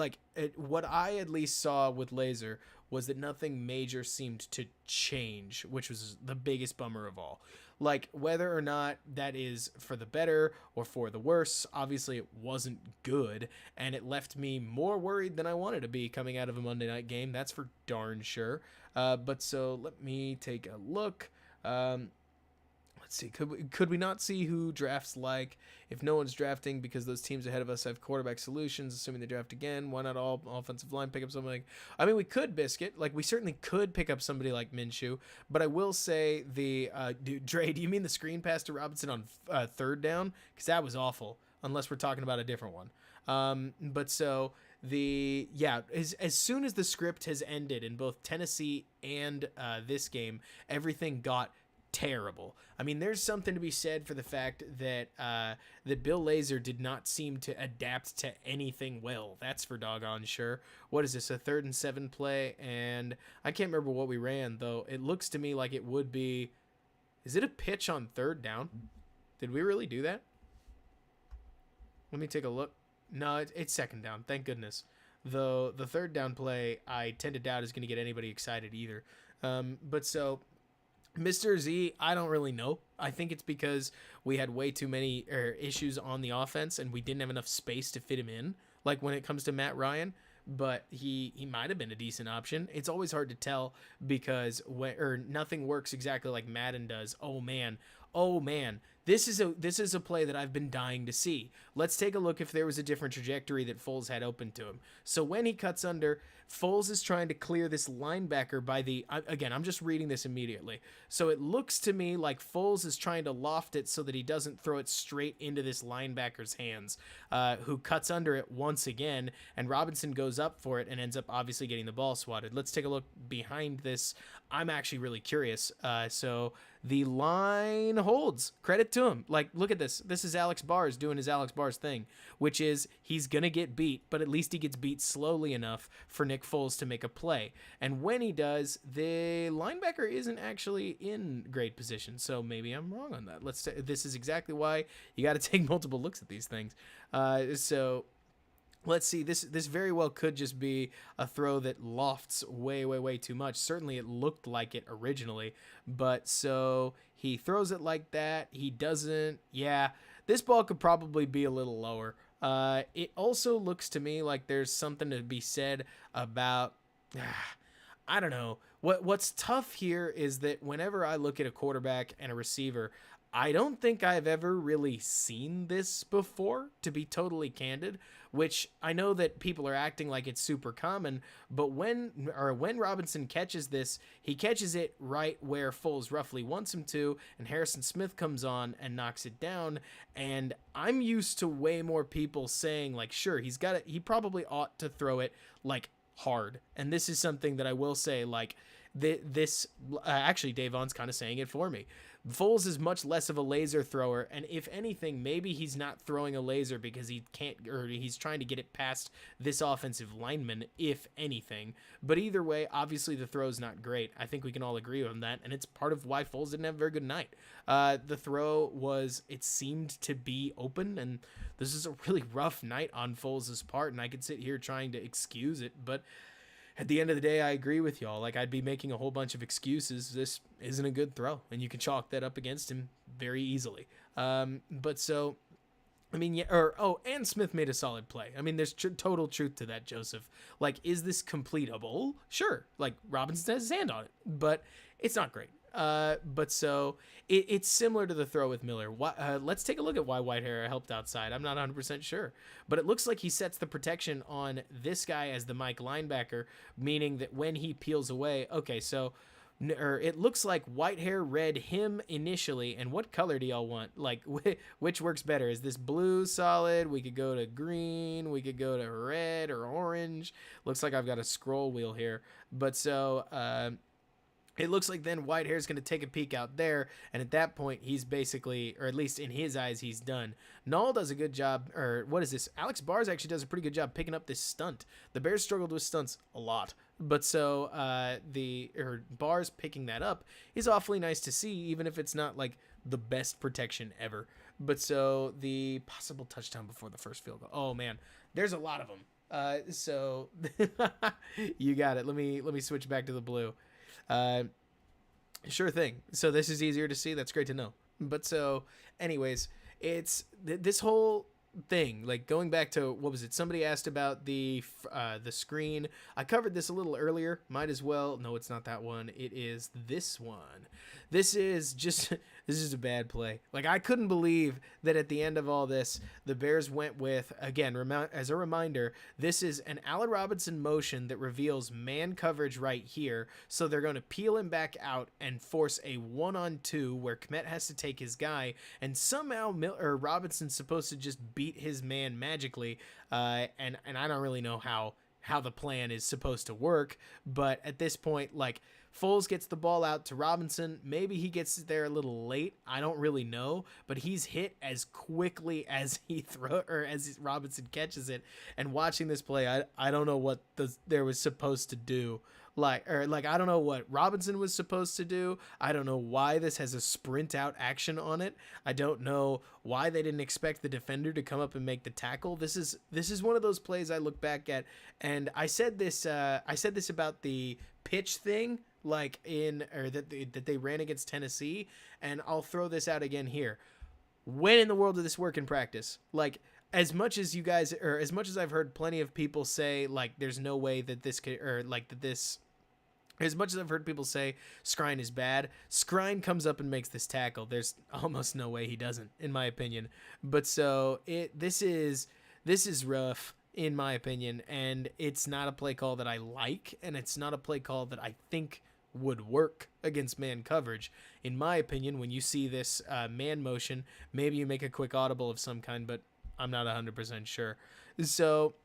what I at least saw with Laser was that nothing major seemed to change, which was the biggest bummer of all. Like whether or not that is for the better or for the worse, obviously it wasn't good, and it left me more worried than I wanted to be coming out of a Monday night game. That's for darn sure. But so let me take a look. Let's see. Could we not see who drafts like? If no one's drafting because those teams ahead of us have quarterback solutions, assuming they draft again, why not all offensive line pick up something? I mean, we could Biscuit. Like we certainly could pick up somebody like Minshew, but I will say Dre, do you mean the screen pass to Robinson on third down? Because that was awful. Unless we're talking about a different one. But so as soon as the script has ended in both Tennessee and this game, everything got terrible. I mean, there's something to be said for the fact that that Bill Lazor did not seem to adapt to anything well. That's for doggone sure. What is this, a 3rd and 7 play? And I can't remember what we ran, though. It looks to me like it would be... Is it a pitch on 3rd down? Did we really do that? Let me take a look. No, it's 2nd down. Thank goodness. Though the 3rd down play, I tend to doubt is going to get anybody excited either. But so... Mr. Z, I don't really know. I think it's because we had way too many issues on the offense and we didn't have enough space to fit him in, like when it comes to Matt Ryan. But he might have been a decent option. It's always hard to tell because nothing works exactly like Madden does. Oh man. This is a play that I've been dying to see. Let's take a look if there was a different trajectory that Foles had open to him. So when he cuts under, Foles is trying to clear this linebacker by again, I'm just reading this immediately. So it looks to me like Foles is trying to loft it so that he doesn't throw it straight into this linebacker's hands, who cuts under it once again, and Robinson goes up for it and ends up obviously getting the ball swatted. Let's take a look behind this. I'm actually really curious. So the line holds. Credit to him. Like, look at this. This is Alex Bars doing his Alex Bars thing, which is he's going to get beat, but at least he gets beat slowly enough for Nick Foles to make a play. And when he does, the linebacker isn't actually in great position. So maybe I'm wrong on that. This is exactly why you got to take multiple looks at these things. So let's see. This very well could just be a throw that lofts way too much. Certainly it looked like it originally, but so he throws it like that. He doesn't. Yeah, this ball could probably be a little lower. It also looks to me like there's something to be said about, I don't know. What's tough here is that whenever I look at a quarterback and a receiver, I don't think I've ever really seen this before, to be totally candid, which I know that people are acting like it's super common, but when Robinson catches this, he catches it right where Foles roughly wants him to, and Harrison Smith comes on and knocks it down, and I'm used to way more people saying, like, sure, he probably ought to throw it, like, hard, and this is something that I will say, like, actually, Davon's kind of saying it for me. Foles is much less of a laser thrower, and if anything, maybe he's not throwing a laser because he can't, or he's trying to get it past this offensive lineman, if anything. But either way, obviously the throw's not great. I think we can all agree on that, and it's part of why Foles didn't have a very good night. The throw it seemed to be open, and this is a really rough night on Foles' part, and I could sit here trying to excuse it, but at the end of the day, I agree with y'all. Like, I'd be making a whole bunch of excuses. This isn't a good throw, and you can chalk that up against him very easily. But so, I mean, yeah, and Smith made a solid play. I mean, there's total truth to that, Joseph. Like, is this completable? Sure. Like, Robinson has his hand on it, but it's not great. But so it's similar to the throw with Miller. Let's take a look at why Whitehair helped outside. I'm not 100% sure, but it looks like he sets the protection on this guy as the Mike linebacker, meaning that when he peels away, okay, so it looks like Whitehair read him initially. And what color do y'all want? Like, which works better? Is this blue solid? We could go to green. We could go to red or orange. Looks like I've got a scroll wheel here, but so, It looks like then Whitehair's going to take a peek out there, and at that point, he's basically, or at least in his eyes, he's done. Null does a good job, or what is this? Alex Bars actually does a pretty good job picking up this stunt. The Bears struggled with stunts a lot, but so Bars picking that up is awfully nice to see, even if it's not like the best protection ever. But so the possible touchdown before the first field goal. Oh man, there's a lot of them. So you got it. Let me switch back to the blue. Sure thing. So this is easier to see. That's great to know. But so, anyways, it's this whole thing. Like going back to what was it? Somebody asked about the screen. I covered this a little earlier. Might as well. No, it's not that one. It is this one. This is a bad play. Like I couldn't believe that at the end of all this, the Bears went with, again, as a reminder, this is an Allen Robinson motion that reveals man coverage right here. So they're going to peel him back out and force a 1-on-2 where Kmet has to take his guy, and somehow Robinson's supposed to just beat his man magically. And I don't really know how the plan is supposed to work, but at this point, like, Foles gets the ball out to Robinson. Maybe he gets there a little late. I don't really know, but he's hit as quickly as as Robinson catches it. And watching this play, I don't know what there was supposed to do. I don't know what Robinson was supposed to do. I don't know why this has a sprint out action on it. I don't know why they didn't expect the defender to come up and make the tackle. This is one of those plays I look back at, and I said this about the pitch thing, that they ran against Tennessee, and I'll throw this out again here. When in the world did this work in practice? Like, as much as I've heard plenty of people say, like, there's no way that this could, or like that this, as much as I've heard people say Skrine is bad, Skrine comes up and makes this tackle. There's almost no way he doesn't, in my opinion. But so this is rough, in my opinion, and it's not a play call that I like, and it's not a play call that I think would work against man coverage. In my opinion, when you see this man motion, maybe you make a quick audible of some kind, but I'm not 100% sure. So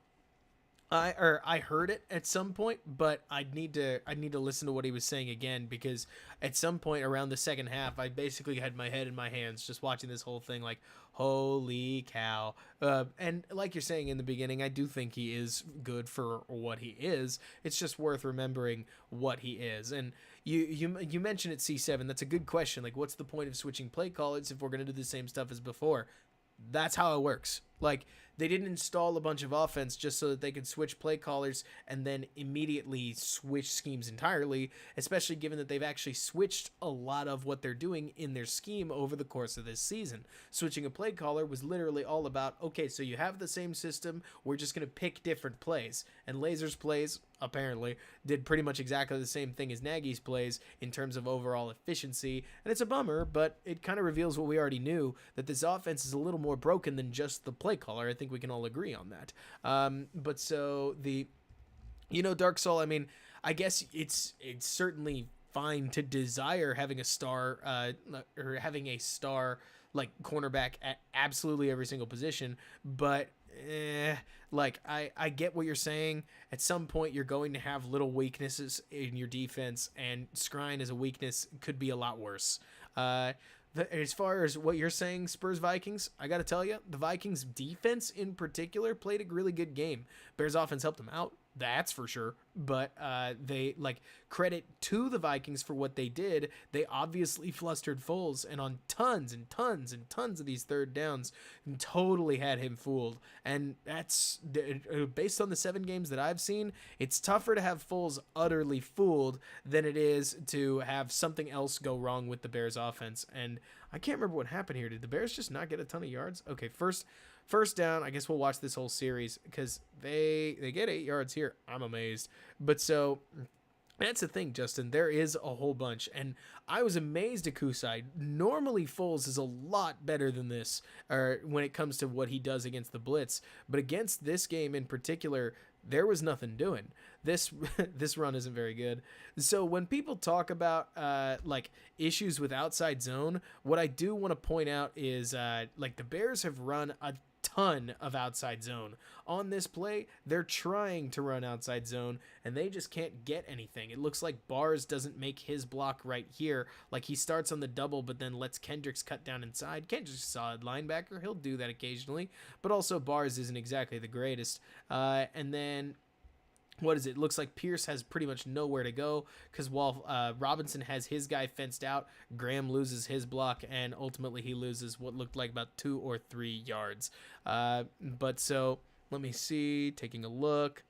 I heard it at some point, but I'd need to listen to what he was saying again, because at some point around the second half, I basically had my head in my hands just watching this whole thing, like, holy cow. And like you're saying in the beginning, I do think he is good for what he is. It's just worth remembering what he is. And you mentioned at C7, that's a good question. Like, what's the point of switching play callers if we're going to do the same stuff as before? That's how it works. Like, they didn't install a bunch of offense just so that they could switch play callers and then immediately switch schemes entirely, especially given that they've actually switched a lot of what they're doing in their scheme over the course of this season. Switching a play caller was literally all about, okay, so you have the same system, we're just going to pick different plays. And Lazer's plays, apparently, did pretty much exactly the same thing as Nagy's plays in terms of overall efficiency. And it's a bummer, but it kind of reveals what we already knew, that this offense is a little more broken than just the play caller. I think we can all agree on that. But so Dark Soul, I mean, I guess it's certainly fine to desire having a star like cornerback at absolutely every single position, but I get what you're saying. At some point, you're going to have little weaknesses in your defense, and Skrine as a weakness could be a lot worse. As far as what you're saying, Spurs Vikings, I got to tell you, the Vikings defense in particular played a really good game. Bears offense helped them out. That's for sure. But they, credit to the Vikings for what they did. They obviously flustered Foles, and on tons and tons and tons of these third downs, totally had him fooled. And that's, based on the 7 games that I've seen, it's tougher to have Foles utterly fooled than it is to have something else go wrong with the Bears offense. And I can't remember what happened here. Did the Bears just not get a ton of yards? Okay, First down, I guess we'll watch this whole series because they get 8 yards here. I'm amazed. But so that's the thing, Justin. There is a whole bunch. And I was amazed at Kusai. Normally, Foles is a lot better than this when it comes to what he does against the blitz. But against this game in particular, there was nothing doing. This run isn't very good. So when people talk about issues with outside zone, what I do want to point out is the Bears have run a ton of outside zone. On this play, they're trying to run outside zone, and they just can't get anything. It looks like Bars doesn't make his block right here. Like, he starts on the double, but then lets Kendricks cut down inside. Kendricks is a solid linebacker. He'll do that occasionally. But also, Bars isn't exactly the greatest. And then what is it? Looks like Pierce has pretty much nowhere to go because while Robinson has his guy fenced out, Graham loses his block, and ultimately he loses what looked like about 2 or 3 yards. But so let me see, taking a look.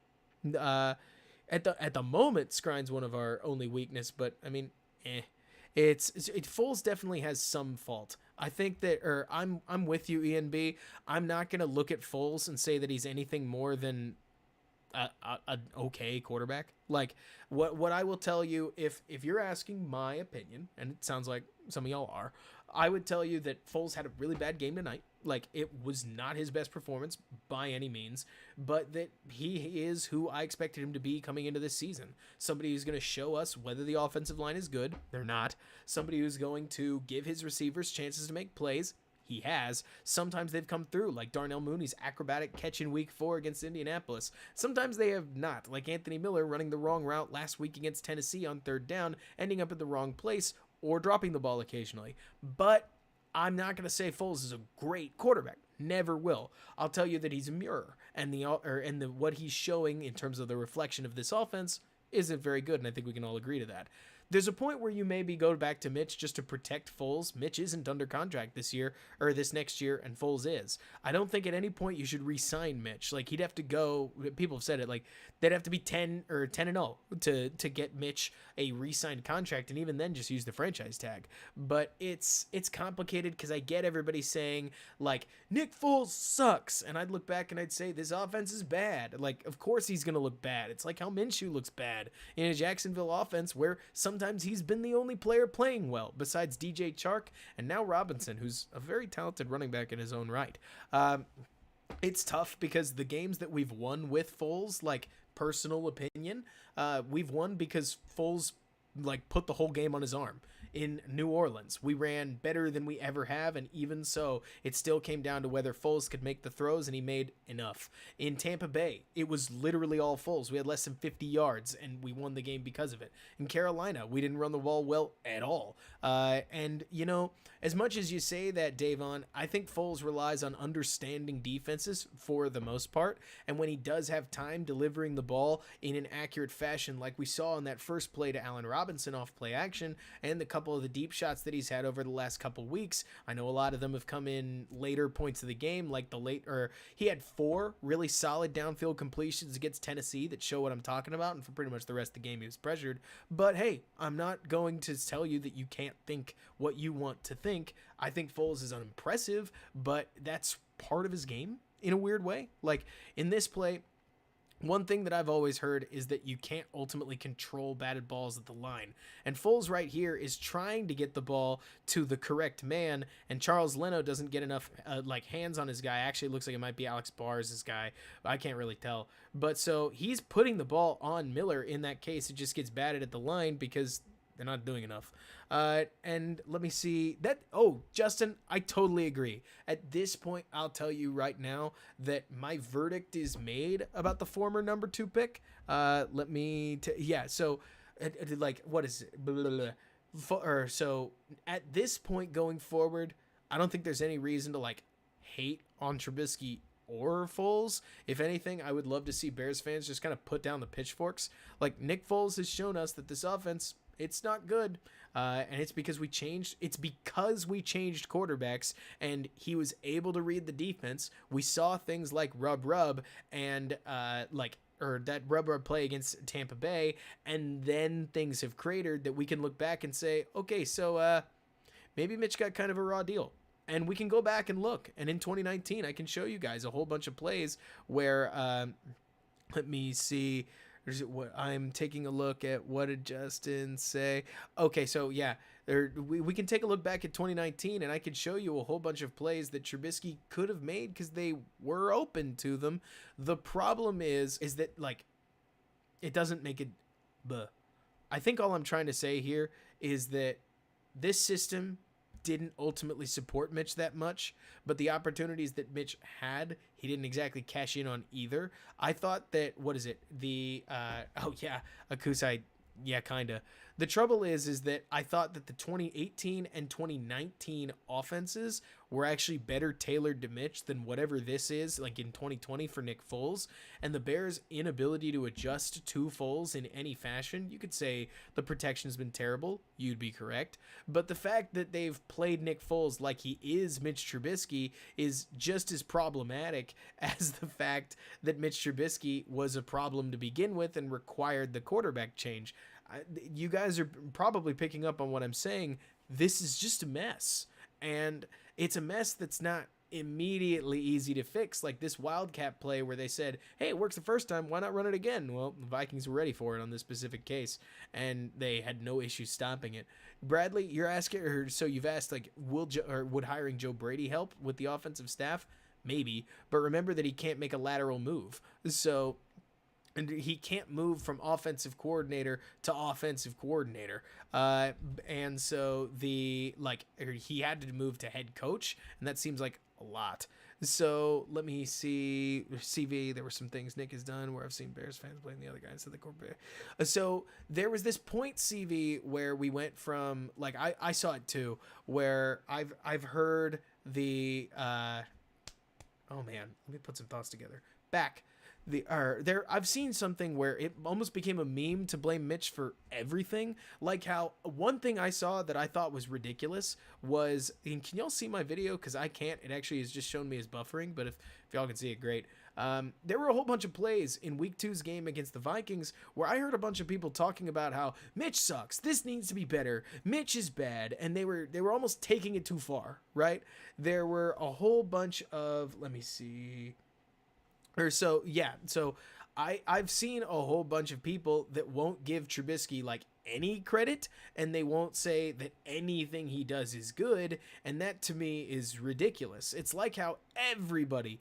At the moment, Skrine's one of our only weakness, but I mean, Foles definitely has some fault. I think that, or I'm with you, Ian B. I'm not gonna look at Foles and say that he's anything more than an okay quarterback. Like, what I will tell you, if you're asking my opinion, and it sounds like some of y'all are, I would tell you that Foles had a really bad game tonight. Like, it was not his best performance by any means, but that he is who I expected him to be coming into this season. Somebody who's going to show us whether the offensive line is good. They're not. Somebody who's going to give his receivers chances to make plays. He has. Sometimes they've come through, like Darnell Mooney's acrobatic catch in week 4 against Indianapolis. Sometimes they have not, like Anthony Miller running the wrong route last week against Tennessee on 3rd down, ending up at the wrong place, or dropping the ball occasionally. But I'm not going to say Foles is a great quarterback. Never will. I'll tell you that he's a mirror, and what he's showing in terms of the reflection of this offense isn't very good, and I think we can all agree to that. There's a point where you maybe go back to Mitch just to protect Foles. Mitch isn't under contract this year or this next year, and Foles is. I don't think at any point you should re-sign Mitch. Like, he'd have to go. People have said it. Like, they'd have to be 10-0 to get Mitch a re-signed contract, and even then just use the franchise tag. But it's complicated because I get everybody saying, like, Nick Foles sucks, and I'd look back and I'd say this offense is bad. Like, of course he's gonna look bad. It's like how Minshew looks bad in a Jacksonville offense where sometimes he's been the only player playing well besides DJ Chark and now Robinson, who's a very talented running back in his own right. It's tough because the games that we've won with Foles, like, personal opinion, we've won because Foles, like, put the whole game on his arm. In New Orleans, we ran better than we ever have, and even so, it still came down to whether Foles could make the throws, and he made enough. In Tampa Bay, it was literally all Foles. We had less than 50 yards, and we won the game because of it. In Carolina, we didn't run the ball well at all. And, you know, as much as you say that, Davon, I think Foles relies on understanding defenses for the most part, and when he does have time delivering the ball in an accurate fashion, like we saw in that first play to Allen Robinson off play action, and the couple of the deep shots that he's had over the last couple weeks. I know a lot of them have come in later points of the game, like he had 4 really solid downfield completions against Tennessee that show what I'm talking about, and for pretty much the rest of the game he was pressured. But hey, I'm not going to tell you that you can't think what you want to think. I think Foles is unimpressive, but that's part of his game in a weird way. Like, in this play, one thing that I've always heard is that you can't ultimately control batted balls at the line. And Foles right here is trying to get the ball to the correct man, and Charles Leno doesn't get enough hands on his guy. Actually, it looks like it might be Alex Bars' guy. I can't really tell. But so he's putting the ball on Miller in that case. It just gets batted at the line because they're not doing enough. And let me see that. Oh, Justin, I totally agree. At this point, I'll tell you right now that my verdict is made about the former number 2 pick. So like, what is it? Blah, blah, blah. So at this point going forward, I don't think there's any reason to like hate on Trubisky or Foles. If anything, I would love to see Bears fans just kind of put down the pitchforks. Like, Nick Foles has shown us that this offense, it's not good, and it's because we changed quarterbacks, and he was able to read the defense. We saw things like rub and that rub play against Tampa Bay, and then things have cratered that we can look back and say, okay, so maybe Mitch got kind of a raw deal. And we can go back and look, and in 2019 I can show you guys a whole bunch of plays where let me see. I'm taking a look at what did Justin say. Okay, so yeah, we can take a look back at 2019, and I could show you a whole bunch of plays that Trubisky could have made because they were open to them. The problem is that, like, it doesn't make it. I think all I'm trying to say here is that this system didn't ultimately support Mitch that much, but the opportunities that Mitch had, he didn't exactly cash in on either. I thought that, what is it? Akusai, yeah, kinda. The trouble is that I thought that the 2018 and 2019 offenses were actually better tailored to Mitch than whatever this is, like in 2020 for Nick Foles. And the Bears' inability to adjust to Foles in any fashion, you could say the protection's been terrible. You'd be correct. But the fact that they've played Nick Foles like he is Mitch Trubisky is just as problematic as the fact that Mitch Trubisky was a problem to begin with and required the quarterback change. You guys are probably picking up on what I'm saying. This is just a mess. And it's a mess that's not immediately easy to fix. Like this Wildcat play where they said, hey, it works the first time, why not run it again? Well, the Vikings were ready for it on this specific case, and they had no issue stopping it. Bradley, you're asking, or so you've asked, like, would hiring Joe Brady help with the offensive staff? Maybe. But remember that he can't make a lateral move. So... and he can't move from offensive coordinator to offensive coordinator. And so he had to move to head coach, and that seems like a lot. So let me see. CV, there were some things Nick has done where I've seen Bears fans blame the other guy instead of the quarterback. So there was this point, CV, where we went from, like, I saw it too, where I've heard the, oh man, let me put some thoughts together. I've seen something where it almost became a meme to blame Mitch for everything. Like how one thing I saw that I thought was ridiculous was, and can y'all see my video? Because I can't. It actually has just shown me as buffering, but if y'all can see it, great. There were a whole bunch of plays in Week 2's game against the Vikings where I heard a bunch of people talking about how Mitch sucks. This needs to be better. Mitch is bad. And they were almost taking it too far, right? There were a whole bunch of, let me see... So I've seen a whole bunch of people that won't give Trubisky like any credit, and they won't say that anything he does is good, and that to me is ridiculous. It's like how everybody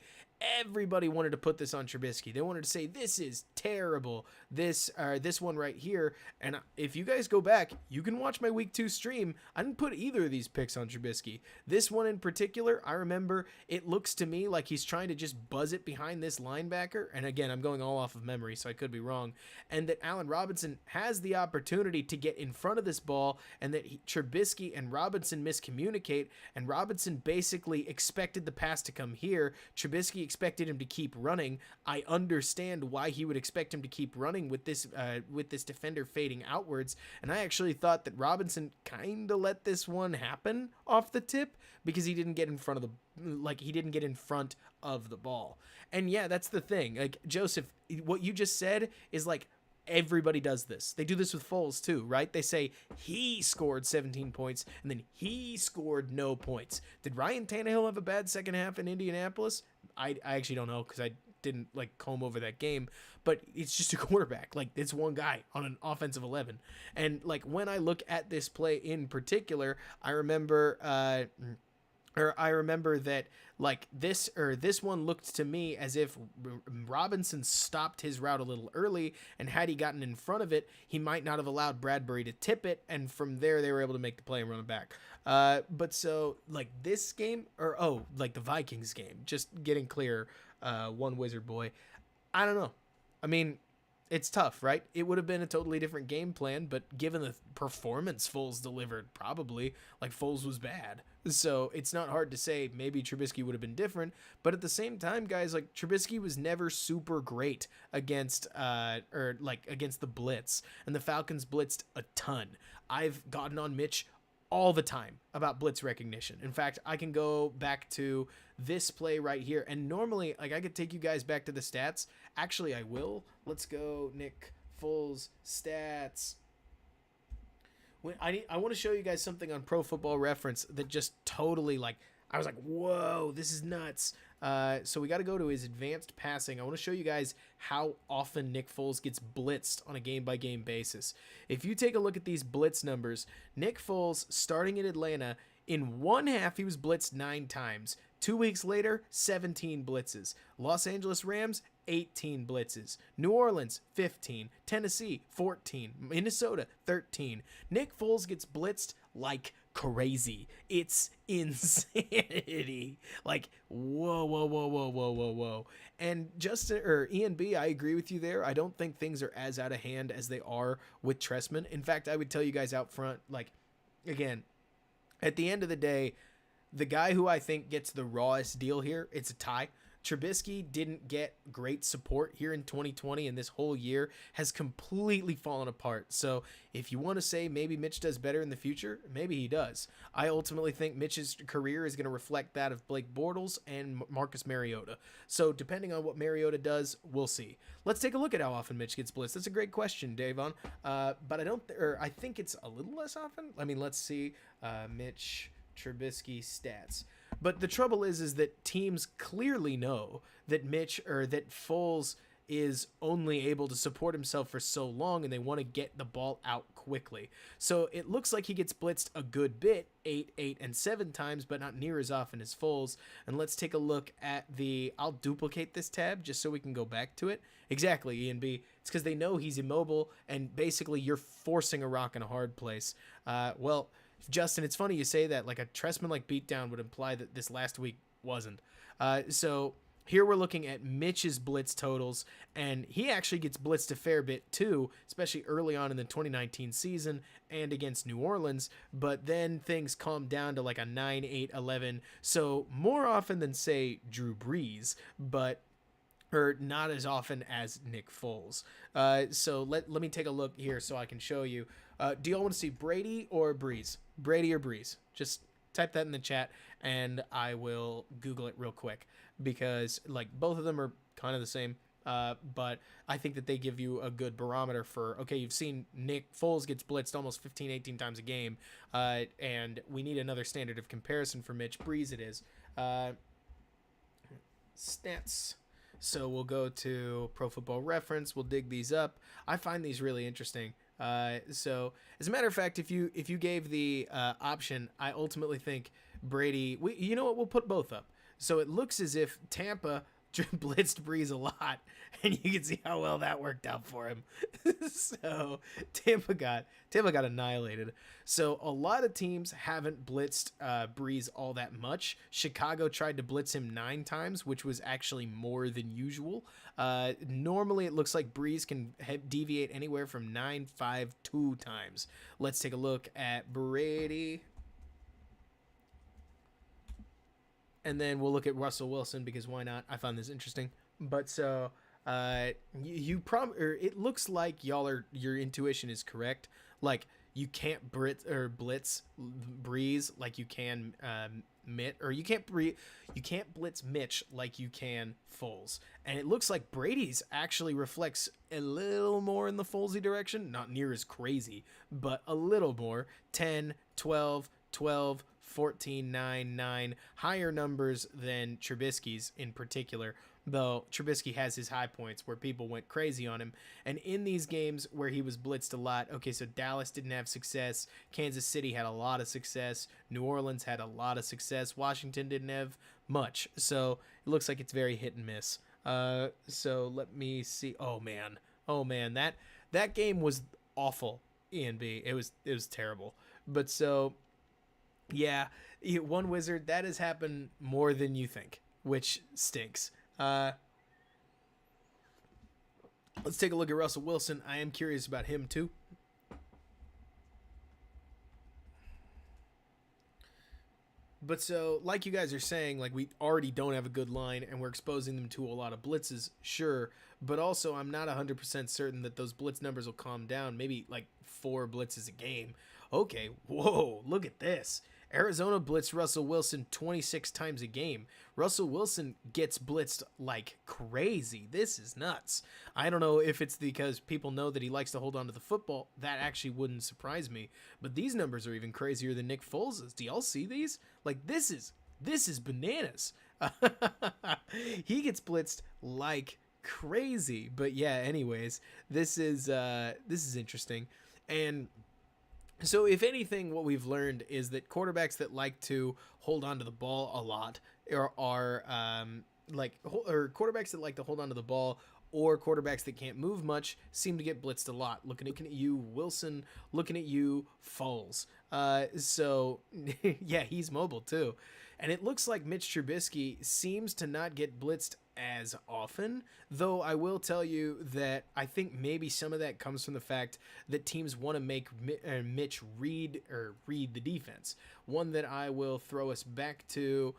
wanted to put this on Trubisky. They wanted to say this is terrible. This one right here. And if you guys go back, you can watch my Week 2 stream. I didn't put either of these picks on Trubisky. This one in particular, I remember it looks to me like he's trying to just buzz it behind this linebacker. And again, I'm going all off of memory, so I could be wrong. And that Allen Robinson has the opportunity to get in front of this ball, and that Trubisky and Robinson miscommunicate, and Robinson basically expected the pass to come here. Trubisky expected him to keep running. I understand why he would expect him to keep running with this defender fading outwards, and I actually thought that Robinson kind of let this one happen off the tip because he didn't get in front of the ball. And yeah, that's the thing. Like, Joseph, what you just said is like everybody does this. They do this with Foles too, right? They say he scored 17 points and then he scored no points. Did Ryan Tannehill have a bad second half in Indianapolis? I actually don't know because I didn't like comb over that game, but it's just a quarterback. Like, it's one guy on an offensive 11. And like, when I look at this play in particular, I remember that like this one looked to me as if Robinson stopped his route a little early, and had he gotten in front of it, he might not have allowed Bradbury to tip it, and from there they were able to make the play and run it back. But so like this game, like the Vikings game, just getting clear, one wizard boy, I don't know. I mean, it's tough, right? It would have been a totally different game plan, but given the performance Foles delivered, probably, like, Foles was bad. So it's not hard to say maybe Trubisky would have been different, but at the same time, guys, like, Trubisky was never super great against the blitz, and the Falcons blitzed a ton. I've gotten on Mitch all the time about blitz recognition. In fact, I can go back to this play right here, and normally, like, I could take you guys back to the stats. Actually, I will. Let's go Nick Foles stats. I want to show you guys something on Pro Football Reference that just totally, like, I was like, whoa, this is nuts. So we got to go to his advanced passing. I want to show you guys how often Nick Foles gets blitzed on a game-by-game basis. If you take a look at these blitz numbers, Nick Foles, starting in Atlanta, in one half he was blitzed 9 times. 2 weeks later, 17 blitzes. Los Angeles Rams, 18 blitzes. New Orleans, 15. Tennessee, 14. Minnesota, 13. Nick Foles gets blitzed like crazy. It's insanity. Like, whoa, whoa, whoa, whoa, whoa, whoa, whoa. And Justin or Ian B, I agree with you there. I don't think things are as out of hand as they are with Tressman. In fact, I would tell you guys out front, like, again, at the end of the day, the guy who I think gets the rawest deal here, it's a tie. Trubisky didn't get great support here in 2020, and this whole year has completely fallen apart. So if you want to say maybe Mitch does better in the future, maybe he does. I ultimately think Mitch's career is going to reflect that of Blake Bortles and Marcus Mariota. So depending on what Mariota does, we'll see. Let's take a look at how often Mitch gets blitzed. That's a great question, Davon. But I think it's a little less often. I mean, let's see. Mitch Trubisky stats. But the trouble is that teams clearly know that that Foles is only able to support himself for so long, and they want to get the ball out quickly. So it looks like he gets blitzed a good bit, 8, and 7 times, but not near as often as Foles. And let's take a look at I'll duplicate this tab just so we can go back to it. Exactly, Ian B. It's because they know he's immobile, and basically you're forcing a rock in a hard place. Well, Justin, it's funny you say that. Like a Tressman-like beatdown would imply that this last week wasn't. So here we're looking at Mitch's blitz totals, and he actually gets blitzed a fair bit too, especially early on in the 2019 season and against New Orleans. But then things calm down to like a 9, 8, 11. So more often than, say, Drew Brees, but or not as often as Nick Foles. So let me take a look here so I can show you. Do y'all want to see Brady or Brees? Brady or Brees? Just type that in the chat and I will Google it real quick because like both of them are kind of the same. But I think that they give you a good barometer for, okay, you've seen Nick Foles gets blitzed almost 15, 18 times a game. And we need another standard of comparison for Mitch. Brees it is. Stats. So we'll go to Pro Football Reference. We'll dig these up. I find these really interesting. So as a matter of fact, if you gave the option, I ultimately think Brady. You know what? We'll put both up. So it looks as if Tampa blitzed Brees a lot, and you can see how well that worked out for him. So Tampa got annihilated. So a lot of teams haven't blitzed Brees all that much. Chicago tried to blitz him 9 times, which was actually more than usual. Normally it looks like Brees can deviate anywhere from 9, 5, 2 times. Let's take a look at Brady. And then we'll look at Russell Wilson because why not? I found this interesting. But so it looks like your intuition is correct. Like you can't blitz Brees like you can Mitch, or you can't blitz Mitch like you can Foles. And it looks like Brady's actually reflects a little more in the Folesy direction, not near as crazy, but a little more. 10, 12, 12, 14, 9, 9, higher numbers than Trubisky's in particular, though Trubisky has his high points where people went crazy on him. And in these games where he was blitzed a lot, okay, so Dallas didn't have success, Kansas City had a lot of success, New Orleans had a lot of success, Washington didn't have much, so it looks like it's very hit and miss. So let me see. Oh man, that game was awful. Ian B, it was terrible. But so yeah, one wizard, that has happened more than you think, which stinks. Let's take a look at Russell Wilson. I am curious about him too. But so, like you guys are saying, like we already don't have a good line and we're exposing them to a lot of blitzes, sure. But also, I'm not 100% certain that those blitz numbers will calm down. Maybe like 4 blitzes a game. Okay, whoa, look at this. Arizona blitzed Russell Wilson 26 times a game. Russell Wilson gets blitzed like crazy. This is nuts. I don't know if it's because people know that he likes to hold on to the football. That actually wouldn't surprise me. But these numbers are even crazier than Nick Foles's. Do y'all see these? Like this is bananas. He gets blitzed like crazy. But yeah, anyways, this is interesting. And so if anything, what we've learned is that quarterbacks that like to hold on to the ball a lot are quarterbacks that like to hold on to the ball or quarterbacks that can't move much seem to get blitzed a lot. Looking at you, Wilson. Looking at you, Foles. So yeah, he's mobile too. And it looks like Mitch Trubisky seems to not get blitzed as often, though I will tell you that I think maybe some of that comes from the fact that teams want to make Mitch read the defense. One that I will throw us back to.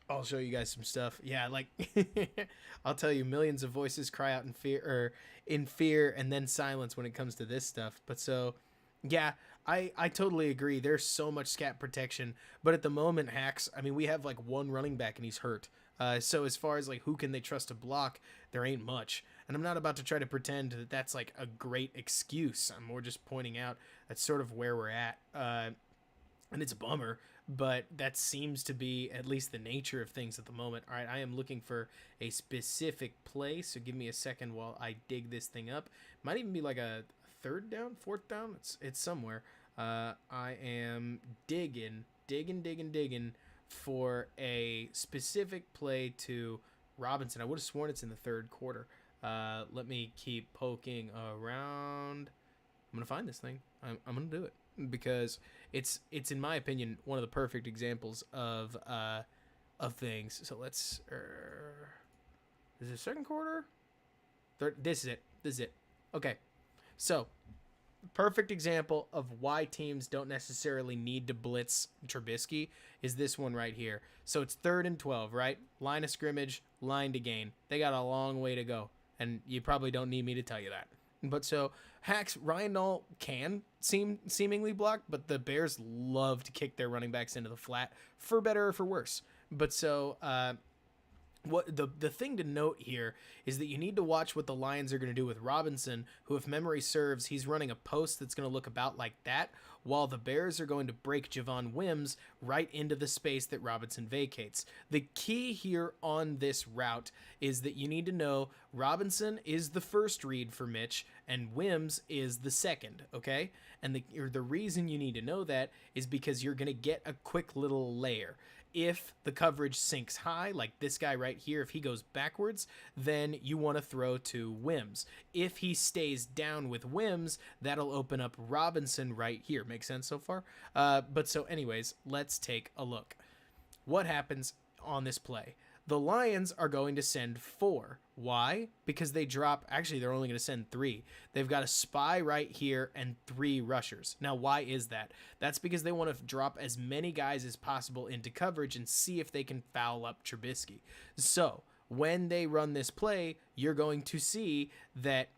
I'll show you guys some stuff. Yeah, like I'll tell you, millions of voices cry out in fear and then silence when it comes to this stuff. But so yeah, I totally agree. There's so much scat protection, but at the moment, Hacks, I mean, we have like one running back and he's hurt. So as far as like who can they trust to block, there ain't much. And I'm not about to try to pretend that that's like a great excuse. I'm more just pointing out that's sort of where we're at. And it's a bummer, but that seems to be at least the nature of things at the moment. All right, I am looking for a specific play, so give me a second while I dig this thing up. Might even be like a third down, fourth down. It's somewhere. I am digging for a specific play to Robinson. I would have sworn it's in the third quarter. Let me keep poking around. I'm gonna find this thing. I'm gonna do it because it's in my opinion one of the perfect examples of things. So let's. Is it second quarter? Third. This is it. Okay. So, perfect example of why teams don't necessarily need to blitz Trubisky is this one right here. So it's 3rd and 12, right? Line of scrimmage, line to gain. They got a long way to go, and you probably don't need me to tell you that. But so, Hacks, Ryan Nall can seemingly block, but the Bears love to kick their running backs into the flat, for better or for worse. But so, what the thing to note here is that you need to watch what the Lions are going to do with Robinson, who, if memory serves, he's running a post that's going to look about like that, while the Bears are going to break Javon Wims right into the space that Robinson vacates. The key here on this route is that you need to know Robinson is the first read for Mitch and Wims is the second, okay? And the reason you need to know that is because you're going to get a quick little layer. If the coverage sinks high, like this guy right here, if he goes backwards, then you want to throw to Wims. If he stays down with Wims, that'll open up Robinson right here. Make sense so far? But so anyways, let's take a look. What happens on this play? The Lions are going to send 4. Why? Because they drop, actually they're only going to send 3. They've got a spy right here and 3 rushers. Now why is that? That's because they want to drop as many guys as possible into coverage and see if they can foul up Trubisky. So when they run this play, you're going to see that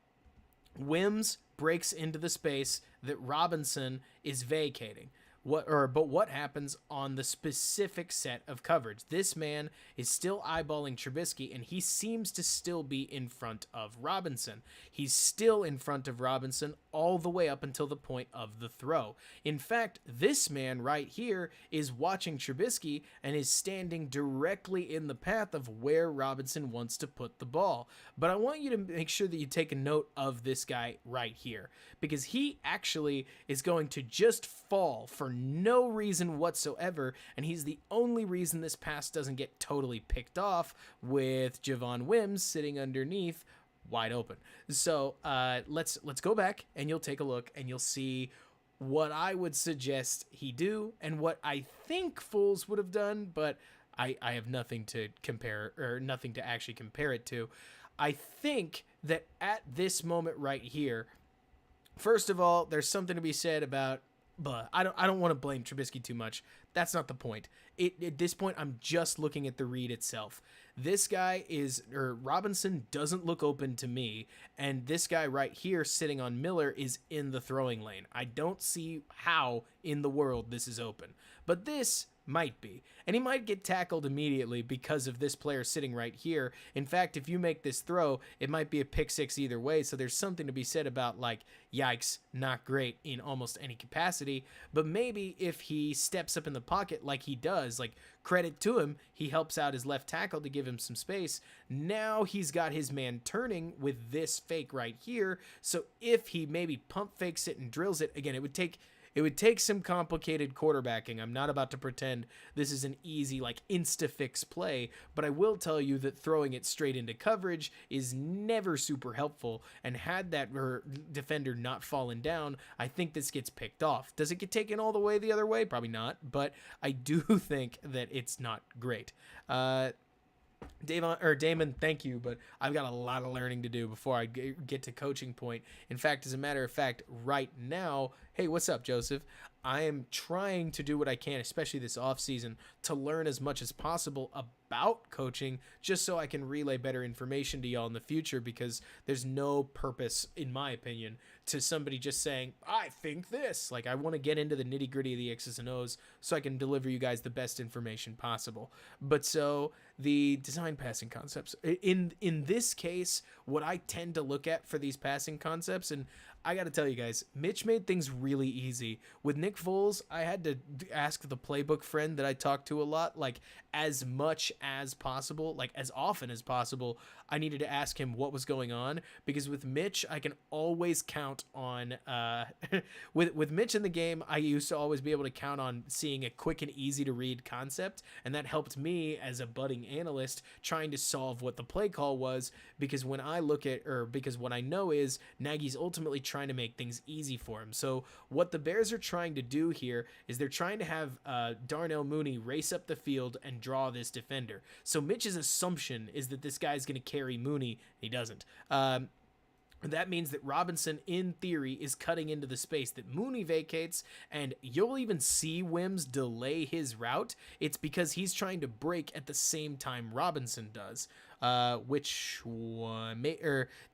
Wims breaks into the space that Robinson is vacating. But what happens on the specific set of coverage? This man is still eyeballing Trubisky, and he seems to still be in front of Robinson. He's still in front of Robinson all the way up until the point of the throw. In fact, this man right here is watching Trubisky and is standing directly in the path of where Robinson wants to put the ball. But I want you to make sure that you take a note of this guy right here, because he actually is going to just fall for no reason whatsoever, and he's the only reason this pass doesn't get totally picked off with Javon Wims sitting underneath wide open. So let's go back and you'll take a look and you'll see what I would suggest he do and what I think Foles would have done, but I have nothing to compare, or nothing to actually compare it to. I think that at this moment right here, first of all, there's something to be said about, but I don't want to blame Trubisky too much. That's not the point. At this point, I'm just looking at the read itself. This guy Robinson doesn't look open to me, and this guy right here sitting on Miller is in the throwing lane. I don't see how in the world this is open, but this might be, and he might get tackled immediately because of this player sitting right here. In fact, if you make this throw, it might be a pick six either way, so there's something to be said about, like, yikes, not great in almost any capacity. But maybe if he steps up in the pocket like he does, like, credit to him, he helps out his left tackle to give him some space. Now he's got his man turning with this fake right here, so if he maybe pump fakes it and drills it, again, it would take It would take some complicated quarterbacking. I'm not about to pretend this is an easy, like, insta-fix play, but I will tell you that throwing it straight into coverage is never super helpful, and had that defender not fallen down, I think this gets picked off. Does it get taken all the way the other way? Probably not, but I do think that it's not great. Damon, thank you, but I've got a lot of learning to do before I get to coaching point. In fact, as a matter of fact, right now, hey, what's up, Joseph? I am trying to do what I can, especially this off season, to learn as much as possible about coaching, just so I can relay better information to y'all in the future, because there's no purpose, in my opinion, to somebody just saying, I think this. Like, I want to get into the nitty gritty of the X's and O's so I can deliver you guys the best information possible. But so the design passing concepts, in this case, what I tend to look at for these passing concepts, and I got to tell you guys, Mitch made things really easy. With Nick Foles, I had to ask the playbook friend that I talked to a lot, like, as much as possible, like, as often as possible, I needed to ask him what was going on, because with Mitch, I can always count on, with Mitch in the game, I used to always be able to count on seeing a quick and easy to read concept, and that helped me as a budding analyst trying to solve what the play call was, because when I look at, or because what I know is Nagy's ultimately trying to make things easy for him. So what the Bears are trying to do here is they're trying to have Darnell Mooney race up the field and draw this defender. So Mitch's assumption is that this guy's going to carry Mooney. He doesn't. That means that Robinson, in theory, is cutting into the space that Mooney vacates, and you'll even see Wims delay his route. It's because he's trying to break at the same time Robinson does. Which one?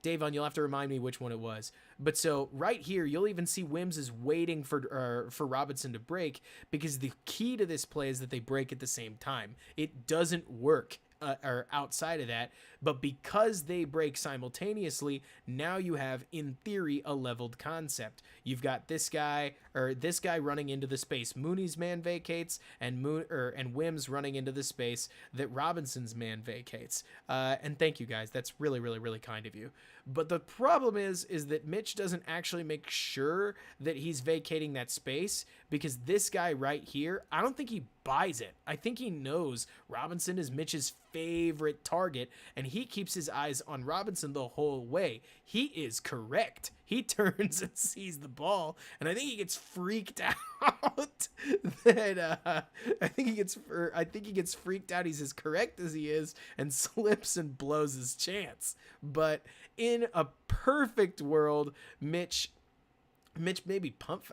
Davon, you'll have to remind me which one it was. But so right here, you'll even see Wims is waiting for Robinson to break, because the key to this play is that they break at the same time. It doesn't work or outside of that, but because they break simultaneously, now you have, in theory, a leveled concept. You've got this guy running into the space Mooney's man vacates, and Wims running into the space that Robinson's man vacates. And thank you guys, that's really, really, really kind of you. But the problem is that Mitch doesn't actually make sure that he's vacating that space, because this guy right here, I don't think he buys it. I think he knows Robinson is Mitch's favorite target, and he keeps his eyes on Robinson the whole way. He is correct. He turns and sees the ball, and I think he gets freaked out that I think he gets freaked out. He's as correct as he is, and slips and blows his chance. But in a perfect world, Mitch maybe pump.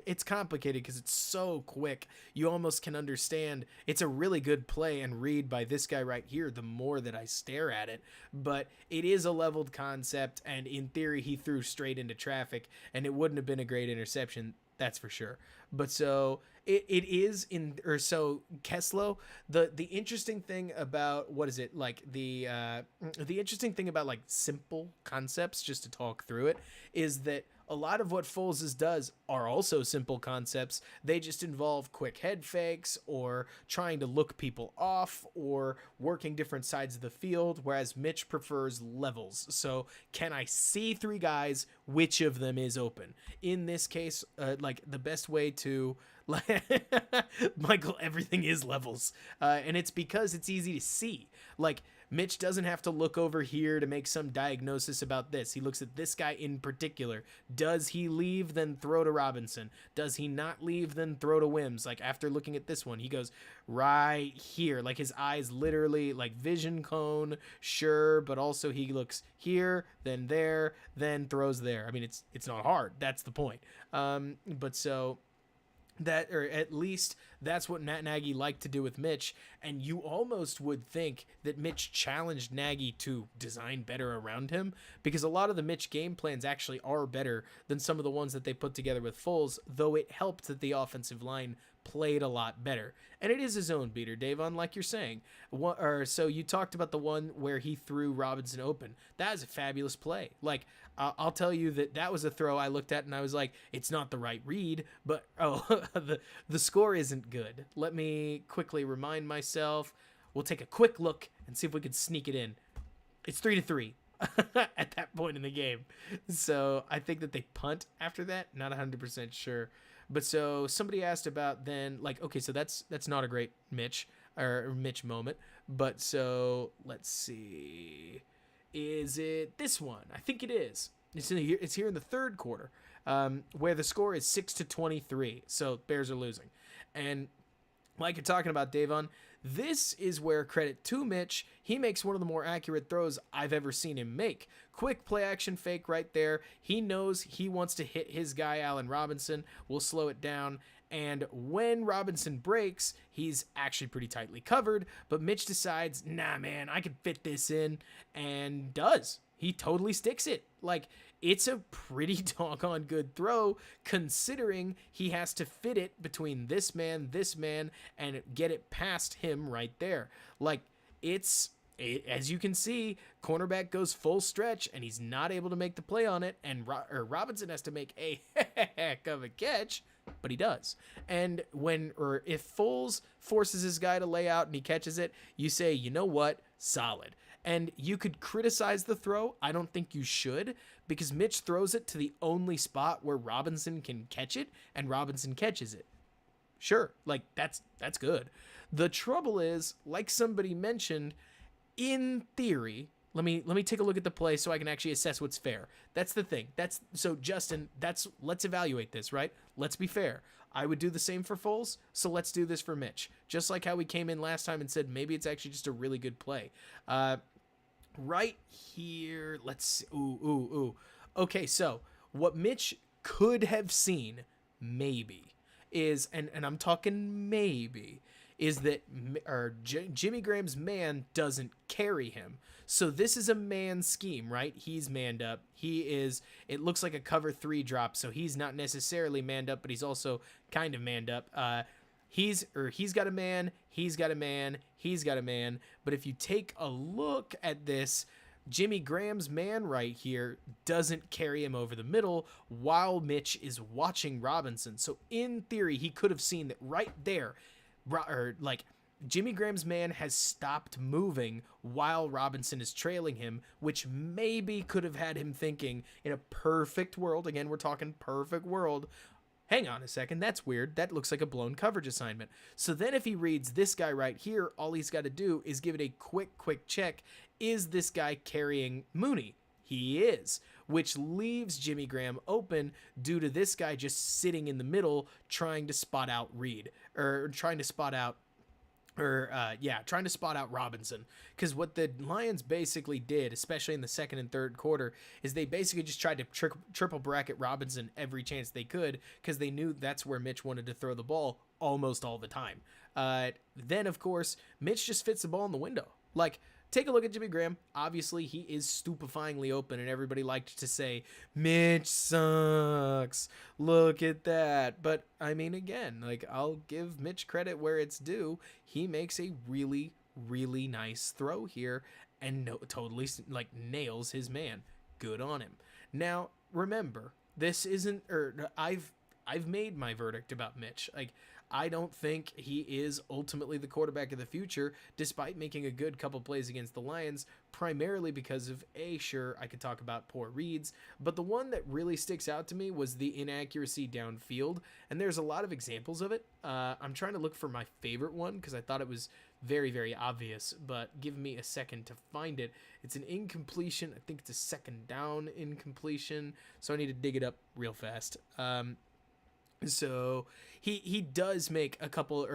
It's complicated because it's so quick. You almost can understand. It's a really good play and read by this guy right here, the more that I stare at it. But it is a leveled concept, and in theory, he threw straight into traffic, and it wouldn't have been a great interception. That's for sure. But so it is so Keslow, the interesting thing about the interesting thing about, like, simple concepts, just to talk through it, is that a lot of what Foles does are also simple concepts. They just involve quick head fakes, or trying to look people off, or working different sides of the field, whereas Mitch prefers levels. So can I see three guys? Which of them is open? In this case, like, the best way to... Michael, everything is levels. And it's because it's easy to see. Like, Mitch doesn't have to look over here to make some diagnosis about this. He looks at this guy in particular. Does he leave, then throw to Robinson? Does he not leave, then throw to Wims? Like, after looking at this one, he goes right here. Like, his eyes literally, like, vision cone, sure, but also he looks here, then there, then throws there. I mean, it's not hard. That's the point. But so... that, or at least that's what Matt Nagy liked to do with Mitch, and you almost would think that Mitch challenged Nagy to design better around him, because a lot of the Mitch game plans actually are better than some of the ones that they put together with Foles, though it helped that the offensive line played a lot better. And it is a zone beater, Davon, like you're saying. So you talked about the one where he threw Robinson open. That is a fabulous play. Like, I'll tell you that was a throw I looked at and I was like, it's not the right read, but the score isn't good. Let me quickly remind myself. We'll take a quick look and see if we can sneak it in. It's 3-3. at that point in the game. So I think that they punt after that. Not 100% sure. But so somebody asked about then, like, okay, so that's not a great Mitch moment. But so let's see. Is it this one? I think it is. It's here in the third quarter, where the score is 6-23. So Bears are losing, and like you're talking about, Davon, this is where credit to Mitch. He makes one of the more accurate throws I've ever seen him make. Quick play action fake right there. He knows he wants to hit his guy, Allen Robinson. We'll slow it down. And when Robinson breaks, he's actually pretty tightly covered. But Mitch decides, nah, man, I can fit this in, and does. He totally sticks it. Like, it's a pretty doggone good throw considering he has to fit it between this man, and get it past him right there. Like, as you can see, cornerback goes full stretch and he's not able to make the play on it, and Robinson has to make a heck of a catch, but he does. And if Foles forces his guy to lay out and he catches it, you say, you know what? Solid. And you could criticize the throw. I don't think you should, because Mitch throws it to the only spot where Robinson can catch it, and Robinson catches it. Sure, like that's good. The trouble is, like somebody mentioned, in theory, let me take a look at the play so I can actually assess what's fair. That's the thing. So Justin, let's evaluate this, right? Let's be fair. I would do the same for Foles, so let's do this for Mitch. Just like how we came in last time and said maybe it's actually just a really good play. Right here, let's see. Ooh. Okay, so what Mitch could have seen, maybe, is, and I'm talking maybe, is that Jimmy Graham's man doesn't carry him. So this is a man scheme, right? He's manned up. It looks like a cover 3 drop, so he's not necessarily manned up, but he's also kind of manned up. He's got a man, he's got a man. But if you take a look at this, Jimmy Graham's man right here doesn't carry him over the middle while Mitch is watching Robinson. So in theory, he could have seen that right there, Jimmy Graham's man has stopped moving while Robinson is trailing him, which maybe could have had him thinking, in a perfect world, again, we're talking perfect world, hang on a second, that's weird. That looks like a blown coverage assignment. So then if he reads this guy right here, all he's got to do is give it a quick check. Is this guy carrying Mooney? He is, which leaves Jimmy Graham open due to this guy just sitting in the middle trying to spot out Robinson. Because what the Lions basically did, especially in the second and third quarter, is they basically just tried to triple bracket Robinson every chance they could, because they knew that's where Mitch wanted to throw the ball almost all the time. Then, of course, Mitch just fits the ball in the window. Like, take a look at Jimmy Graham. Obviously, he is stupefyingly open, and everybody liked to say, Mitch sucks. Look at that. But, I mean, again, like, I'll give Mitch credit where it's due. He makes a really, really nice throw here and totally, like, nails his man. Good on him. Now, remember, this isn't, I've made my verdict about Mitch. Like, I don't think he is ultimately the quarterback of the future, despite making a good couple plays against the Lions, primarily because of, sure, I could talk about poor reads, but the one that really sticks out to me was the inaccuracy downfield, and there's a lot of examples of it. I'm trying to look for my favorite one, because I thought it was very, very obvious, but give me a second to find it. It's an incompletion. I think it's a second down incompletion, so I need to dig it up real fast. So he does make a couple,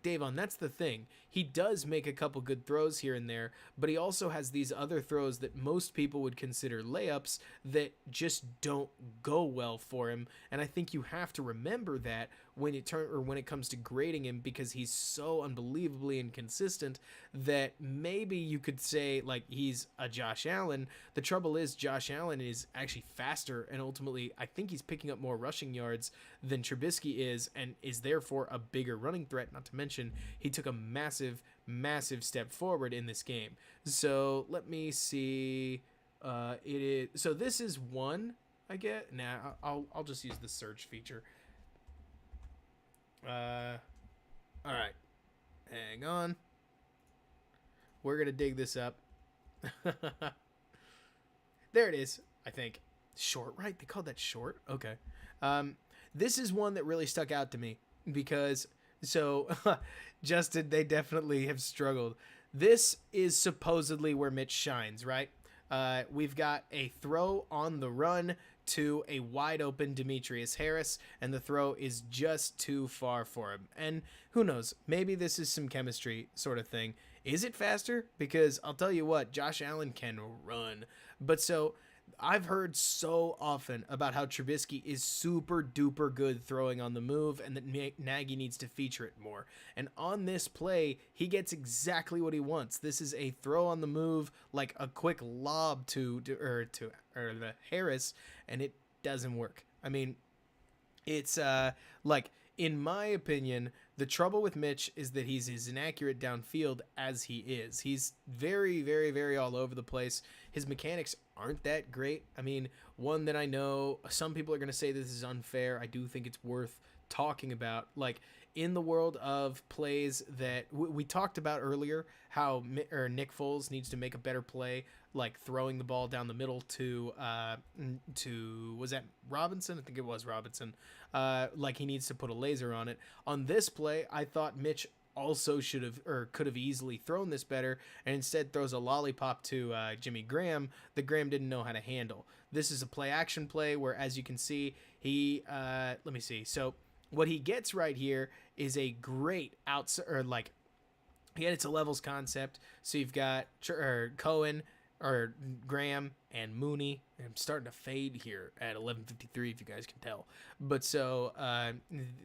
Davon, that's the thing. He does make a couple good throws here and there, but he also has these other throws that most people would consider layups that just don't go well for him. And I think you have to remember that when it comes to grading him, because he's so unbelievably inconsistent that maybe you could say, like, he's a Josh Allen. The trouble is Josh Allen is actually faster, and ultimately I think he's picking up more rushing yards than Trubisky is, and is therefore a bigger running threat. Not to mention he took a massive step forward in this game. So let me see. This is one, I get. Nah, I'll just use the search feature. All right, hang on. We're gonna dig this up. There it is, I think. Short, right? They called that short? Okay. Um, this is one that really stuck out to me because, so, Justin, they definitely have struggled. This is supposedly where Mitch shines, right? We've got a throw on the run to a wide open Demetrius Harris, and the throw is just too far for him. And who knows? Maybe this is some chemistry sort of thing. Is it faster? Because I'll tell you what, Josh Allen can run. But so I've heard so often about how Trubisky is super duper good throwing on the move and that Nagy needs to feature it more. And on this play, he gets exactly what he wants. This is a throw on the move, like a quick lob to the Harris, and it doesn't work. I mean, it's like in my opinion, the trouble with Mitch is that he's as inaccurate downfield as he is. He's very, very, very all over the place. His mechanics aren't that great. I mean, one that I know, some people are going to say this is unfair. I do think it's worth talking about. Like, in the world of plays that we talked about earlier, how Nick Foles needs to make a better play, like throwing the ball down the middle to was that Robinson? I think it was Robinson. Like he needs to put a laser on it. On this play, I thought Mitch also should have or could have easily thrown this better and instead throws a lollipop to Jimmy Graham that Graham didn't know how to handle. This is a play action play where, as you can see, he let me see. So what he gets right here is a great again, it's a levels concept. So you've got Cohen or Graham and Mooney. I'm starting to fade here at 11:53, if you guys can tell. But so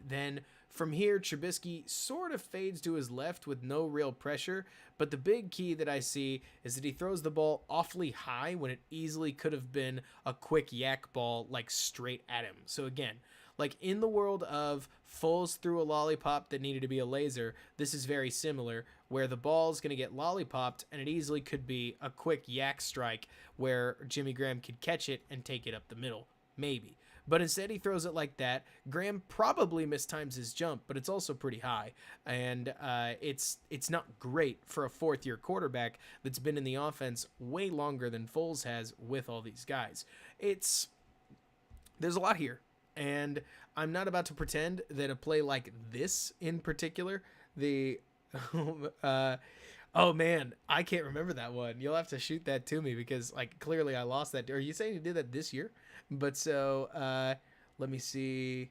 then from here, Trubisky sort of fades to his left with no real pressure. But the big key that I see is that he throws the ball awfully high when it easily could have been a quick yak ball, like straight at him. So again, like in the world of Foles threw a lollipop that needed to be a laser, this is very similar, where the ball's going to get lollipopped and it easily could be a quick yak strike where Jimmy Graham could catch it and take it up the middle. Maybe. But instead he throws it like that. Graham probably mistimes his jump, but it's also pretty high. And it's not great for a fourth-year quarterback that's been in the offense way longer than Foles has with all these guys. There's a lot here. And I'm not about to pretend that a play like this in particular, oh man, I can't remember that one. You'll have to shoot that to me because like clearly I lost that. Are you saying you did that this year? But so let me see.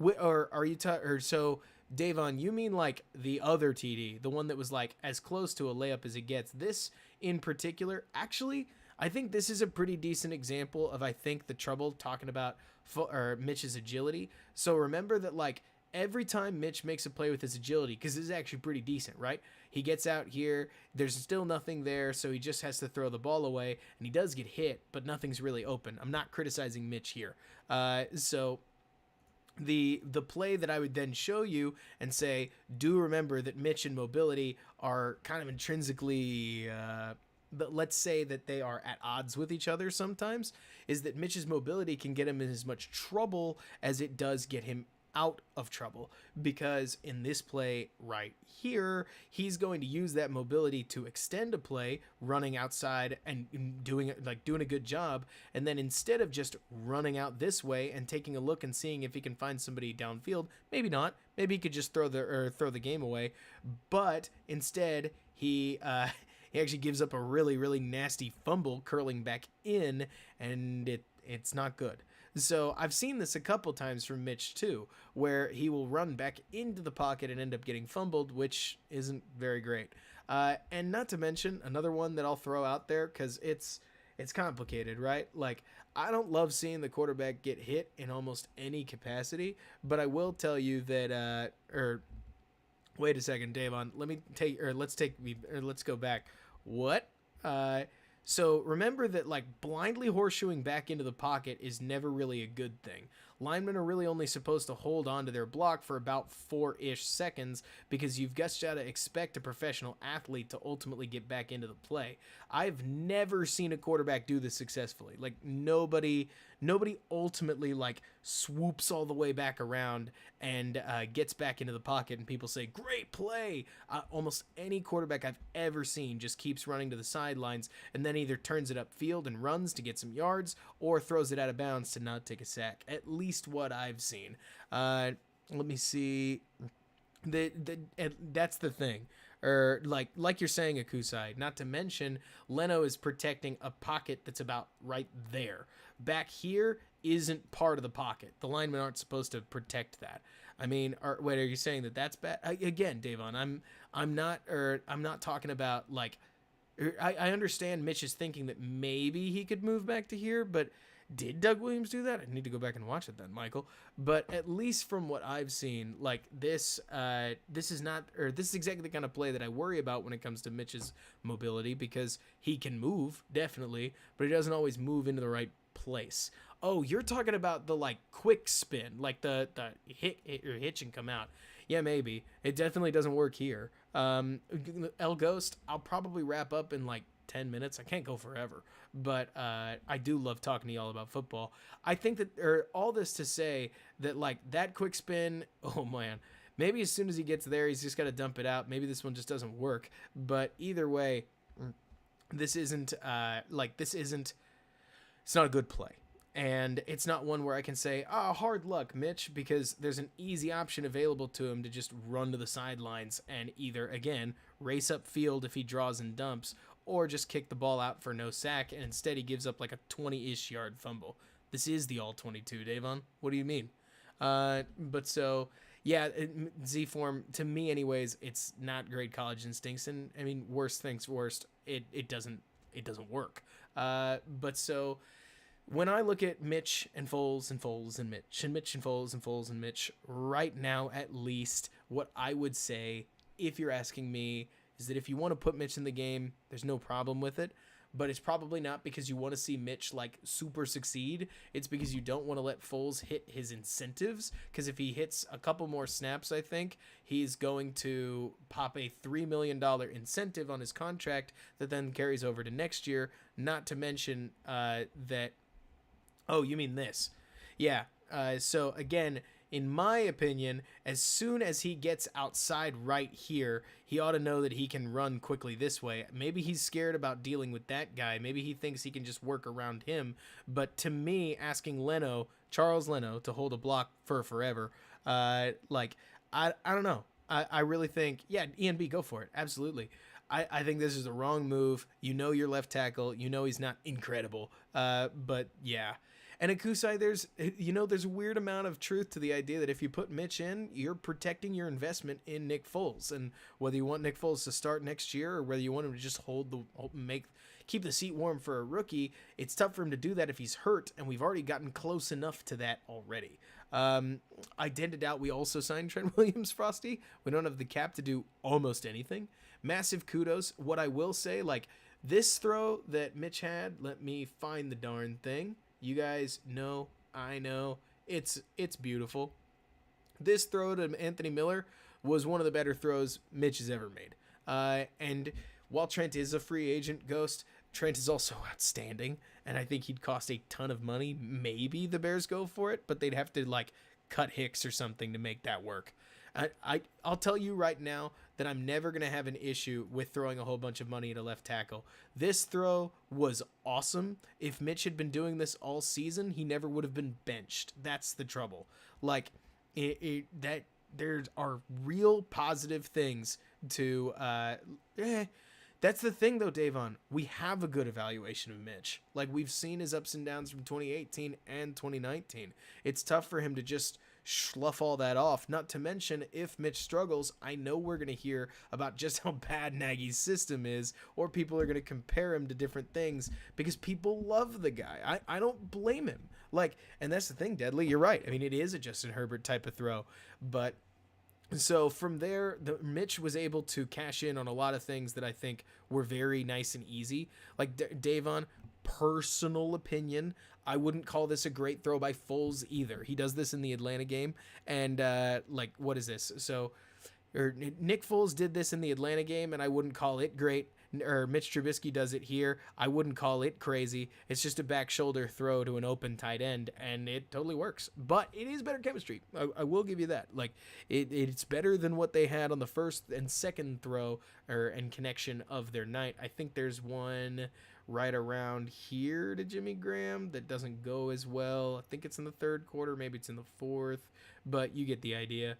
Or are you so Davon, you mean like the other TD, the one that was like as close to a layup as it gets. This in particular, actually, I think this is a pretty decent example of, I think, the trouble talking about Mitch's agility. So remember that, like, every time Mitch makes a play with his agility, because this is actually pretty decent, right? He gets out here, there's still nothing there, so he just has to throw the ball away, and he does get hit, but nothing's really open. I'm not criticizing Mitch here. So the play that I would then show you and say, do remember that Mitch and mobility are kind of intrinsically let's say that they are at odds with each other sometimes, is that Mitch's mobility can get him in as much trouble as it does get him out of trouble, because in this play right here, he's going to use that mobility to extend a play, running outside and doing a good job, and then instead of just running out this way and taking a look and seeing if he can find somebody downfield, maybe not, maybe he could just throw the game away, but instead he actually gives up a really, really nasty fumble curling back in, and it's not good. So I've seen this a couple times from Mitch too, where he will run back into the pocket and end up getting fumbled, which isn't very great. And not to mention another one that I'll throw out there, because it's complicated, right? Like, I don't love seeing the quarterback get hit in almost any capacity, but I will tell you that wait a second, Davon. Let's go back. What? So remember that, like, blindly horseshoeing back into the pocket is never really a good thing. linemen are really only supposed to hold on to their block for about 4-ish seconds because you've got to expect a professional athlete to ultimately get back into the play. I've never seen a quarterback do this successfully. Like nobody ultimately like swoops all the way back around and gets back into the pocket and people say great play. Almost any quarterback I've ever seen just keeps running to the sidelines and then either turns it upfield and runs to get some yards or throws it out of bounds to not take a sack. At least what I've seen. Let me see. That's the thing. Or like you're saying, Akusai. Not to mention, Leno is protecting a pocket that's about right there. Back here isn't part of the pocket. The linemen aren't supposed to protect that. I mean, wait, are you saying that that's bad? Again, Davon, I'm not talking about like. I understand Mitch is thinking that maybe he could move back to here, but did Doug Williams do that? I need to go back and watch it then, Michael. But at least from what I've seen, like this is not, or this is exactly the kind of play that I worry about when it comes to Mitch's mobility because he can move definitely, but he doesn't always move into the right place. Oh, you're talking about the like quick spin, like the hit or hitch and come out. Yeah, maybe. It definitely doesn't work here. El Ghost, I'll probably wrap up in like 10 minutes. I can't go forever, but I do love talking to y'all about football. I think that, or all this to say that like that quick spin, oh man, maybe as soon as he gets there, he's just got to dump it out. Maybe this one just doesn't work, but either way, this isn't, it's not a good play. And it's not one where I can say, hard luck, Mitch, because there's an easy option available to him to just run to the sidelines and either, again, race up field if he draws and dumps, or just kick the ball out for no sack, and instead he gives up like a 20-ish yard fumble. This is the all-22, Davon. What do you mean? But so, yeah, Z-form, to me anyways, it's not great college instincts, and I mean, worst things worst, it doesn't work. But so... when I look at Mitch and Foles and Foles and Mitch and Mitch and Foles and Foles and Mitch, right now at least, what I would say, if you're asking me, is that if you want to put Mitch in the game, there's no problem with it. But it's probably not because you want to see Mitch like super succeed. It's because you don't want to let Foles hit his incentives. Because if he hits a couple more snaps, I think he's going to pop a $3 million incentive on his contract that then carries over to next year. Not to mention that. Oh, you mean this? Yeah. So again, in my opinion, as soon as he gets outside right here, he ought to know that he can run quickly this way. Maybe he's scared about dealing with that guy. Maybe he thinks he can just work around him. But to me, asking Charles Leno, to hold a block for forever, I don't know. I really think, yeah, ENB, go for it. Absolutely. I think this is the wrong move. You know your left tackle. You know he's not incredible. But yeah. And Akusai, there's a weird amount of truth to the idea that if you put Mitch in, you're protecting your investment in Nick Foles. And whether you want Nick Foles to start next year or whether you want him to just keep the seat warm for a rookie, it's tough for him to do that if he's hurt, and we've already gotten close enough to that already. I tend to doubt we also signed Trent Williams, Frosty. We don't have the cap to do almost anything. Massive kudos. What I will say, like, this throw that Mitch had, let me find the darn thing. You guys know, I know, it's beautiful. This throw to Anthony Miller was one of the better throws Mitch has ever made. And while Trent is a free agent, Ghost, Trent is also outstanding, and I think he'd cost a ton of money. Maybe the Bears go for it, but they'd have to, like, cut Hicks or something to make that work. I'll tell you right now that I'm never going to have an issue with throwing a whole bunch of money at a left tackle. This throw was awesome. If Mitch had been doing this all season, he never would have been benched. That's the trouble. Like, that there are real positive things to... That's the thing, though, Davon. We have a good evaluation of Mitch. Like, we've seen his ups and downs from 2018 and 2019. It's tough for him to just slough all that off. Not to mention, if Mitch struggles, I know we're going to hear about just how bad Nagy's system is, or people are going to compare him to different things because people love the guy. I don't blame him. Like, and that's the thing, Deadly. You're right. I mean, it is a Justin Herbert type of throw, but... So from there, Mitch was able to cash in on a lot of things that I think were very nice and easy. Like, Davon, personal opinion, I wouldn't call this a great throw by Foles either. He does this in the Atlanta game, and like, what is this? So, or Nick Foles did this in the Atlanta game, and I wouldn't call it great. Or Mitch Trubisky does it here. I wouldn't call it crazy. It's just a back shoulder throw to an open tight end, and it totally works. But it is better chemistry. I will give you that. Like, it's better than what they had on the first and second throw and connection of their night. I think there's one right around here to Jimmy Graham that doesn't go as well. I think it's in the third quarter. Maybe it's in the fourth, but you get the idea.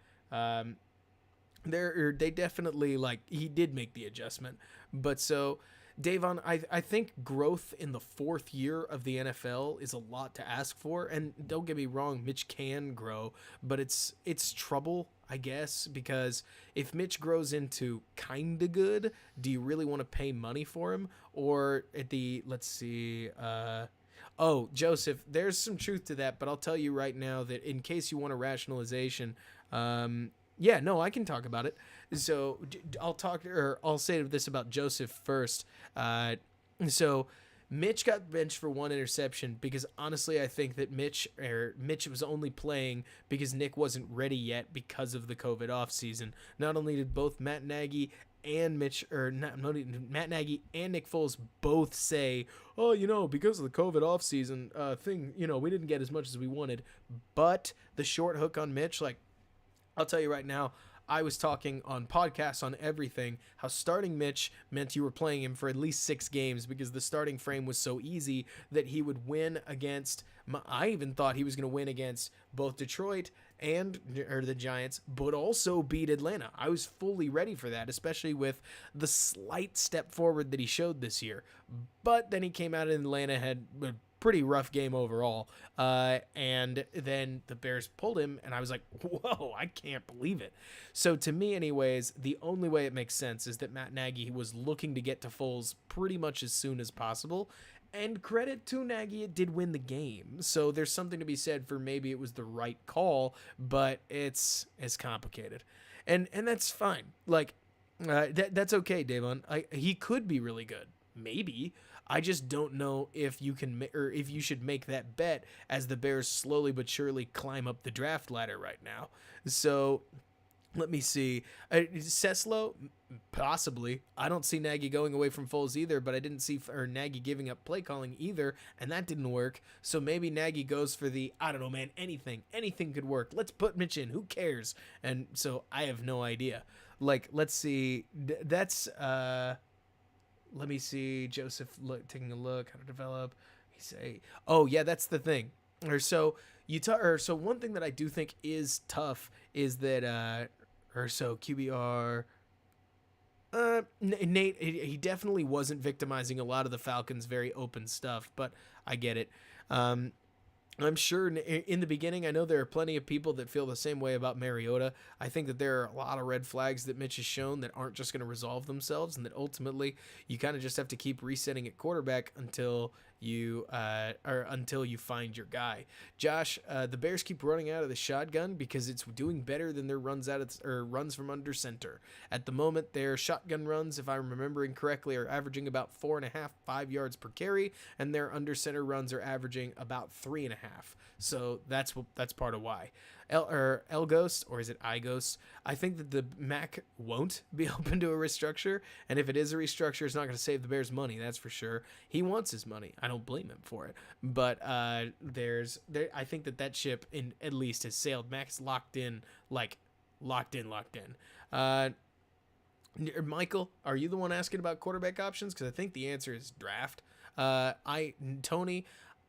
They definitely, like, he did make the adjustment. But so, Davon, I think growth in the fourth year of the NFL is a lot to ask for. And don't get me wrong, Mitch can grow, but it's trouble, I guess, because if Mitch grows into kind of good, do you really want to pay money for him? Or at the, let's see, oh, Joseph, there's some truth to that, but I'll tell you right now that in case you want a rationalization, yeah, no, I can talk about it. So I'll say this about Joseph first. So Mitch got benched for one interception because honestly, I think that Mitch was only playing because Nick wasn't ready yet because of the COVID offseason. Not only did both Matt Nagy and Matt Nagy and Nick Foles both say, oh, because of the COVID offseason thing, we didn't get as much as we wanted. But the short hook on Mitch, like, I'll tell you right now, I was talking on podcasts on everything, how starting Mitch meant you were playing him for at least 6 games because the starting frame was so easy that he would win against, I even thought he was going to win against both Detroit and the Giants, but also beat Atlanta. I was fully ready for that, especially with the slight step forward that he showed this year. But then he came out in Atlanta, had a pretty rough game overall, and then the Bears pulled him, and I was like, whoa, I can't believe it. So to me anyways, the only way it makes sense is that Matt Nagy was looking to get to Foles pretty much as soon as possible, and credit to Nagy, it did win the game. So there's something to be said for maybe it was the right call, but it's complicated, and that's fine. Like, that's okay, Davon. He could be really good, maybe. I just don't know if you can, or if you should make that bet as the Bears slowly but surely climb up the draft ladder right now. So let me see. Seslo, possibly. I don't see Nagy going away from Foles either, but I didn't see Nagy giving up play calling either, and that didn't work. So maybe Nagy goes for the, I don't know, man, anything could work. Let's put Mitch in. Who cares? And so I have no idea. Like, let's see. That's, let me see. Joseph taking a look how to develop. He say, oh yeah, that's the thing. So one thing that I do think is tough is that QBR. Nate, he definitely wasn't victimizing a lot of the Falcons' very open stuff, but I get it. I'm sure in the beginning, I know there are plenty of people that feel the same way about Mariota. I think that there are a lot of red flags that Mitch has shown that aren't just going to resolve themselves, and that ultimately you kind of just have to keep resetting at quarterback until you find your guy. Josh, the Bears keep running out of the shotgun because it's doing better than their runs runs from under center. At the moment, their shotgun runs, if I'm remembering correctly, are averaging about 4.5-5 yards per carry, and their under center runs are averaging about 3.5. So that's part of why. El Ghost, or is it I Ghost? I think that the Mac won't be open to a restructure, and if it is a restructure, it's not going to save the Bears money. That's for sure. He wants his money. I don't blame him for it. But I think that ship at least has sailed. Mac's locked in. Michael, are you the one asking about quarterback options? Because I think the answer is draft. Tony,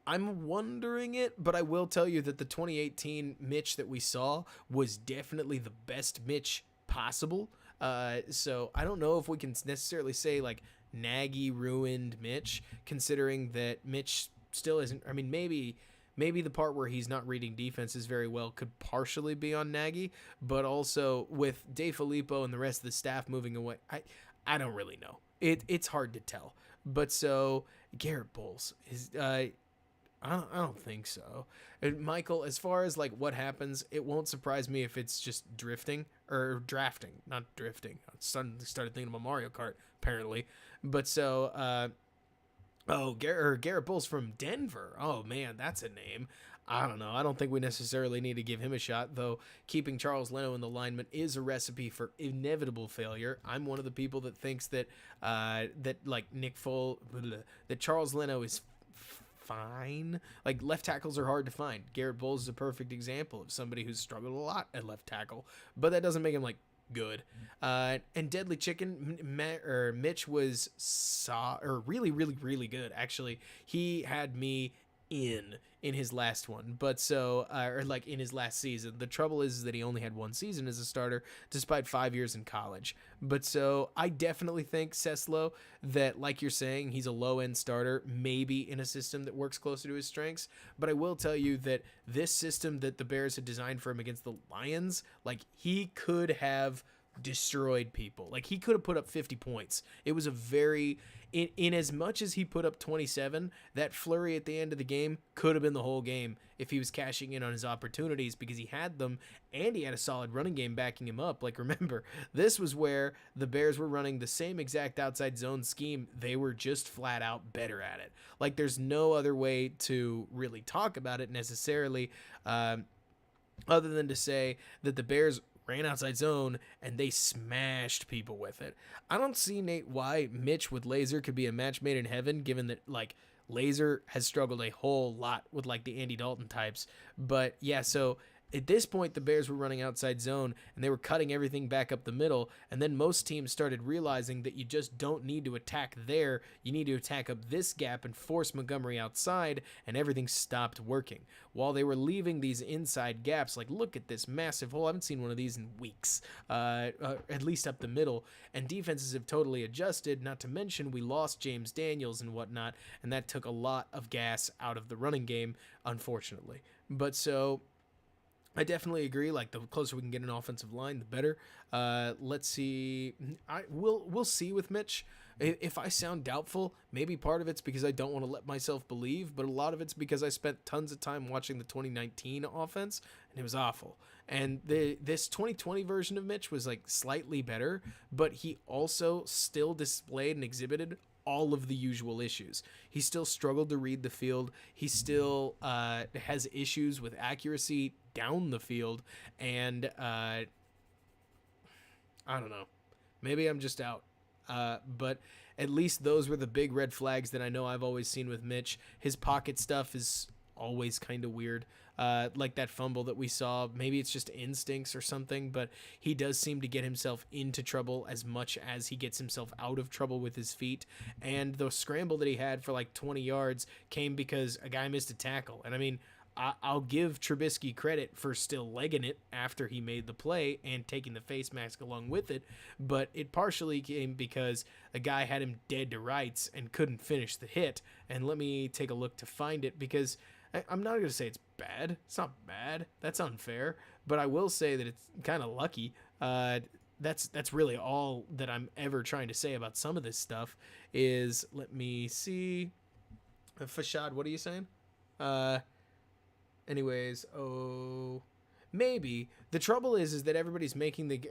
I'm wondering it, but I will tell you that the 2018 Mitch that we saw was definitely the best Mitch possible. So I don't know if we can necessarily say like Nagy ruined Mitch, considering that Mitch still isn't. I mean, maybe the part where he's not reading defenses very well could partially be on Nagy, but also with DeFilippo and the rest of the staff moving away, I don't really know. It's hard to tell. But so Garrett Bowles is. I don't think so. And Michael, as far as like what happens, it won't surprise me if it's just drafting, not drifting. I suddenly started thinking about Mario Kart, apparently. But so Oh, Garrett Bowles from Denver. Oh man, that's a name. I don't know. I don't think we necessarily need to give him a shot, though. Keeping Charles Leno in the lineman is a recipe for inevitable failure. I'm one of the people that thinks that that like Nick Foles, that Charles Leno is fine. Like left tackles are hard to find. Garrett Bowles is a perfect example of somebody who's struggled a lot at left tackle, but that doesn't make him like good. And Deadly Chicken, Mitch was really, really, really good. Actually, he had me in his last one, but so or like in his last season. The trouble is that he only had one season as a starter, despite 5 years in college. But so I definitely think Ceslo, that like you're saying, he's a low end starter, maybe in a system that works closer to his strengths. But I will tell you that this system that the Bears had designed for him against the Lions, like he could have destroyed people. Like he could have put up 50 points. It was a very in as much as he put up 27, that flurry at the end of the game could have been the whole game if he was cashing in on his opportunities, because he had them and he had a solid running game backing him up. Like remember, this was where the Bears were running the same exact outside zone scheme. They were just flat out better at it. Like there's no other way to really talk about it necessarily, other than to say that the Bears ran outside zone and they smashed people with it. I don't see, Nate, why Mitch with Laser could be a match made in heaven, given that like Laser has struggled a whole lot with like the Andy Dalton types. But yeah, so at this point, the Bears were running outside zone and they were cutting everything back up the middle. And then most teams started realizing that you just don't need to attack there. You need to attack up this gap and force Montgomery outside, and everything stopped working. While they were leaving these inside gaps, like look at this massive hole. I haven't seen one of these in weeks, at least up the middle. And defenses have totally adjusted, not to mention we lost James Daniels and whatnot. And that took a lot of gas out of the running game, unfortunately. But so I definitely agree. Like the closer we can get an offensive line, the better. Let's see. We'll see with Mitch. If I sound doubtful, maybe part of it's because I don't want to let myself believe, but a lot of it's because I spent tons of time watching the 2019 offense, and it was awful. And this 2020 version of Mitch was like slightly better, but he also still displayed and exhibited all of the usual issues. He still struggled to read the field. He still has issues with accuracy down the field, and I don't know. Maybe I'm just out. But at least those were the big red flags that I know I've always seen with Mitch. His pocket stuff is always kind of weird. Like that fumble that we saw, maybe it's just instincts or something, but he does seem to get himself into trouble as much as he gets himself out of trouble with his feet. And the scramble that he had for like 20 yards came because a guy missed a tackle. And I mean, I'll give Trubisky credit for still legging it after he made the play and taking the face mask along with it, but it partially came because a guy had him dead to rights and couldn't finish the hit. And let me take a look to find it, because I'm not going to say it's bad. It's not bad. That's unfair. But I will say that it's kind of lucky. That's really all that I'm ever trying to say about some of this stuff is, let me see. Fashad, what are you saying? Anyways, maybe. The trouble is that everybody's making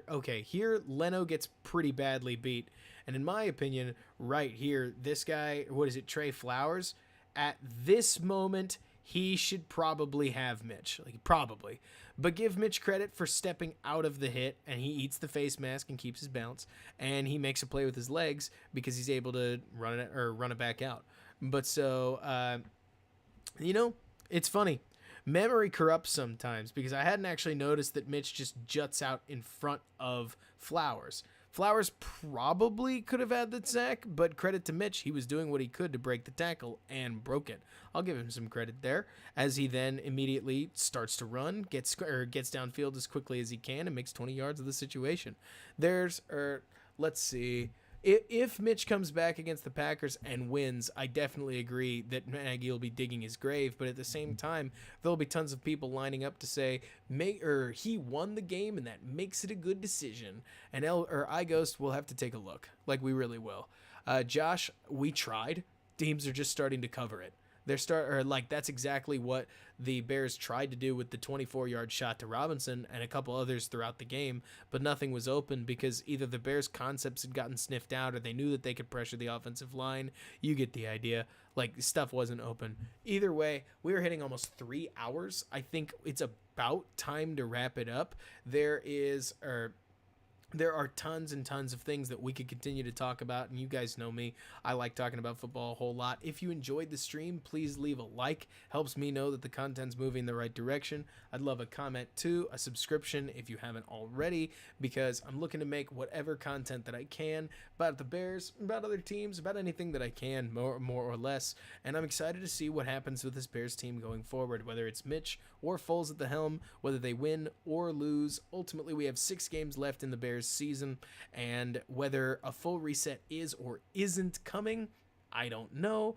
okay, here Leno gets pretty badly beat. And in my opinion, right here, this guy, what is it, Trey Flowers? At this moment, he should probably have Mitch. Like, probably. But give Mitch credit for stepping out of the hit, and he eats the face mask and keeps his bounce. And he makes a play with his legs because he's able to run it back out. But so, it's funny. Memory corrupts sometimes, because I hadn't actually noticed that Mitch just juts out in front of Flowers. Flowers probably could have had the sack, but credit to Mitch, he was doing what he could to break the tackle and broke it. I'll give him some credit there, as he then immediately starts to run, gets downfield as quickly as he can, and makes 20 yards of the situation. Let's see. If Mitch comes back against the Packers and wins, I definitely agree that Nagy will be digging his grave. But at the same time, there'll be tons of people lining up to say, he won the game and that makes it a good decision. And iGhost will have to take a look, like we really will. Josh, we tried. Teams are just starting to cover it. That's exactly what the Bears tried to do with the 24-yard shot to Robinson and a couple others throughout the game, but nothing was open because either the Bears' concepts had gotten sniffed out or they knew that they could pressure the offensive line. You get the idea. Like, stuff wasn't open. Either way, we were hitting almost 3 hours. I think it's about time to wrap it up. There are tons and tons of things that we could continue to talk about, and you guys know me. I like talking about football a whole lot. If you enjoyed the stream, please leave a like. Helps me know that the content's moving in the right direction. I'd love a comment too, a subscription if you haven't already, because I'm looking to make whatever content that I can about the Bears, about other teams, about anything that I can, more or less. And I'm excited to see what happens with this Bears team going forward, whether it's Mitch or Foles at the helm, whether they win or lose. Ultimately, we have 6 games left in the Bears season, and whether a full reset is or isn't coming, I don't know.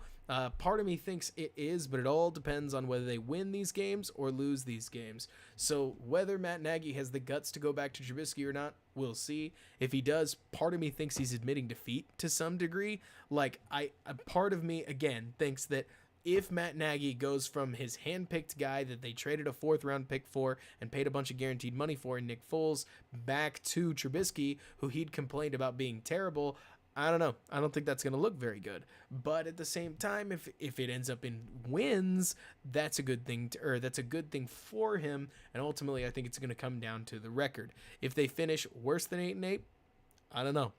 Part of me thinks it is, but it all depends on whether they win these games or lose these games. So whether Matt Nagy has the guts to go back to Trubisky or not, we'll see. If he does, part of me thinks he's admitting defeat to some degree. Like, a part of me, again, thinks that if Matt Nagy goes from his handpicked guy that they traded a 4th-round pick for and paid a bunch of guaranteed money for in Nick Foles back to Trubisky, who he'd complained about being terrible, I don't know. I don't think that's going to look very good. But at the same time, if it ends up in wins, that's a good thing that's a good thing for him. And ultimately, I think it's going to come down to the record. If they finish worse than 8-8, I don't know.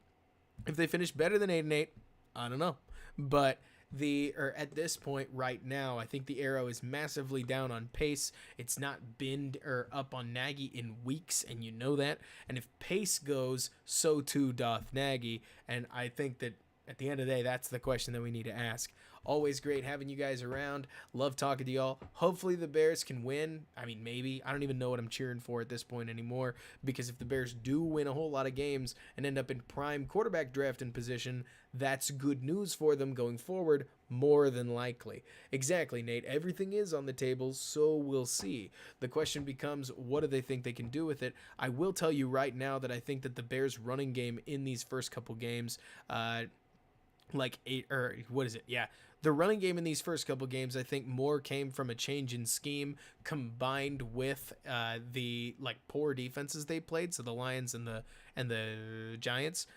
If they finish better than 8-8, I don't know. But at this point right now, I think the arrow is massively down on Pace. It's not been up on Nagy in weeks, and you know that. And if Pace goes, so too doth Nagy. And I think that at the end of the day, that's the question that we need to ask. Always great having you guys around. Love talking to y'all. Hopefully the Bears can win. I mean, maybe. I don't even know what I'm cheering for at this point anymore, because if the Bears do win a whole lot of games and end up in prime quarterback drafting position, that's good news for them going forward, more than likely. Exactly, Nate. Everything is on the table, so we'll see. The question becomes, what do they think they can do with it? I will tell you right now that I think that the Bears running game in these first couple games, the running game in these first couple games, I think more came from a change in scheme combined with the poor defenses they played, so the Lions and the Giants,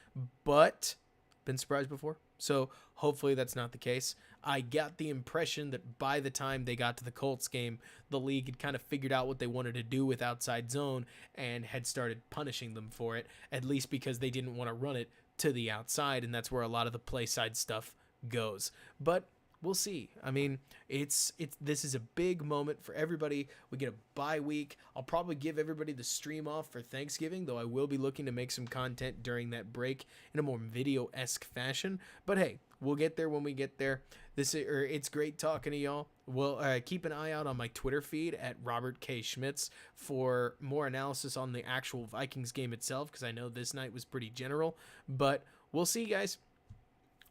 but been surprised before. So hopefully that's not the case. I got the impression that by the time they got to the Colts game, the league had kind of figured out what they wanted to do with outside zone and had started punishing them for it, at least because they didn't want to run it to the outside, and that's where a lot of the play side stuff goes. But we'll see. I mean, this is a big moment for everybody. We get a bye week. I'll probably give everybody the stream off for Thanksgiving, though I will be looking to make some content during that break in a more video-esque fashion. But hey, we'll get there when we get there. It's great talking to y'all. Well, keep an eye out on my Twitter feed at Robert K. Schmitz for more analysis on the actual Vikings game itself, because I know this night was pretty general. But we'll see, guys.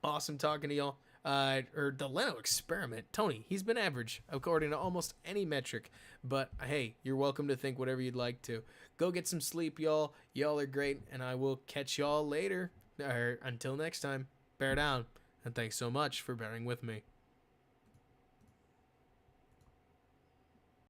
Awesome talking to y'all. The Leno experiment. Tony, he's been average according to almost any metric. But hey, you're welcome to think whatever you'd like to. Go get some sleep, y'all. Y'all are great, and I will catch y'all later. Until next time, bear down. And thanks so much for bearing with me.